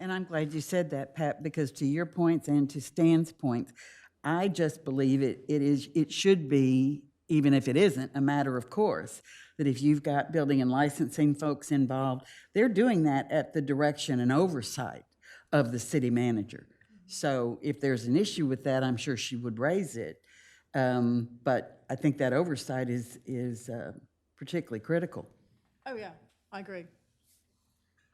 And I'm glad you said that, Pat, because to your points and to Stan's points, I just believe it should be, even if it isn't, a matter of course, that if you've got building and licensing folks involved, they're doing that at the direction and oversight of the city manager. So if there's an issue with that, I'm sure she would raise it. But I think that oversight is particularly critical. Oh, yeah, I agree.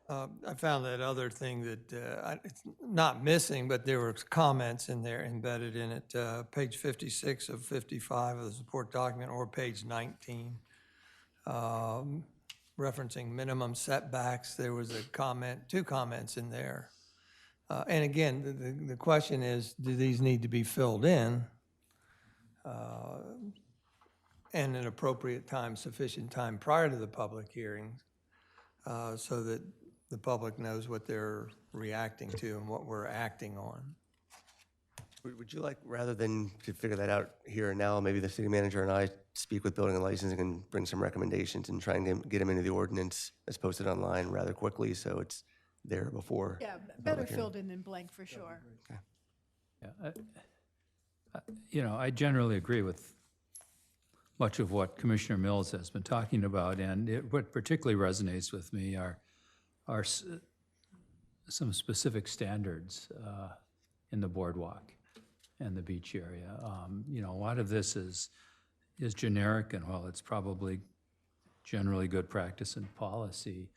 I found that other thing that, it's not missing, but there were comments in there embedded in it, page 56 of 55 of the support document, or page 19, referencing minimum setbacks. There was a comment, 2 comments in there. And again, the question is, do these need to be filled in? And an appropriate time, sufficient time prior to the public hearings, so that the public knows what they're reacting to and what we're acting on. Would you like, rather than to figure that out here and now, maybe the city manager and I speak with building and licensing and bring some recommendations and try and get them into the ordinance that's posted online rather quickly, so it's there before? Yeah, the better public hearing? filled in than blank for sure. Yeah, you know, I generally agree with much of what Commissioner Mills has been talking about, and what particularly resonates with me are some specific standards in the boardwalk and the beach area. You know, a lot of this is generic, and while it's probably generally good practice and policy,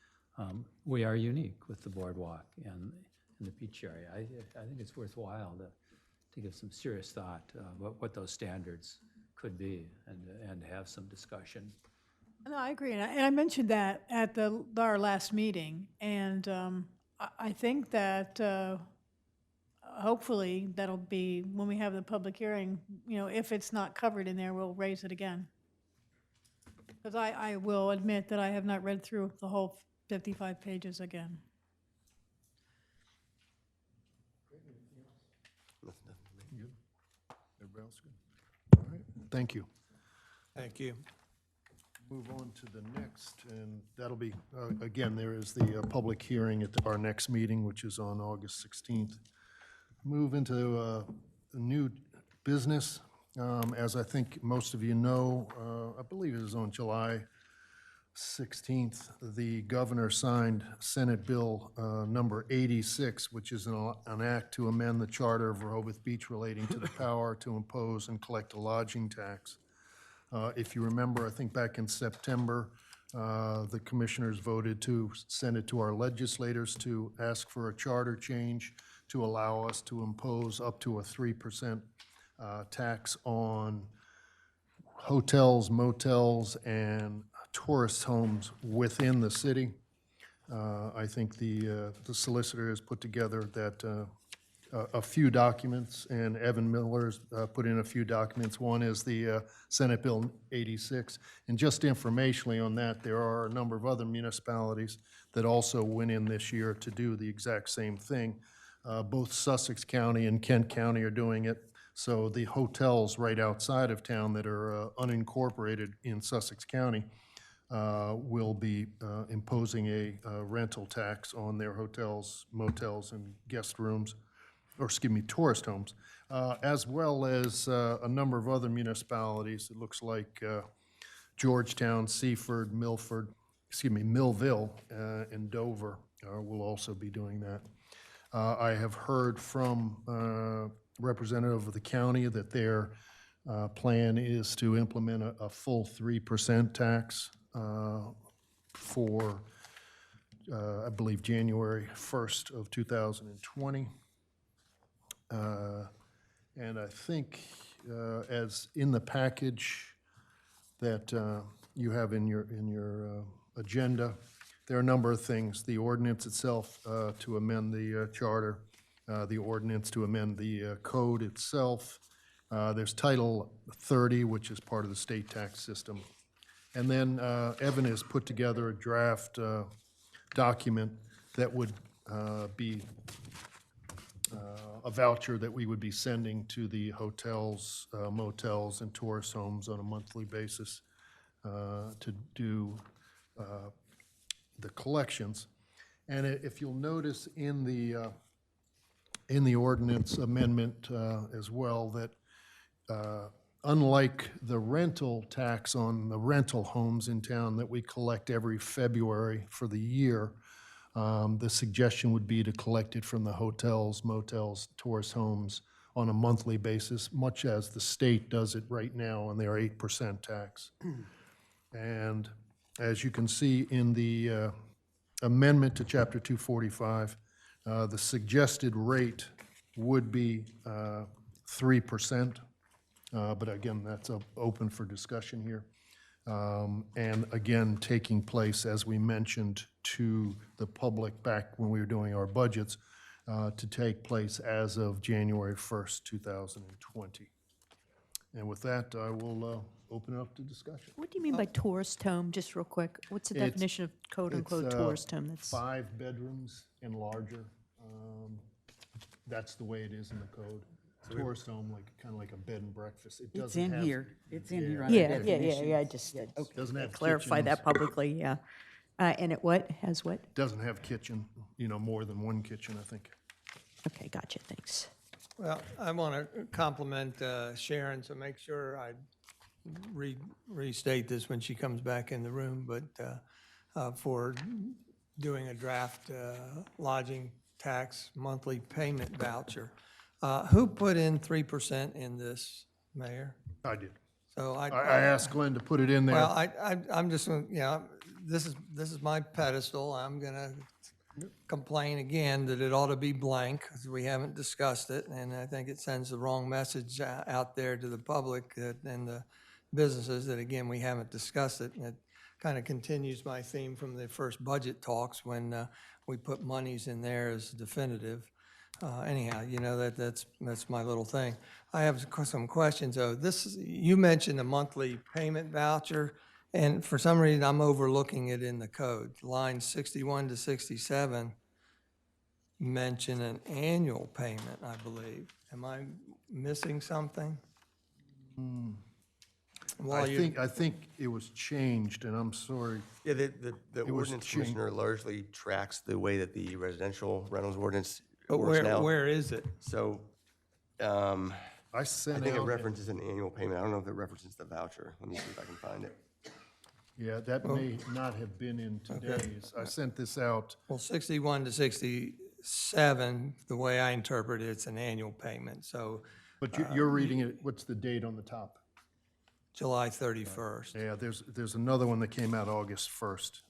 we are unique with the boardwalk and the beach area. I think it's worthwhile to give some serious thought what those standards could be, and have some discussion. No, I agree, and I mentioned that at our last meeting, and I think that hopefully that'll be, when we have the public hearing, you know, if it's not covered in there, we'll raise it again. Because I will admit that I have not read through the whole 55 pages again. Everybody else good? All right, thank you. Thank you. Move on to the next, and that'll be, again, there is the public hearing at our next meeting, which is on August 16th. Move into new business. As I think most of you know, I believe it was on July 16th, the governor signed Senate Bill number 86, which is an act to amend the charter of Rehoboth Beach relating to the power to impose and collect a lodging tax. If you remember, I think back in September, the commissioners voted to send it to our legislators to ask for a charter change to allow us to impose up to a 3% tax on hotels, motels, and tourist homes within the city. I think the solicitor has put together that a few documents, and Evan Miller's put in a few documents. One is the Senate Bill 86. And just informationally on that, there are a number of other municipalities that also went in this year to do the exact same thing. Both Sussex County and Kent County are doing it. So the hotels right outside of town that are unincorporated in Sussex County will be imposing a rental tax on their hotels, motels, and guest rooms, or excuse me, tourist homes, as well as a number of other municipalities. It looks like Georgetown, Seaford, Millville, and Dover will also be doing that. I have heard from representative of the county that their plan is to implement a full 3% tax for, I believe, January 1st of 2020. And I think as in the package that you have in your agenda, there are a number of things. The ordinance itself to amend the charter, the ordinance to amend the code itself. There's Title 30, which is part of the state tax system. And then Evan has put together a draft document that would be a voucher that we would be sending to the hotels, motels, and tourist homes on a monthly basis to do the collections. And if you'll notice in the ordinance amendment as well, that unlike the rental tax on the rental homes in town that we collect every February for the year, the suggestion would be to collect it from the hotels, motels, tourist homes on a monthly basis, much as the state does it right now on their 8% tax. And as you can see in the amendment to Chapter 245. The suggested rate would be 3%, but again, that's open for discussion here. And again, taking place, as we mentioned to the public back when we were doing our budgets, to take place as of January 1st, 2020. And with that, I will open it up to discussion. What do you mean by tourist home, just real quick? What's the It's- definition of quote-unquote It's, tourist home? That's 5 bedrooms and larger. That's the way it is in the code. Tourist home, like, kind of like a bed and breakfast. It It's doesn't in have. here. It's in Yeah. here on the Yeah, yeah, definitions. yeah, I just Doesn't have clarify that kitchens. publicly, yeah. And it what, has what? Doesn't have kitchen, more than one kitchen, I think. Okay, gotcha, thanks. Well, I want to compliment Sharon, so make sure I restate this when she comes back in the room, but for doing a draft lodging tax monthly payment voucher. Who put in 3% in this, Mayor? I did. So I asked Glenn to put it in there. Well, I'm just, this is my pedestal. I'm gonna complain again that it ought to be blank, because we haven't discussed it, and I think it sends the wrong message out there to the public and the businesses that, again, we haven't discussed it. And it kind of continues my theme from the first budget talks when we put monies in there as definitive. Anyhow, that's my little thing. I have some questions, though. You mentioned a monthly payment voucher, and for some reason, I'm overlooking it in the code. Lines 61 to 67 mention an annual payment, I believe. Am I missing something? I think it was changed, and I'm sorry. Yeah, the was ordinance changed. commissioner largely tracks the way that the residential rentals ordinance But works now. where is it? So, I I sent think it out, references an annual payment. I don't know if it references the voucher. Let me see if I can find it. yeah, that may not have been in today's. I sent this out. Well, 61 to 67, the way I interpret it, it's an annual payment, so But you're reading it, what's the date on the top? July 31st. Yeah, there's another one that came out August 1st.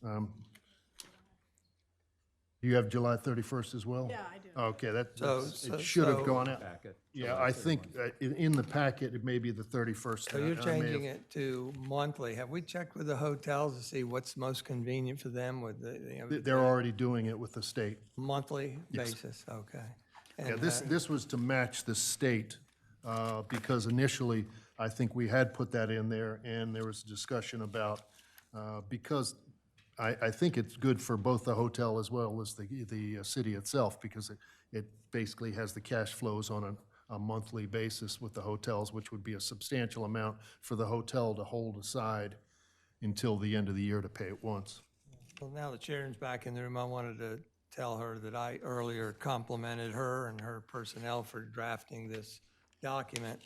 You have July 31st as well? Yeah, I do. Okay, So- it should have so- gone out. Packet. Yeah, I think in the packet, it may be the 31st. So you're changing it to monthly. Have we checked with the hotels to see what's most convenient for them with the They're already doing it with the state. monthly basis? Okay. Yeah, And, this was to match the state, because initially, I think we had put that in there, and there was discussion about, because I think it's good for both the hotel as well as the city itself, because it basically has the cash flows on a monthly basis with the hotels, which would be a substantial amount for the hotel to hold aside until the end of the year to pay it once. Well, now that Sharon's back in the room, I wanted to tell her that I earlier complimented her and her personnel for drafting this document.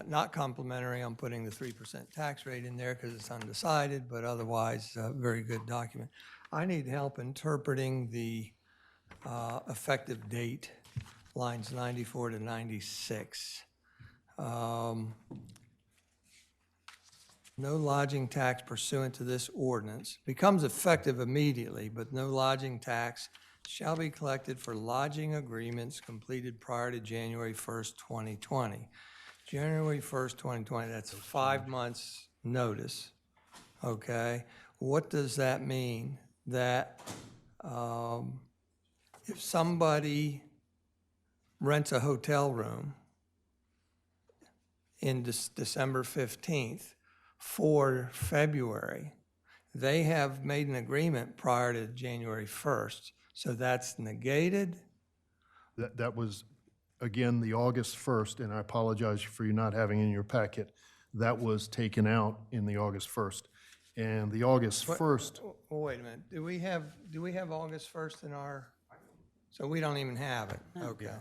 Not complimentary on putting the 3% tax rate in there because it's undecided, but otherwise, a very good document. I need help interpreting the effective date, lines 94 to 96. No lodging tax pursuant to this ordinance becomes effective immediately, but no lodging tax shall be collected for lodging agreements completed prior to January 1st, 2020. January 1st, 2020, that's 5 months' notice, okay? What does that mean? That if somebody rents a hotel room in December 15th for February, they have made an agreement prior to January 1st, so that's negated? That was, again, the August 1st, and I apologize for you not having it in your packet. That was taken out in the August 1st. And the August 1st, Wait a minute, do we have August 1st in our, so we don't even have it? Okay.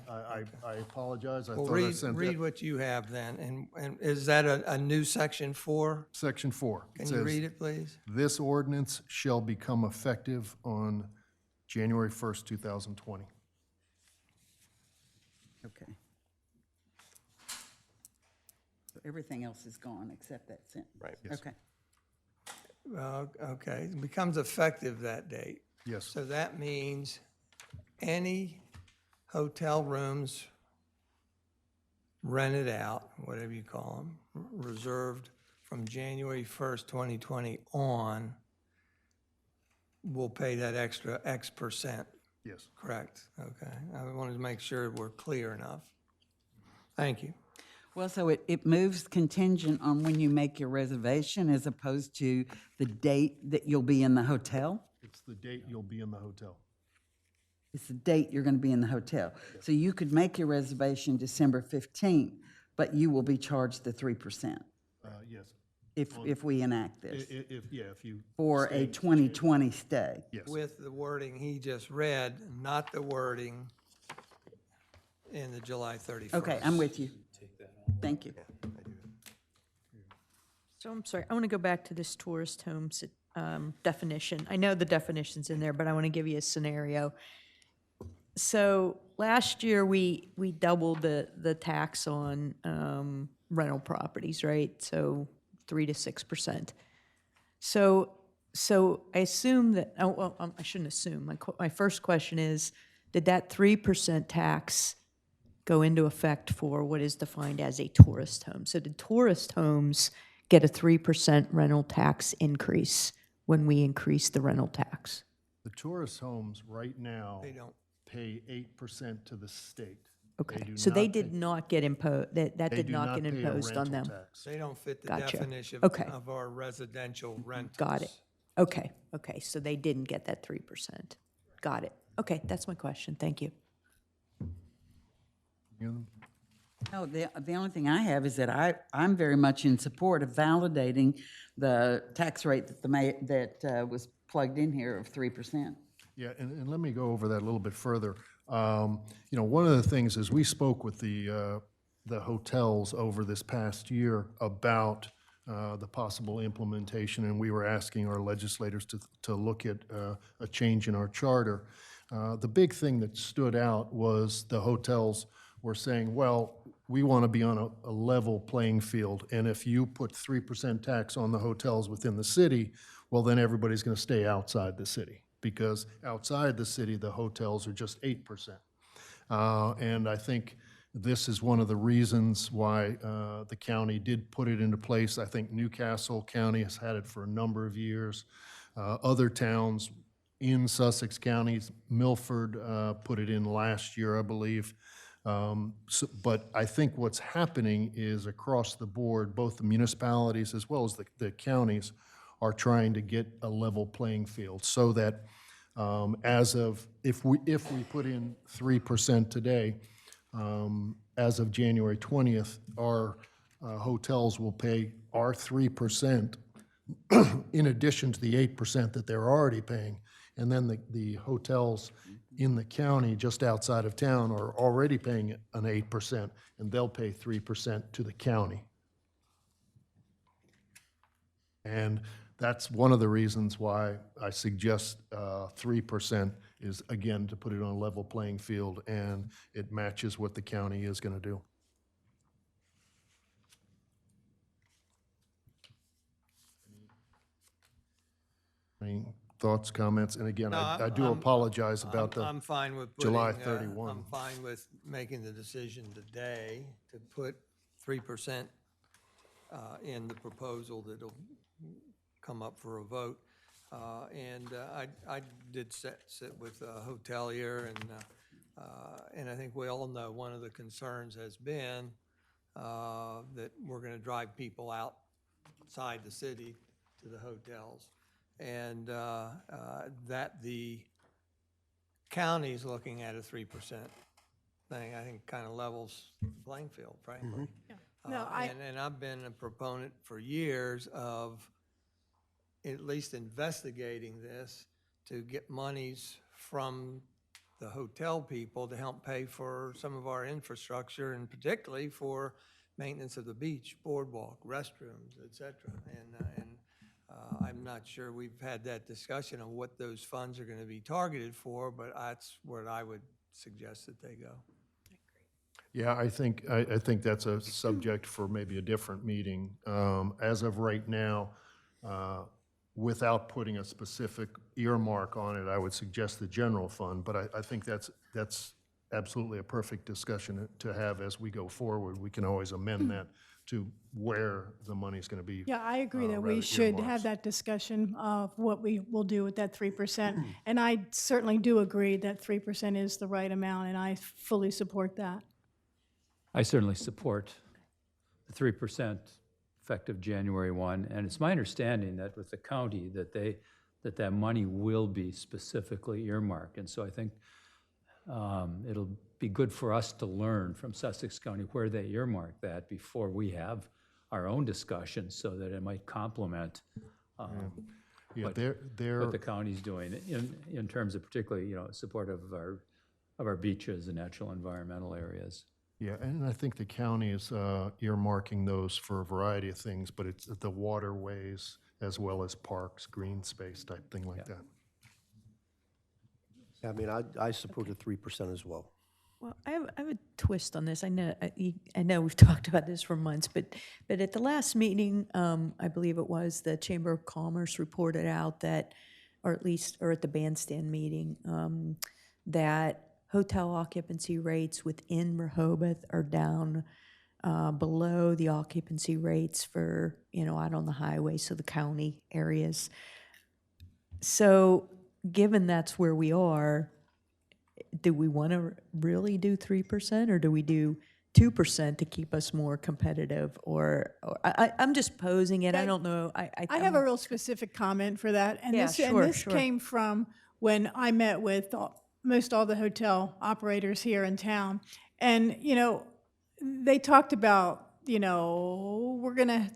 I apologize. I Well, thought I sent read that. what you have then, and is that a new section 4? Section 4. It Can you says, read it, please? "This ordinance shall become effective on January 1st, 2020. Okay. So everything else is gone except that sentence? Right. Okay. Okay, it becomes effective that date. Yes. So that means any hotel rooms rented out, whatever you call them, reserved from January 1st, 2020 on, will pay that extra X percent, Yes. correct? Okay, I wanted to make sure we're clear enough. Thank you. Well, so it moves contingent on when you make your reservation as opposed to the date that you'll be in the hotel? It's the date you'll be in the hotel. It's the date you're going to be in the hotel. So you could make your reservation December 15th, but you will be charged the 3% Yes. if we enact this If you. for a 2020 stay. Yes. With the wording he just read, not the wording in the July 31st. Okay, I'm with you. Thank you. So I'm sorry, I want to go back to this tourist homes definition. I know the definition's in there, but I want to give you a scenario. So last year, we doubled the tax on rental properties, right? So 3 to 6%. So I assume that, I shouldn't assume. My first question is, did that 3% tax go into effect for what is defined as a tourist home? So did tourist homes get a 3% rental tax increase when we increased the rental tax? The tourist homes right now They don't. pay 8% to the state. Okay, do so they not did pay- not get imposed, that they did do not get pay a imposed on rental them? tax. They don't fit the Gotcha. definition Okay. of our residential rentals. Got it. Okay, so they didn't get that 3%. Got it. Okay, that's my question. Thank you. No, the only thing I have is that I'm very much in support of validating the tax rate that was plugged in here of 3%. Yeah, and let me go over that a little bit further. One of the things is we spoke with the hotels over this past year about the possible implementation, and we were asking our legislators to look at a change in our charter. The big thing that stood out was the hotels were saying, well, we want to be on a level playing field, and if you put 3% tax on the hotels within the city, well, then everybody's going to stay outside the city, because outside the city, the hotels are just 8%. And I think this is one of the reasons why the county did put it into place. I think Newcastle County has had it for a number of years. Other towns in Sussex County, Milford put it in last year, I believe. But I think what's happening is across the board, both the municipalities as well as the counties are trying to get a level playing field so that if we put in 3% today, as of January 20th, our hotels will pay our 3% in addition to the 8% that they're already paying. And then the hotels in the county just outside of town are already paying an 8%, and they'll pay 3% to the county. And that's one of the reasons why I suggest 3% is, again, to put it on a level playing field, and it matches what the county is going to do. Any thoughts, comments? And again, No, I do apologize about the I'm fine with July putting, 31. I'm fine with making the decision today to put 3% in the proposal that'll come up for a vote. I did sit with a hotelier, and I think we all know one of the concerns has been that we're going to drive people outside the city to the hotels, and that the county's looking at a 3% thing, I think kind of levels the playing field, frankly. No, And I've been a proponent for years of at least investigating this to get monies from the hotel people to help pay for some of our infrastructure, and particularly for maintenance of the beach, boardwalk, restrooms, et cetera. And I'm not sure we've had that discussion on what those funds are going to be targeted for, but that's where I would suggest that they go. Yeah, I think that's a subject for maybe a different meeting. As of right now, without putting a specific earmark on it, I would suggest the general fund, but I think that's absolutely a perfect discussion to have as we go forward. We can always amend that to where the money's going to be. Yeah, I agree that we rather should earmarks. have that discussion of what we will do with that 3%. And I certainly do agree that 3% is the right amount, and I fully support that. I certainly support the 3% effective January 1. And it's my understanding that with the county, that money will be specifically earmarked. And so I think it'll be good for us to learn from Sussex County where they earmark that before we have our own discussion, so that it might complement Yeah, what the county's doing in terms of particularly, support of our beaches and natural environmental areas. Yeah, and I think the county is earmarking those for a variety of things, but it's the waterways as well as parks, green space type thing like that. I mean, I support the 3% as well. Well, I have a twist on this. I know we've talked about this for months, but at the last meeting, I believe it was, the Chamber of Commerce reported out that, or at the bandstand meeting, that hotel occupancy rates within Rehoboth are down below the occupancy rates for, out on the highway, so the county areas. So given that's where we are, do we want to really do 3%, or do we do 2% to keep us more competitive? Or I'm just posing it. I don't know. I have a real specific comment for that. And Yeah, this sure. came from when I met with most all the hotel operators here in town. And, they talked about, we're going to,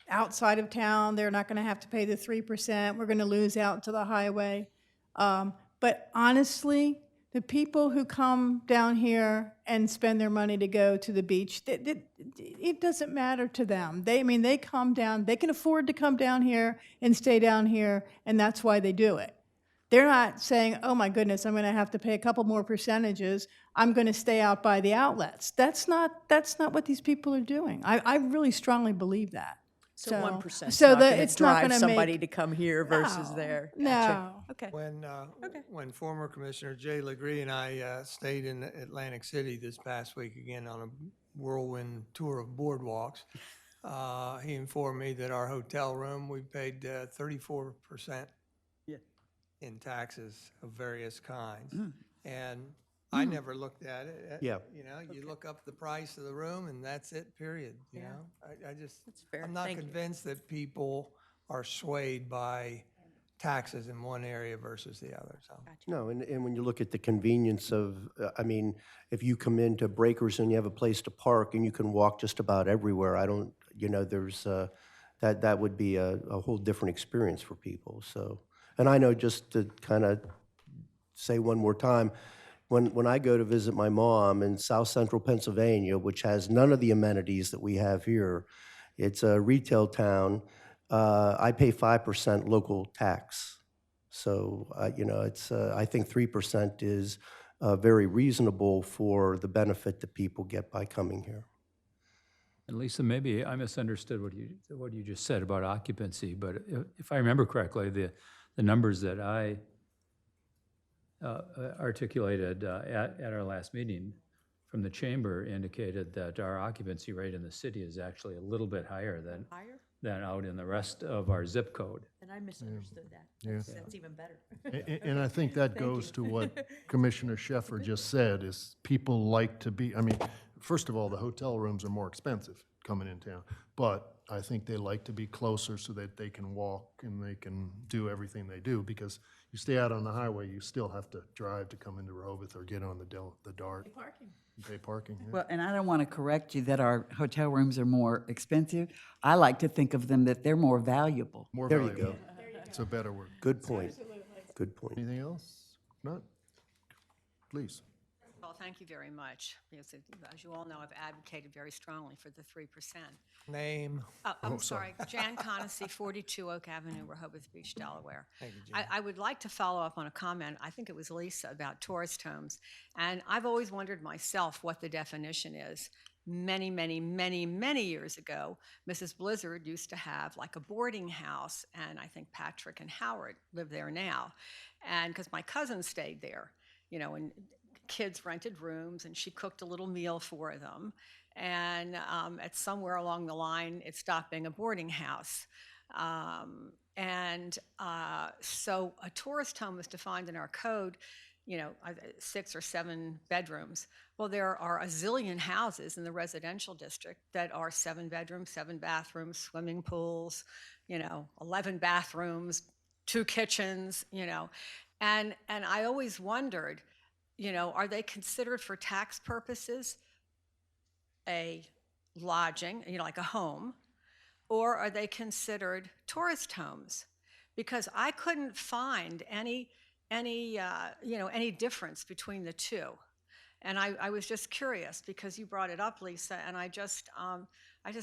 outside of town, they're not going to have to pay the 3%. We're going to lose out to the highway. But honestly, the people who come down here and spend their money to go to the beach, it doesn't matter to them. They come down, they can afford to come down here and stay down here, and that's why they do it. They're not saying, oh my goodness, I'm going to have to pay a couple more percentages. I'm going to stay out by the outlets. That's not what these people are doing. I really strongly believe that. So 1% so not that gonna it's not drive going to somebody make to come here versus No, there. no. Gotcha. Okay. When former Commissioner Jay Legree and I stayed in Atlantic City this past week, again on a whirlwind tour of boardwalks, he informed me that our hotel room, we paid 34% in taxes of various kinds. And I never looked at it. Yeah. You look up the price of the room and that's it, period, you know? I'm not Thank you. convinced that people are swayed by taxes in one area versus the other, so. No, and when you look at the convenience of, if you come into Breakers and you have a place to park and you can walk just about everywhere, there's, that would be a whole different experience for people, so. And I know, just to kind of say one more time, when I go to visit my mom in South Central Pennsylvania, which has none of the amenities that we have here, it's a retail town, I pay 5% local tax. So, it's, I think 3% is very reasonable for the benefit that people get by coming here. And Lisa, maybe I misunderstood what you just said about occupancy, but if I remember correctly, the numbers that I articulated at our last meeting from the chamber indicated that our occupancy rate in the city is actually a little bit higher than out in the rest of our zip code. And I misunderstood that. Yeah. That's even better. And I think that goes to what Commissioner Sheffer just said, is people like to be, first of all, the hotel rooms are more expensive coming in town, but I think they like to be closer so that they can walk and they can do everything they do, because you stay out on the highway, you still have to drive to come into Rehoboth or get on the DART. Pay parking. Yeah. Well, and I don't want to correct you that our hotel rooms are more expensive. I like to think of them that they're more valuable. More There you valuable. go. It's a better word. Good point. Good point. Anything else? Not? Please. Well, thank you very much, because as you all know, I've advocated very strongly for the 3%. Name. I'm sorry, Jan Conacy, 42 Oak Avenue, Rehoboth Beach, Delaware. Thank you, Jan. I would like to follow up on a comment, I think it was Lisa, about tourist homes. And I've always wondered myself what the definition is. many, many, many, many years ago, Mrs. Blizzard used to have like a boarding house, and I think Patrick and Howard live there now. And because my cousin stayed there, you know, and kids rented rooms, and she cooked a little meal for them. And at somewhere along the line, it stopped being a boarding house. So a tourist home is defined in our code, you know, 6 or 7 bedrooms. Well, there are a zillion houses in the residential district that are 7 bedrooms, 7 bathrooms, swimming pools, you know, 11 bathrooms, 2 kitchens, you know. And I always wondered, you know, are they considered for tax purposes a lodging, you know, like a home, or are they considered tourist homes? Because I couldn't find any difference between the two. And I was just curious because you brought it up, Lisa, and I just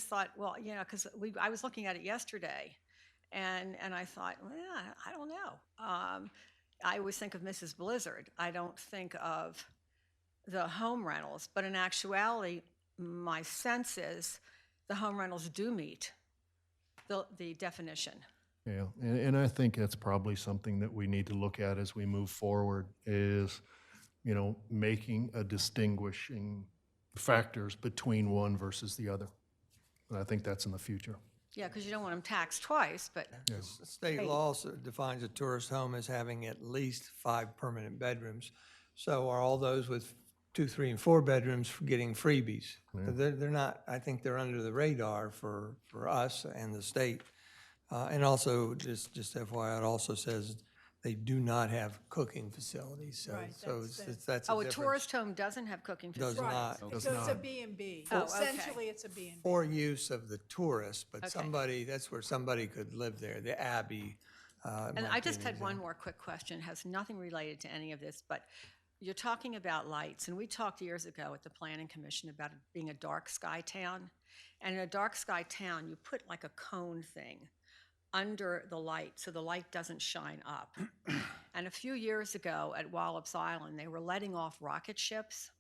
thought, well, you know, because I was looking at it yesterday, and I thought, well, yeah, I don't know. I always think of Mrs. Blizzard. I don't think of the home rentals, but in actuality, my sense is the home rentals do meet the definition. Yeah, and I think that's probably something that we need to look at as we move forward is, you know, making a distinguishing factors between one versus the other. And I think that's in the future. Yeah, because you don't want them taxed twice, but Yes. State law also defines a tourist home as having at least 5 permanent bedrooms. So are all those with 2, 3, and 4 bedrooms getting freebies? They're not, I think they're under the radar for us and the state. And also, just FYI, it also says they do not have cooking facilities. So, Right, that's a difference. tourist home doesn't have cooking Does facilities. not. So it's a B&B. Oh, okay. Essentially, it's a B&B. For use of the tourist, but Okay. somebody, that's where somebody could live there, the Abbey. And might I be just an had one example. more quick question, has nothing related to any of this, but you're talking about lights, and we talked years ago at the Planning Commission about it being a dark sky town. And in a dark sky town, you put like a cone thing under the light so the light doesn't shine up. And a few years ago at Wallops Island, they were letting off rocket ships.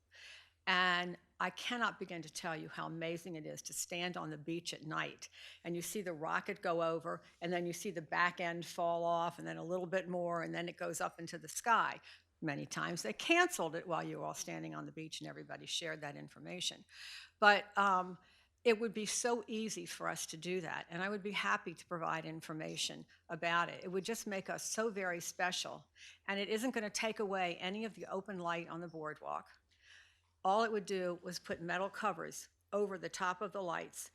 And I cannot begin to tell you how amazing it is to stand on the beach at night and you see the rocket go over, and then you see the back end fall off, and then a little bit more, and then it goes up into the sky. Many times they canceled it while you were all standing on the beach and everybody shared that information. But it would be so easy for us to do that, and I would be happy to provide information about it. It would just make us so very special, and it isn't going to take away any of the open light on the boardwalk. All it would do was put metal covers over the top of the lights,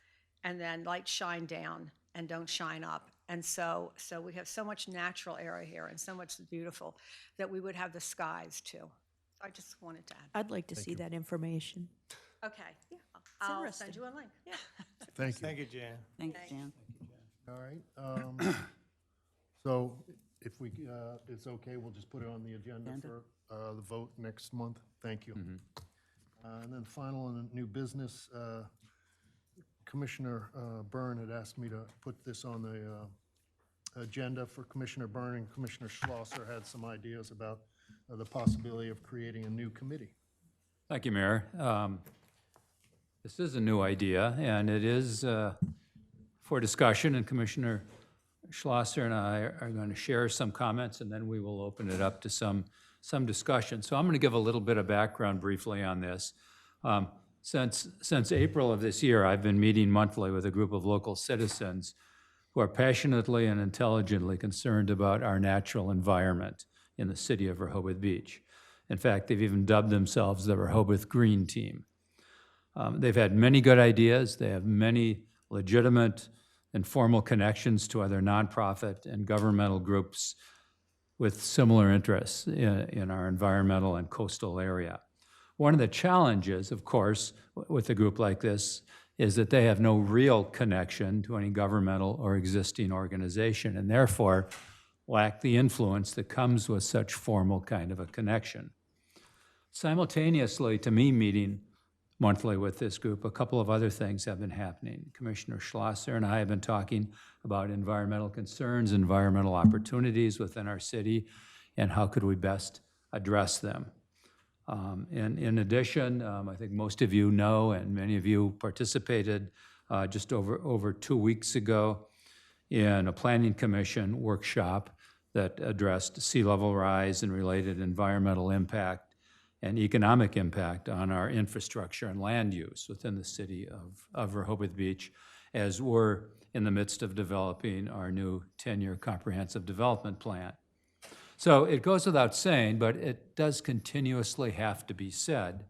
and then lights shine down and don't shine up. And so we have so much natural area here and so much beautiful that we would have the skies too. I just wanted to add. I'd like to see that information. Okay, I'll interesting. send you a link. Yeah. Thank you. Thank you, Jan. Thanks, Jan. All right. So if we, it's okay, we'll just put it on the agenda for the vote next month. Thank you. And then final and new business, Commissioner Byrne had asked me to put this on the agenda for Commissioner Byrne, and Commissioner Schlosser had some ideas about the possibility of creating a new committee. Thank you, Mayor. This is a new idea, and it is for discussion, and Commissioner Schlosser and I are going to share some comments, and then we will open it up to some discussion. So I'm going to give a little bit of background briefly on this. Since April of this year, I've been meeting monthly with a group of local citizens who are passionately and intelligently concerned about our natural environment in the city of Rehoboth Beach. In fact, they've even dubbed themselves the Rehoboth Green Team. They've had many good ideas. They have many legitimate and formal connections to other nonprofit and governmental groups with similar interests in our environmental and coastal area. One of the challenges, of course, with a group like this is that they have no real connection to any governmental or existing organization, and therefore lack the influence that comes with such formal kind of a connection. Simultaneously to me meeting monthly with this group, a couple of other things have been happening. Commissioner Schlosser and I have been talking about environmental concerns, environmental opportunities within our city, and how could we best address them. And in addition, I think most of you know, and many of you participated just over 2 weeks ago in a planning commission workshop that addressed sea level rise and related environmental impact and economic impact on our infrastructure and land use within the city of Rehoboth Beach, as we're in the midst of developing our new 10-year comprehensive development plan. So it goes without saying, but it does continuously have to be said,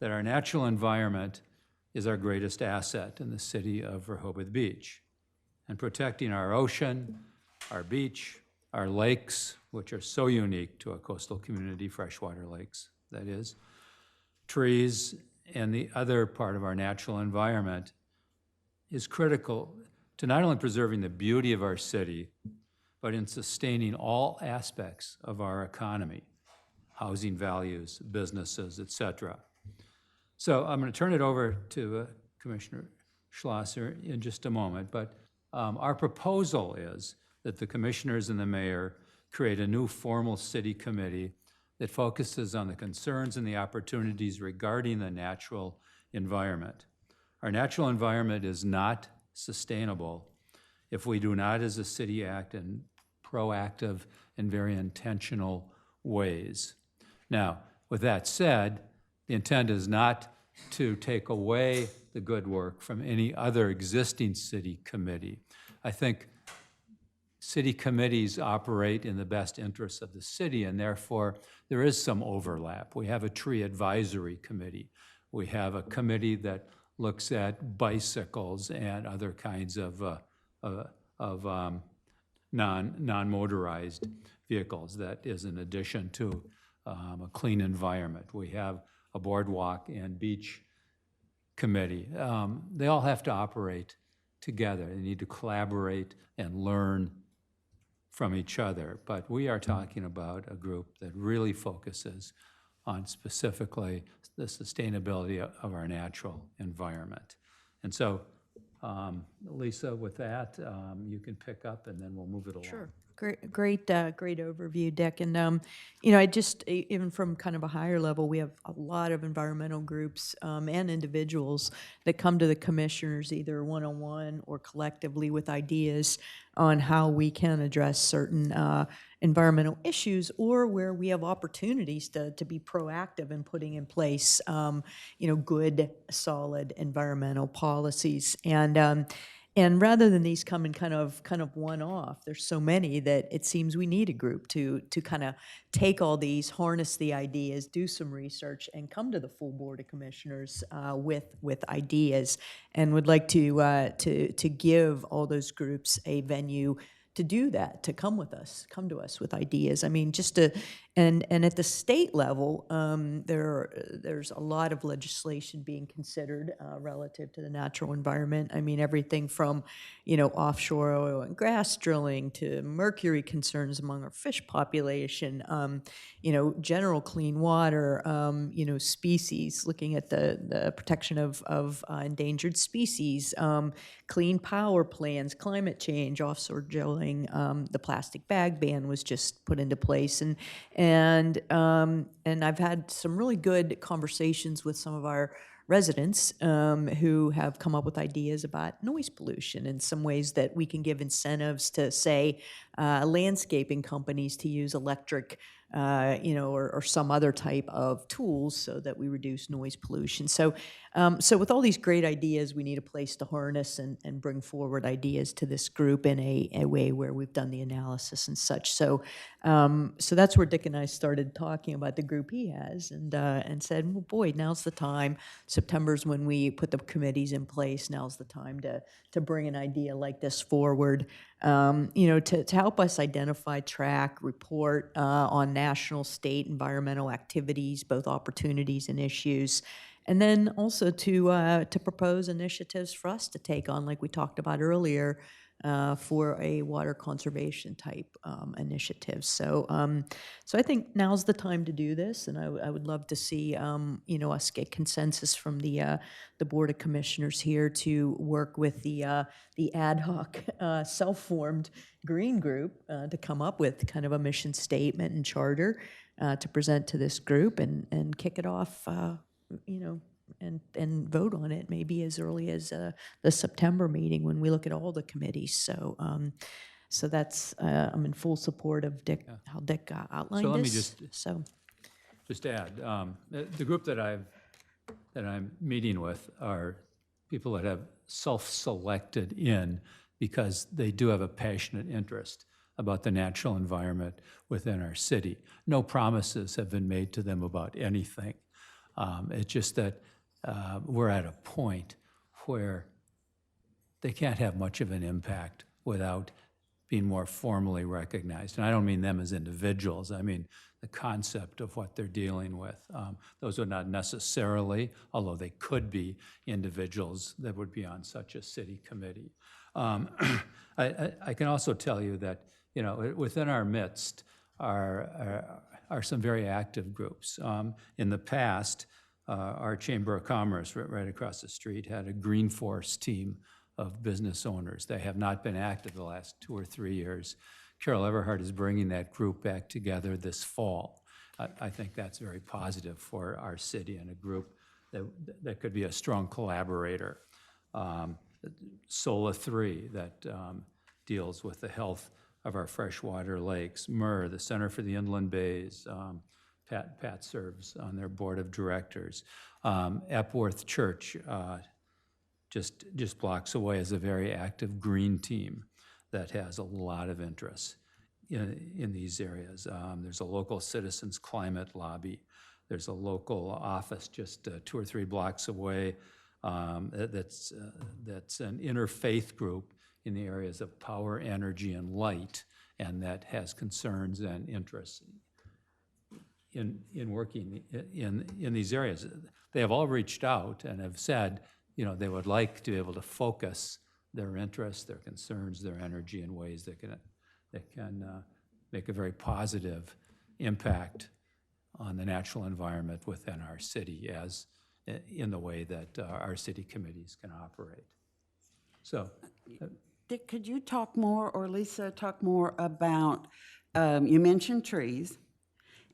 that our natural environment is our greatest asset in the city of Rehoboth Beach. And protecting our ocean, our beach, our lakes, which are so unique to a coastal community, freshwater lakes, that is, trees, and the other part of our natural environment is critical to not only preserving the beauty of our city, but in sustaining all aspects of our economy, housing values, businesses, et cetera. So I'm going to turn it over to Commissioner Schlosser in just a moment, but our proposal is that the commissioners and the mayor create a new formal city committee that focuses on the concerns and the opportunities regarding the natural environment. Our natural environment is not sustainable if we do not, as a city, act in proactive and very intentional ways. Now, with that said, the intent is not to take away the good work from any other existing city committee. I think city committees operate in the best interests of the city, and therefore there is some overlap. We have a tree advisory committee. We have a committee that looks at bicycles and other kinds of non-motorized vehicles. That is in addition to a clean environment. We have a boardwalk and beach committee. They all have to operate together. They need to collaborate and learn from each other. But we are talking about a group that really focuses on specifically the sustainability of our natural environment. And so, Lisa, with that, you can pick up and then we'll move it along. Sure. Great overview, Dick. And, you know, I just, even from kind of a higher level, we have a lot of environmental groups and individuals that come to the commissioners either one-on-one or collectively with ideas on how we can address certain environmental issues or where we have opportunities to be proactive in putting in place, you know, good, solid environmental policies. And rather than these come in kind of one-off, there's so many that it seems we need a group to kind of take all these, harness the ideas, do some research, and come to the full board of commissioners with ideas. And would like to give all those groups a venue to do that, to come to us with ideas. I mean, just to, and at the state level, there's a lot of legislation being considered relative to the natural environment. I mean, everything from, you know, offshore oil and gas drilling to mercury concerns among our fish population, you know, general clean water, you know, species, looking at the protection of endangered species, clean power plans, climate change, offshore drilling. The plastic bag ban was just put into place, and I've had some really good conversations with some of our residents who have come up with ideas about noise pollution and some ways that we can give incentives to, say, landscaping companies to use electric, you know, or some other type of tools so that we reduce noise pollution. So with all these great ideas, we need a place to harness and bring forward ideas to this group in a way where we've done the analysis and such. So that's where Dick and I started talking about the group he has and said, well, boy, now's the time. September's when we put the committees in place. Now's the time to bring an idea like this forward, you know, to help us identify, track, report on national, state environmental activities, both opportunities and issues, and then also to propose initiatives for us to take on, like we talked about earlier, for a water conservation type initiative. So I think now's the time to do this, and I would love to see you know, us get consensus from the Board of Commissioners here to work with the ad hoc self-formed green group to come up with kind of a mission statement and charter. to present to this group and kick it off, you know, and vote on it maybe as early as the September meeting when we look at all the committees. So so that's I'm in full support of Dick, how Dick outlined So let me this. just add, the group that I'm meeting with are people that have self-selected in because they do have a passionate interest about the natural environment within our city. No promises have been made to them about anything. It's just that we're at a point where they can't have much of an impact without being more formally recognized. And I don't mean them as individuals, I mean the concept of what they're dealing with. Those are not necessarily, although they could be, individuals that would be on such a city committee. I can also tell you that, you know, within our midst are some very active groups. In the past, our Chamber of Commerce right across the street had a Green Force team of business owners. They have not been active the last 2 or 3 years. Carol Everhart is bringing that group back together this fall. I think that's very positive for our city and a group that could be a strong collaborator. SOLA 3 that deals with the health of our freshwater lakes. MER, the Center for the Inland Bays. Pat serves on their board of directors. Epworth Church, just blocks away, is a very active green team that has a lot of interest in these areas. There's a local citizens climate lobby. There's a local office just 2 or 3 blocks away that's an interfaith group in the areas of power, energy, and light, and that has concerns and interests in working in these areas. They have all reached out and have said, you know, they would like to be able to focus their interests, their concerns, their energy in ways that can make a very positive impact on the natural environment within our city, as in the way that our city committees can operate. So, Dick, could you talk more, or Lisa, talk more about, you mentioned trees,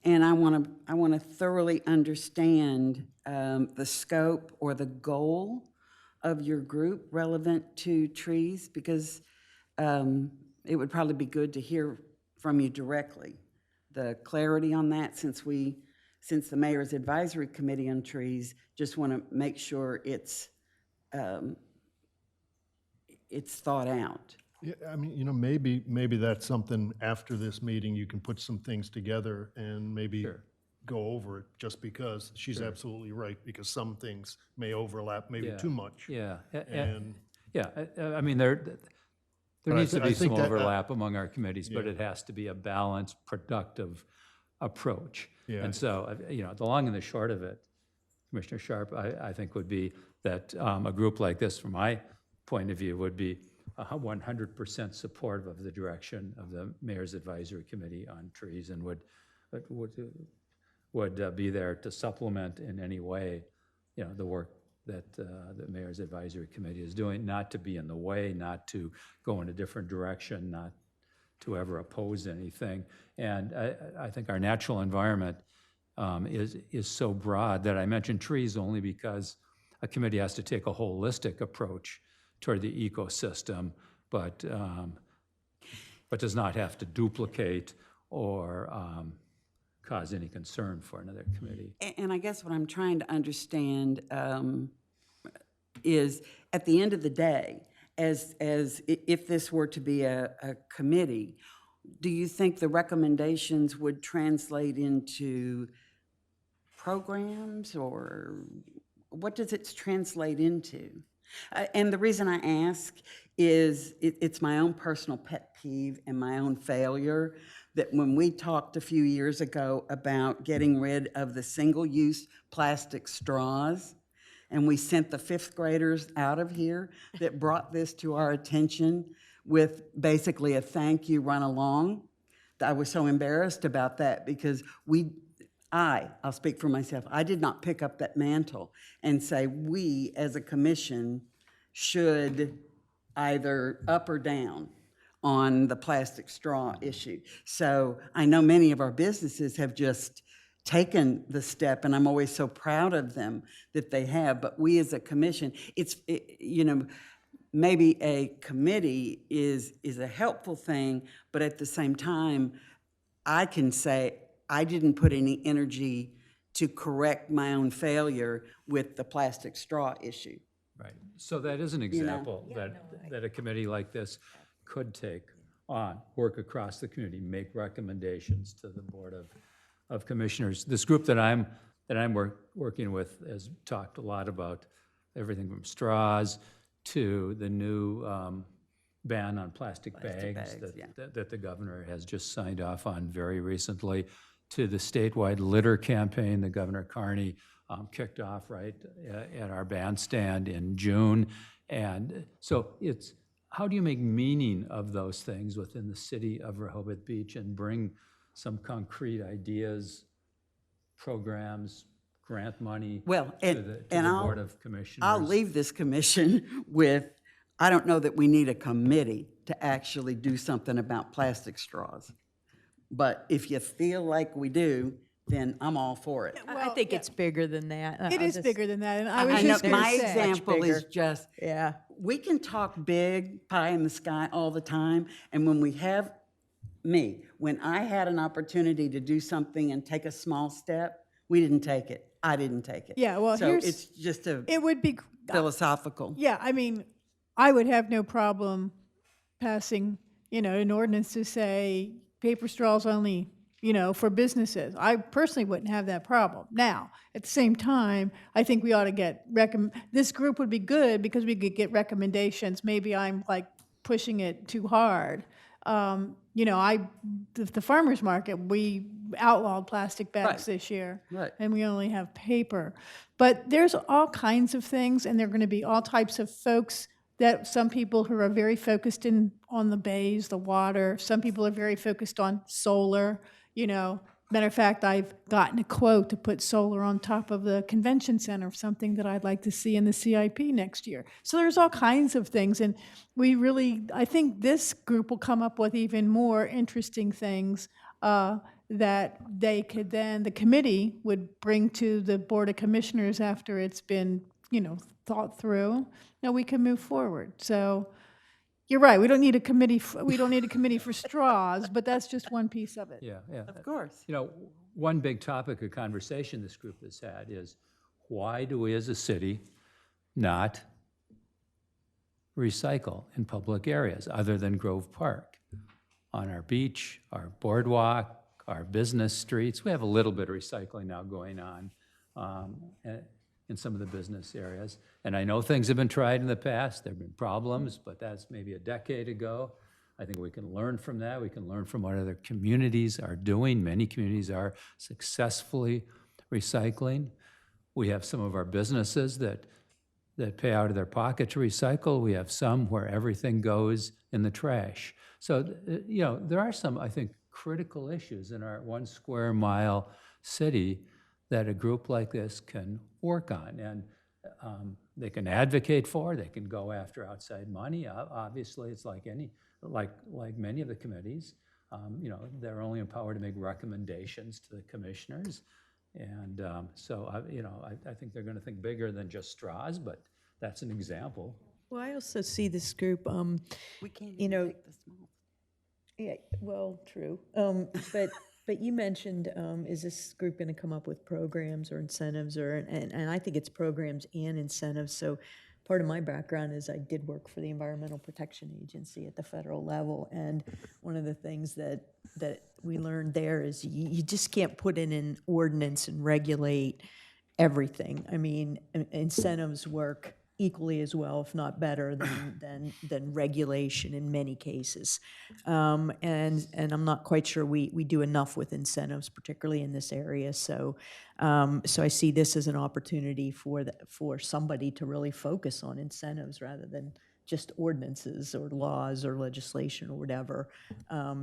and I want to thoroughly understand the scope or the goal of your group relevant to trees, because it would probably be good to hear from you directly, the clarity on that, since the Mayor's Advisory Committee on Trees just want to make sure it's thought out. Yeah, I mean, you know, maybe that's something after this meeting, you can put some things together and maybe go over it, just because she's absolutely right, because some things may overlap maybe too much. Yeah, And I mean, there needs to be some think that, overlap among our committees, but it has to be a balanced, productive approach. Yeah. And so, you know, the long and the short of it, Commissioner Sharp, I think would be that a group like this, from my point of view, would be 100% supportive of the direction of the Mayor's Advisory Committee on Trees, and would be there to supplement in any way, you know, the work that the Mayor's Advisory Committee is doing, not to be in the way, not to go in a different direction, not to ever oppose anything. And I think our natural environment is so broad that I mentioned trees only because a committee has to take a holistic approach toward the ecosystem, but does not have to duplicate or cause any concern for another committee. And I guess what I'm trying to understand is, at the end of the day, as if this were to be a committee, do you think the recommendations would translate into programs, or what does it translate into? And the reason I ask is it's my own personal pet peeve and my own failure that when we talked a few years ago about getting rid of the single-use plastic straws, and we sent the 5th graders out of here that brought this to our attention with basically a thank you, run along. I was so embarrassed about that because I'll speak for myself, I did not pick up that mantle and say we as a commission should either up or down on the plastic straw issue. So I know many of our businesses have just taken the step, and I'm always so proud of them that they have. But we as a commission, maybe a committee is a helpful thing, but at the same time, I can say I didn't put any energy to correct my own failure with the plastic straw issue. Right. So that is an example that a committee like this could take on, work across the community, make recommendations to the Board of Commissioners. This group that I'm working with has talked a lot about everything from straws to the new ban on plastic bags that the governor has just signed off on very recently, to the statewide litter campaign that Governor Carney kicked off right at our bandstand in June. And so it's, how do you make meaning of those things within the city of Rehoboth Beach and bring some concrete ideas, programs, grant money to the Board of Commissioners? I'll leave this commission with, I don't know that we need a committee to actually do something about plastic straws. But if you feel like we do, then I'm all for it. I think it's bigger than that. It is bigger than that, and I was know just going to my say. example is just, Yeah. we can talk big, pie in the sky all the time, and when we have, when I had an opportunity to do something and take a small step, we didn't take it. I didn't take it. Yeah, well, so it's just it would be philosophical. Yeah, I mean, I would have no problem passing, an ordinance to say paper straws only, for businesses. I personally wouldn't have that problem. Now, at the same time, I think we ought to get, this group would be good because we could get recommendations. Maybe I'm like pushing it too hard. The farmer's market, we outlawed plastic bags this year. Right. And we only have paper. But there's all kinds of things, and there are going to be all types of folks, that some people who are very focused on the bays, the water. Some people are very focused on solar. Matter of fact, I've gotten a quote to put solar on top of the convention center, something that I'd like to see in the CIP next year. So there's all kinds of things, and I think this group will come up with even more interesting things that they could then, the committee would bring to the Board of Commissioners after it's been, thought through. Now we can move forward. So you're right. We don't need a committee. We don't need a committee for straws, but that's just one piece of it. Yeah. Of course. One big topic of conversation this group has had is, why do we as a city not recycle in public areas other than Grove Park? On our beach, our boardwalk, our business streets. We have a little bit of recycling now going on in some of the business areas. And I know things have been tried in the past. There have been problems, but that's maybe a decade ago. I think we can learn from that. We can learn from what other communities are doing. Many communities are successfully recycling. We have some of our businesses that pay out of their pocket to recycle. We have some where everything goes in the trash. So, there are some, I think, critical issues in our 1 square mile city that a group like this can work on. And they can advocate for, they can go after outside money. Obviously, it's like many of the committees, they're only empowered to make recommendations to the commissioners. And so, I think they're going to think bigger than just straws, but that's an example. Well, I also see this group, We can't even take the small. yeah, well, true. But you mentioned, is this group going to come up with programs or incentives, and I think it's programs and incentives. So part of my background is I did work for the Environmental Protection Agency at the federal level, and one of the things that we learned there is you just can't put in an ordinance and regulate everything. I mean, incentives work equally as well, if not better, than regulation in many cases. And I'm not quite sure we do enough with incentives, particularly in this area. So I see this as an opportunity for somebody to really focus on incentives rather than just ordinances or laws or legislation or whatever.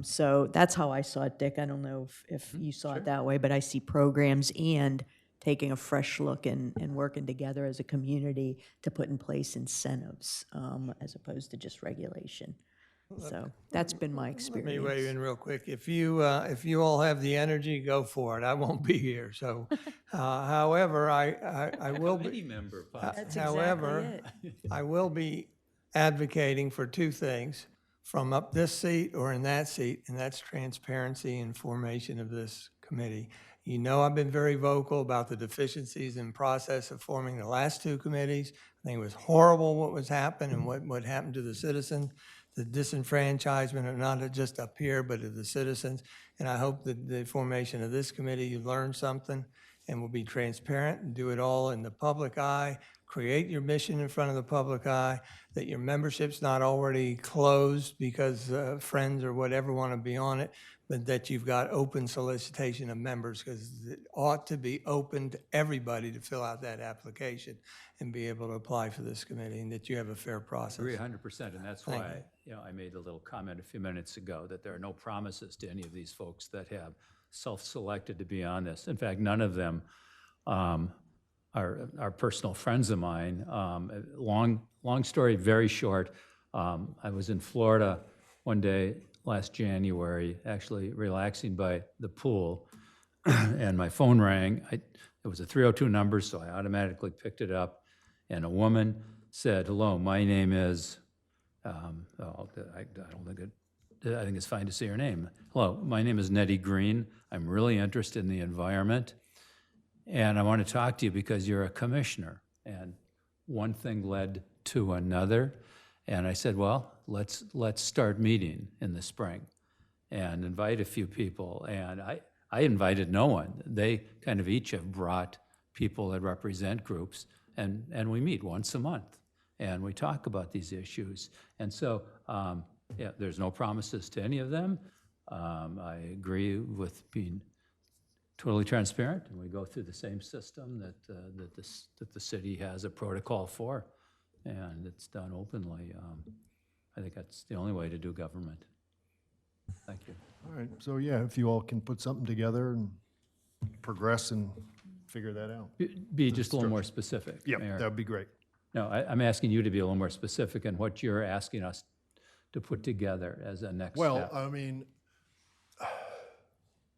So that's how I saw it, Dick. I don't know if you saw it that way, but I see programs and taking a fresh look and working together as a community to put in place incentives as opposed to just regulation. So that's been my Let me weigh experience. in real quick. If you all have the energy, go for it. I won't be here, so, however, I will be. Committee member, possibly. That's However, exactly it. I will be advocating for two things from up this seat or in that seat, and that's transparency and formation of this committee. You know, I've been very vocal about the deficiencies in process of forming the last two committees. I think it was horrible what was happened and what happened to the citizens, the disenfranchisement of not just up here, but of the citizens. And I hope that the formation of this committee, you learn something and will be transparent and do it all in the public eye. Create your mission in front of the public eye, that your membership's not already closed because friends or whatever want to be on it, but that you've got open solicitation of members, because it ought to be open to everybody to fill out that application and be able to apply for this committee, and that you have a fair process. Agree 100%, and that's Thank why, I made a little comment a few minutes ago that there are no promises to any of these folks that have self-selected to be on this. In fact, none of them are personal friends of mine. Long story, very short. I was in Florida one day last January, actually relaxing by the pool, and my phone rang. It was a 302 number, so I automatically picked it up, and a woman said, "Hello, my name is," I think it's fine to say her name. "Hello, my name is Nettie Green. I'm really interested in the environment, and I want to talk to you because you're a commissioner." And one thing led to another, and I said, "Well, let's start meeting in the spring and invite a few people." And I invited no one. They kind of each have brought people that represent groups, and we meet once a month, and we talk about these issues. And so, yeah, there's no promises to any of them. I agree with being totally transparent, and we go through the same system that the city has a protocol for, and it's done openly. I think that's the only way to do government. Thank you. All right, so yeah, if you all can put something together and progress and figure that out. Be just a little more specific, Yeah, Mayor. that'd be great. No, I'm asking you to be a little more specific in what you're asking us to put together as a next Well, step. I mean,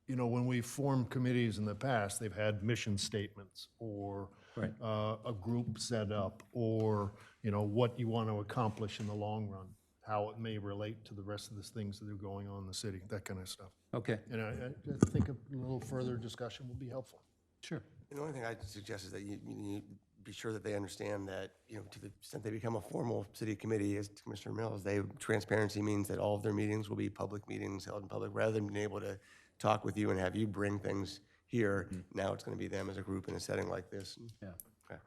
you know, when we formed committees in the past, they've had mission statements or Right. a group set up, or, you know, what you want to accomplish in the long run, how it may relate to the rest of the things that are going on in the city, that kind of stuff. Okay, And I think a little further discussion would be helpful. sure. And the only thing I'd suggest is that you be sure that they understand that, you know, to the extent they become a formal city committee, as Commissioner Mills, transparency means that all of their meetings will be public meetings held in public, rather than being able to talk with you and have you bring things here. Now it's going to be them as a group in a setting like this. Yeah. Okay.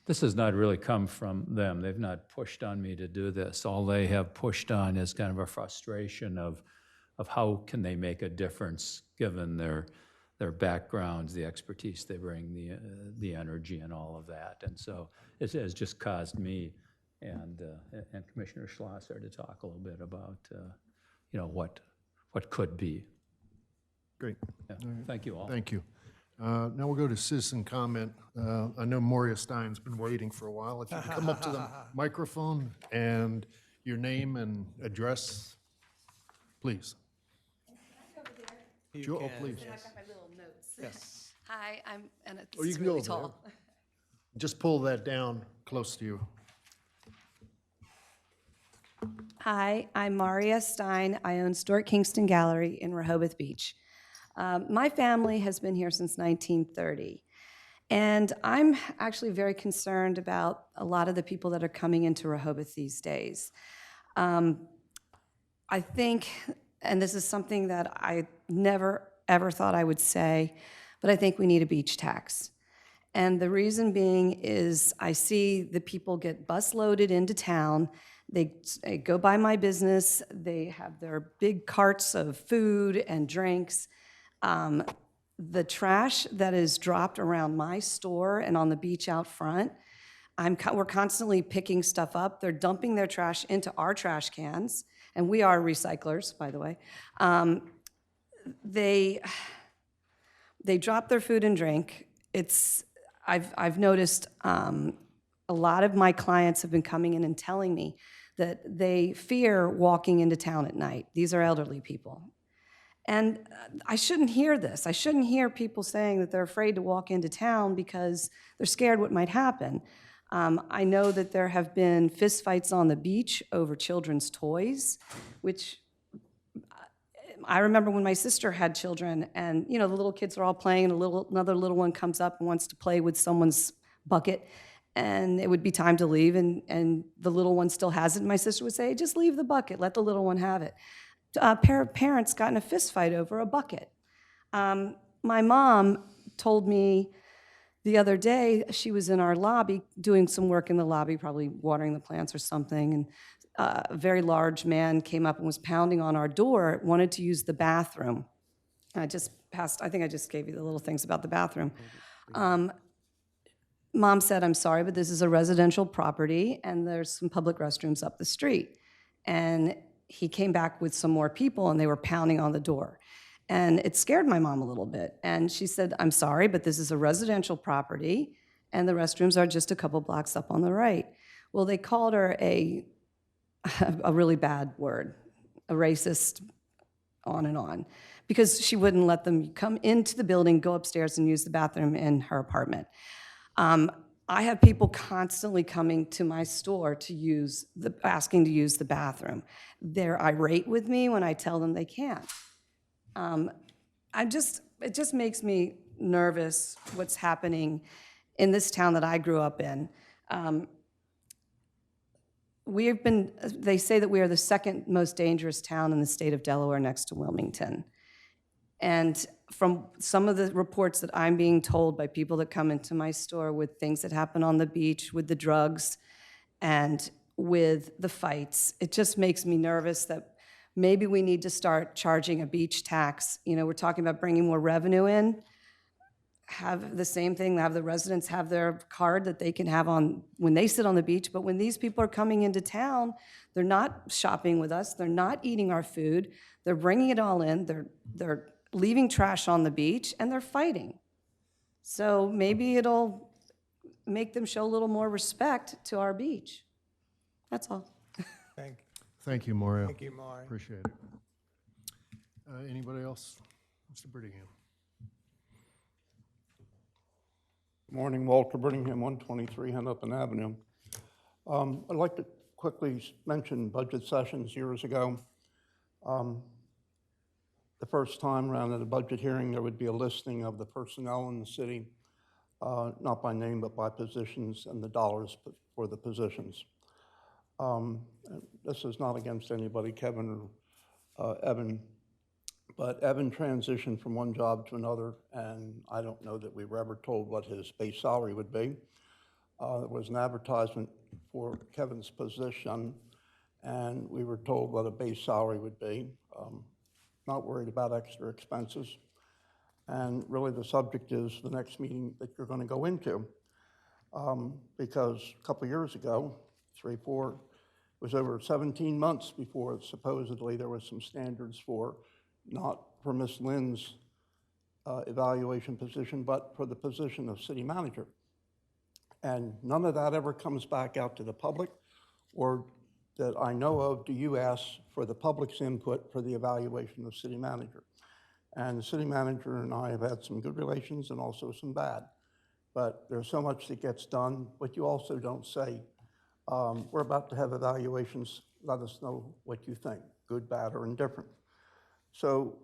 This has not really come from them. They've not pushed on me to do this. All they have pushed on is kind of a frustration of how can they make a difference given their backgrounds, the expertise they bring, the energy and all of that. And so it has just caused me and Commissioner Schlosser to talk a little bit about, you know, what could be. Great. Yeah. Thank you all. Thank you. Now we'll go to citizen comment. I know Moria Stein's been waiting for a while. If you can come up to the microphone and your name and address, please. Sure, oh, please. I've got my little notes. Yes. Hi, and Or you it's can go really over there. tall. Just pull that down close to you. Hi, I'm Maria Stein. I own Stuart Kingston Gallery in Rehoboth Beach. My family has been here since 1930. And I'm actually very concerned about a lot of the people that are coming into Rehoboth these days. I think, and this is something that I never, ever thought I would say, but I think we need a beach tax. And the reason being is I see the people get bus loaded into town. They go by my business. They have their big carts of food and drinks. The trash that is dropped around my store and on the beach out front, we're constantly picking stuff up. They're dumping their trash into our trash cans, and we are recyclers, by the way. They drop their food and drink. I've noticed a lot of my clients have been coming in and telling me that they fear walking into town at night. These are elderly people. And I shouldn't hear this. I shouldn't hear people saying that they're afraid to walk into town because they're scared what might happen. I know that there have been fistfights on the beach over children's toys, which I remember when my sister had children, and the little kids are all playing, and another little one comes up and wants to play with someone's bucket, and it would be time to leave, and the little one still has it, and my sister would say, just leave the bucket, let the little one have it. A pair of parents got in a fist fight over a bucket. My mom told me the other day, she was in our lobby doing some work in the lobby, probably watering the plants or something, and a very large man came up and was pounding on our door, wanted to use the bathroom. I think I just gave you the little things about the bathroom. Mom said, I'm sorry, but this is a residential property, and there's some public restrooms up the street. And he came back with some more people, and they were pounding on the door. And it scared my mom a little bit. And she said, I'm sorry, but this is a residential property, and the restrooms are just a couple blocks up on the right. Well, they called her a really bad word, a racist, on and on, because she wouldn't let them come into the building, go upstairs, and use the bathroom in her apartment. I have people constantly coming to my store asking to use the bathroom. They're irate with me when I tell them they can't. It just makes me nervous what's happening in this town that I grew up in. They say that we are the second most dangerous town in the state of Delaware next to Wilmington. And from some of the reports that I'm being told by people that come into my store with things that happen on the beach, with the drugs, and with the fights, it just makes me nervous that maybe we need to start charging a beach tax. We're talking about bringing more revenue in. Have the same thing, have the residents have their card that they can have on when they sit on the beach, but when these people are coming into town, they're not shopping with us, they're not eating our food, they're bringing it all in, they're leaving trash on the beach, and they're fighting. So maybe it'll make them show a little more respect to our beach. That's all. Thank you, Mario. Thank you, Maury. Appreciate it. Anybody else? Mr. Brittingham. Morning, Walter Brittingham, 123 Hennepin Avenue. I'd like to quickly mention budget sessions years ago. The first time around at a budget hearing, there would be a listing of the personnel in the city, not by name, but by positions and the dollars for the positions. This is not against anybody, Kevin or Evan, but Evan transitioned from one job to another, and I don't know that we were ever told what his base salary would be. There was an advertisement for Kevin's position, and we were told what a base salary would be. Not worried about extra expenses. And really the subject is the next meeting that you're going to go into. Because a couple of years ago, it was over 17 months before supposedly there was some standards for, not for Ms. Lynn's evaluation position, but for the position of city manager. And none of that ever comes back out to the public, or that I know of, do you ask for the public's input for the evaluation of city manager? And the city manager and I have had some good relations and also some bad. But there's so much that gets done, but you also don't say, we're about to have evaluations, let us know what you think, good, bad, or indifferent. So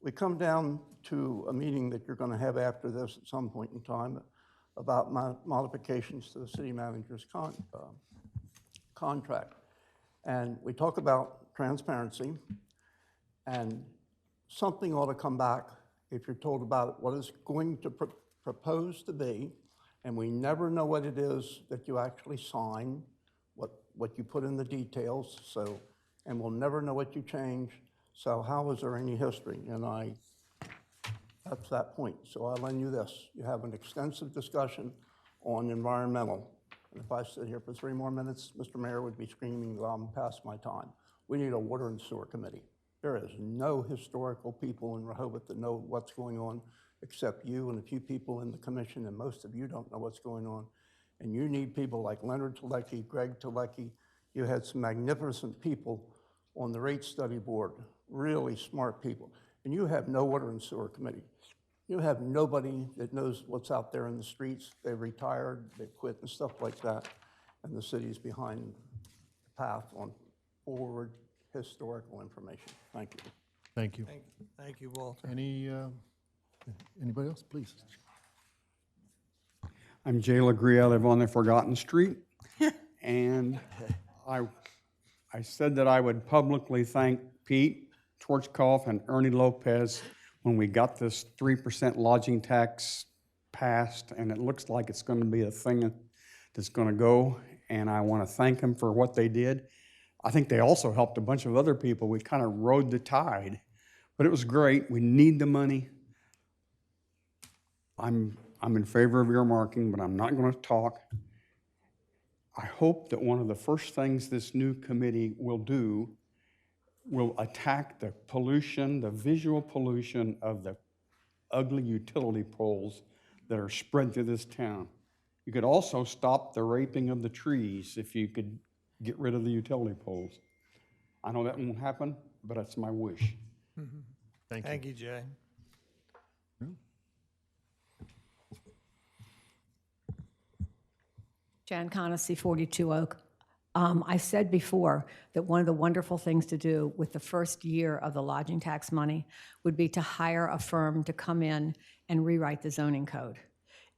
we come down to a meeting that you're going to have after this at some point in time about modifications to the city manager's contract. And we talk about transparency, and something ought to come back if you're told about what is going to propose to be, and we never know what it is that you actually sign, what you put in the details, and we'll never know what you change. So how is there any history? And that's that point. So I'll lend you this. You have an extensive discussion on environmental. And if I sit here for 3 more minutes, Mr. Mayor would be screaming that I'm past my time. We need a water and sewer committee. There is no historical people in Rehoboth that know what's going on except you and a few people in the commission, and most of you don't know what's going on. And you need people like Leonard Telecki, Greg Telecki, You had some magnificent people on the rate study board, really smart people. And you have no water and sewer committee. You have nobody that knows what's out there in the streets. They retired, they quit and stuff like that. And the city's behind the path on forward historical information. Thank you. Thank you. Thank you, Walter. Anybody else, please? I'm Jay LeGree. I live on the Forgotten Street. And I said that I would publicly thank Pete Schwarzkopf and Ernie Lopez when we got this 3% lodging tax passed, and it looks like it's going to be a thing that's going to go, and I want to thank them for what they did. I think they also helped a bunch of other people. We kind of rode the tide, but it was great. We need the money. I'm in favor of earmarking, but I'm not going to talk. I hope that one of the first things this new committee will do will attack the pollution, the visual pollution of the ugly utility poles that are spread through this town. You could also stop the raping of the trees if you could get rid of the utility poles. I know that won't happen, but that's my wish. Thank you, Jay. Jan Conacy, 42 Oak. I said before that one of the wonderful things to do with the first year of the lodging tax money would be to hire a firm to come in and rewrite the zoning code.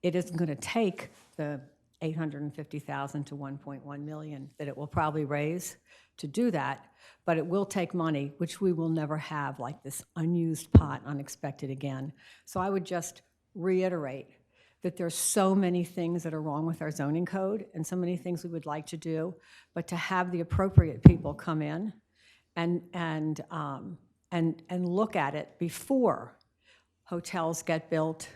It isn't going to take the $850,000 to $1.1 million that it will probably raise to do that, but it will take money, which we will never have like this unused pot unexpected again. So I would just reiterate that there's so many things that are wrong with our zoning code and so many things we would like to do, but to have the appropriate people come in and look at it before hotels get built,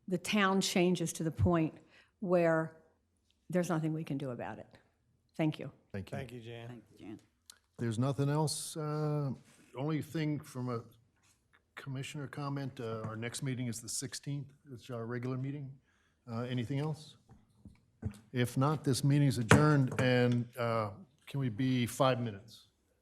the town changes to the point where there's nothing we can do about it. Thank you. Thank you. Thank you, Jan. Thank you, Jan. There's nothing else. Only thing from a commissioner comment, our next meeting is the 16th. It's our regular meeting. Anything else? If not, this meeting is adjourned, and can we be 5 minutes?